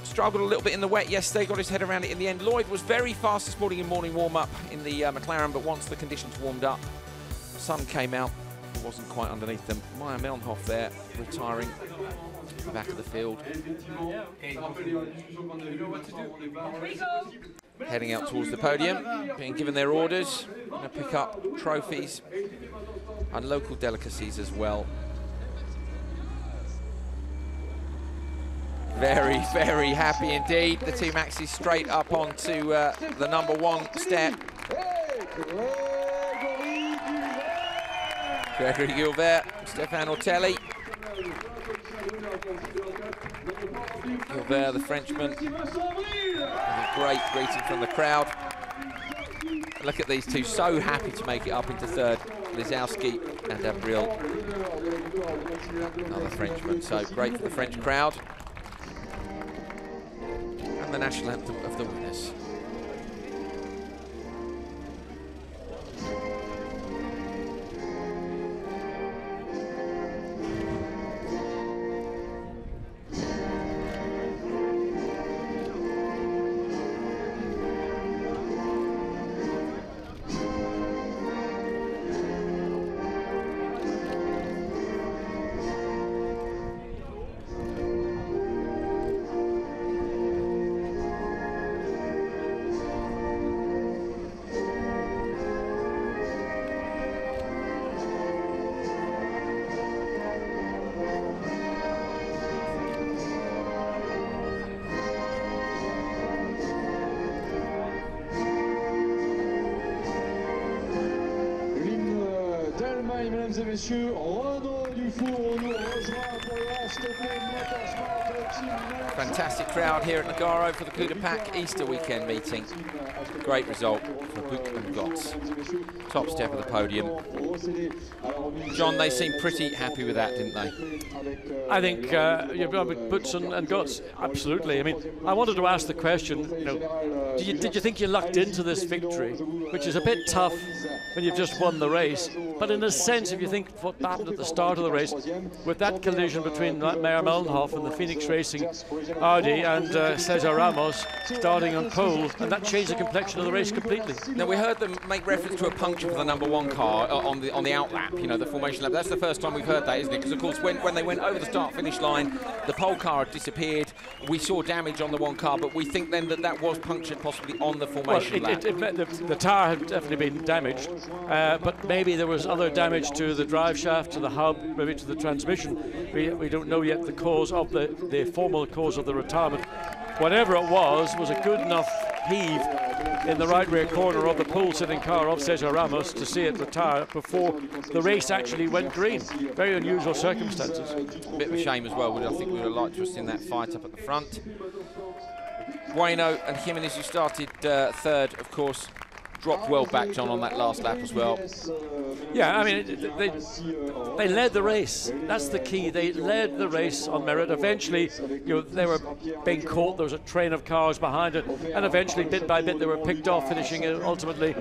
Speaker 1: Struggled a little bit in the wet yesterday, got his head around it in the end. Lloyd was very fast this morning in morning warm-up in the McLaren, but once the conditions warmed up, the sun came out, it wasn't quite underneath them. Maya Melnhoff there, retiring at the back of the field. Heading out towards the podium, being given their orders, going to pick up trophies and local delicacies as well. Very happy indeed. The two Maxis straight up onto the number 1 step. Gregory Gilbert, Stéphane Ortelli. Gilbert, the Frenchman, with a great greeting from the crowd. Look at these two, so happy to make it up into 3rd. Lisowski and Abril, another Frenchman, so great for the French crowd. And the national anthem of the winners.
Speaker 21: Mesdames et messieurs, Renaud Dufour nous rejoint pour le Aston Martin.
Speaker 1: Fantastic crowd here at Nogaro for the Coup de Pack Easter weekend meeting. Great result for Buch and Gotts. Top step of the podium. John, they seemed pretty happy with that, didn't they?
Speaker 13: I think with Buch and Gotts, absolutely. I mean, I wanted to ask the question, you know, did you think you lucked into this victory, which is a bit tough when you've just won the race, but in a sense, if you think what happened at the start of the race, with that collision between Meyer Mellenhoff and the Phoenix Racing Audi and Cesar Ramos starting on pole, and that changed the complexion of the race completely.
Speaker 1: Now, we heard them make reference to a puncture for the #1 car on the outlap, you know, the formation lap. That's the first time we've heard that, isn't it? Because, of course, when they went over the start-finish line, the pole car had disappeared. We saw damage on the one car, but we think then that was punctured possibly on the formation lap.
Speaker 13: The tyre had definitely been damaged, but maybe there was other damage to the drive shaft, to the hub, maybe to the transmission. We don't know yet the cause of the formal cause of the retirement. Whatever it was a good enough heave in the right rear corner of the pole-sitting car of Cesar Ramos to see it retire before the race actually went green. Very unusual circumstances.
Speaker 1: A bit of a shame as well. I think we would have liked to have seen that fight up at the front. Bueno and Jimenez, who started third, of course, dropped well back, John, on that last lap as well.
Speaker 13: Yeah, I mean, they led the race. That's the key. They led the race on merit. Eventually, you know, they were being caught. There was a train of cars behind it, and eventually, bit by bit, they were picked off, finishing ultimately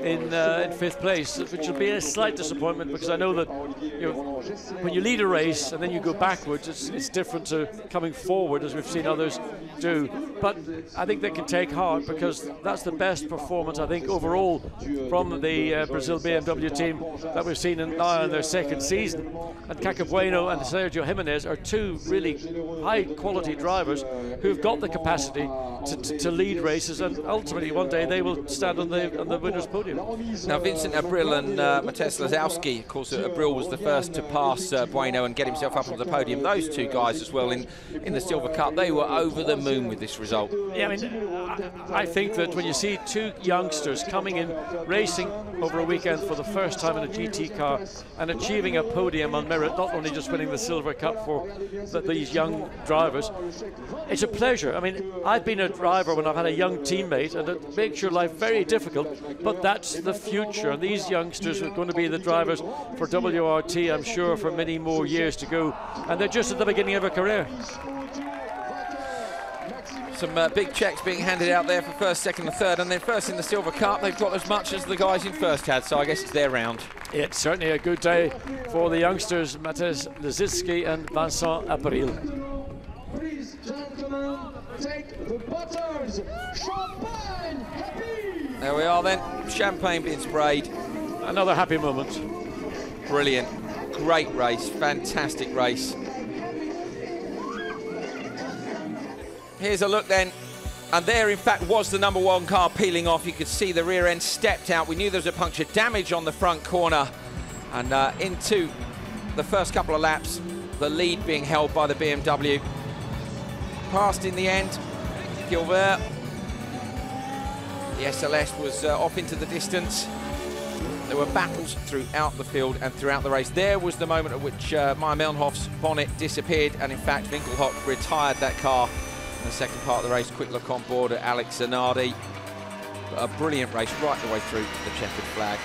Speaker 13: in 5th place, which will be a slight disappointment because I know that, you know, when you lead a race and then you go backwards, it's different to coming forward, as we've seen others do. But I think they can take heart because that's the best performance, I think, overall from the Brazil BMW team that we've seen now in their second season. And Caco Bueno and Sergio Jimenez are two really high-quality drivers who've got the capacity to lead races, and ultimately one day they will stand on the winner's podium.
Speaker 1: Now, Vincent Abril and Mateusz Lazowski, of course, Abril was the first to pass Bueno and get himself up onto the podium. Those two guys as well in the Silver Cup, they were over the moon with this result.
Speaker 13: Yeah, I mean, I think that when you see two youngsters coming in, racing over a weekend for the first time in a GT car and achieving a podium on merit, not only just winning the Silver Cup for these young drivers, it's a pleasure. I mean, I've been a driver when I've had a young teammate, and it makes your life very difficult, but that's the future, and these youngsters are going to be the drivers for WRT, I'm sure, for many more years to go, and they're just at the beginning of a career.
Speaker 1: Some big checks being handed out there for first, second and third, and then first in the Silver Cup, they've got as much as the guys in first had, so I guess it's their round.
Speaker 13: It's certainly a good day for the youngsters, Mateusz Lazowski and Vincent Abril.
Speaker 21: Please, gentlemen, take the butters. Champagne, happy!
Speaker 1: There we are then, champagne being sprayed.
Speaker 13: Another happy moment.
Speaker 1: Brilliant, great race, fantastic race. Here's a look then, and there in fact was the #1 car peeling off. You could see the rear end stepped out. We knew there was a puncture, damage on the front corner, and into the first couple of laps, the lead being held by the BMW. Passed in the end, Gilbert. The SLS was off into the distance. There were battles throughout the field and throughout the race. There was the moment at which Meyer Mellenhoff's bonnet disappeared, and in fact Winkelhock retired that car. In the second part of the race, quick look on board at Alex Zanardi. A brilliant race right the way through to the checkered flag.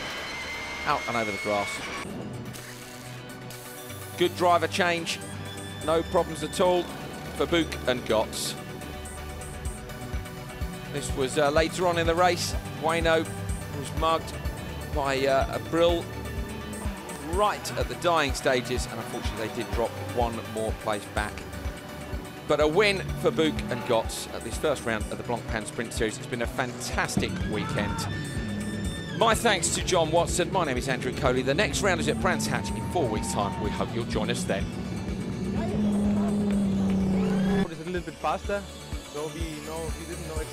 Speaker 1: Out and over the grass. Good driver change, no problems at all for Buch and Gotts. This was later on in the race. Bueno was mugged by a Brill right at the dying stages, and unfortunately they did drop one more place back. But a win for Buch and Gotts at this first round of the Blancpain Sprint Series. It's been a fantastic weekend. My thanks to John Watson. My name is Andrew Coley. The next round is at Brands Hatch in 4 weeks' time. We hope you'll join us then.
Speaker 17: It's a little bit faster, so we didn't know it.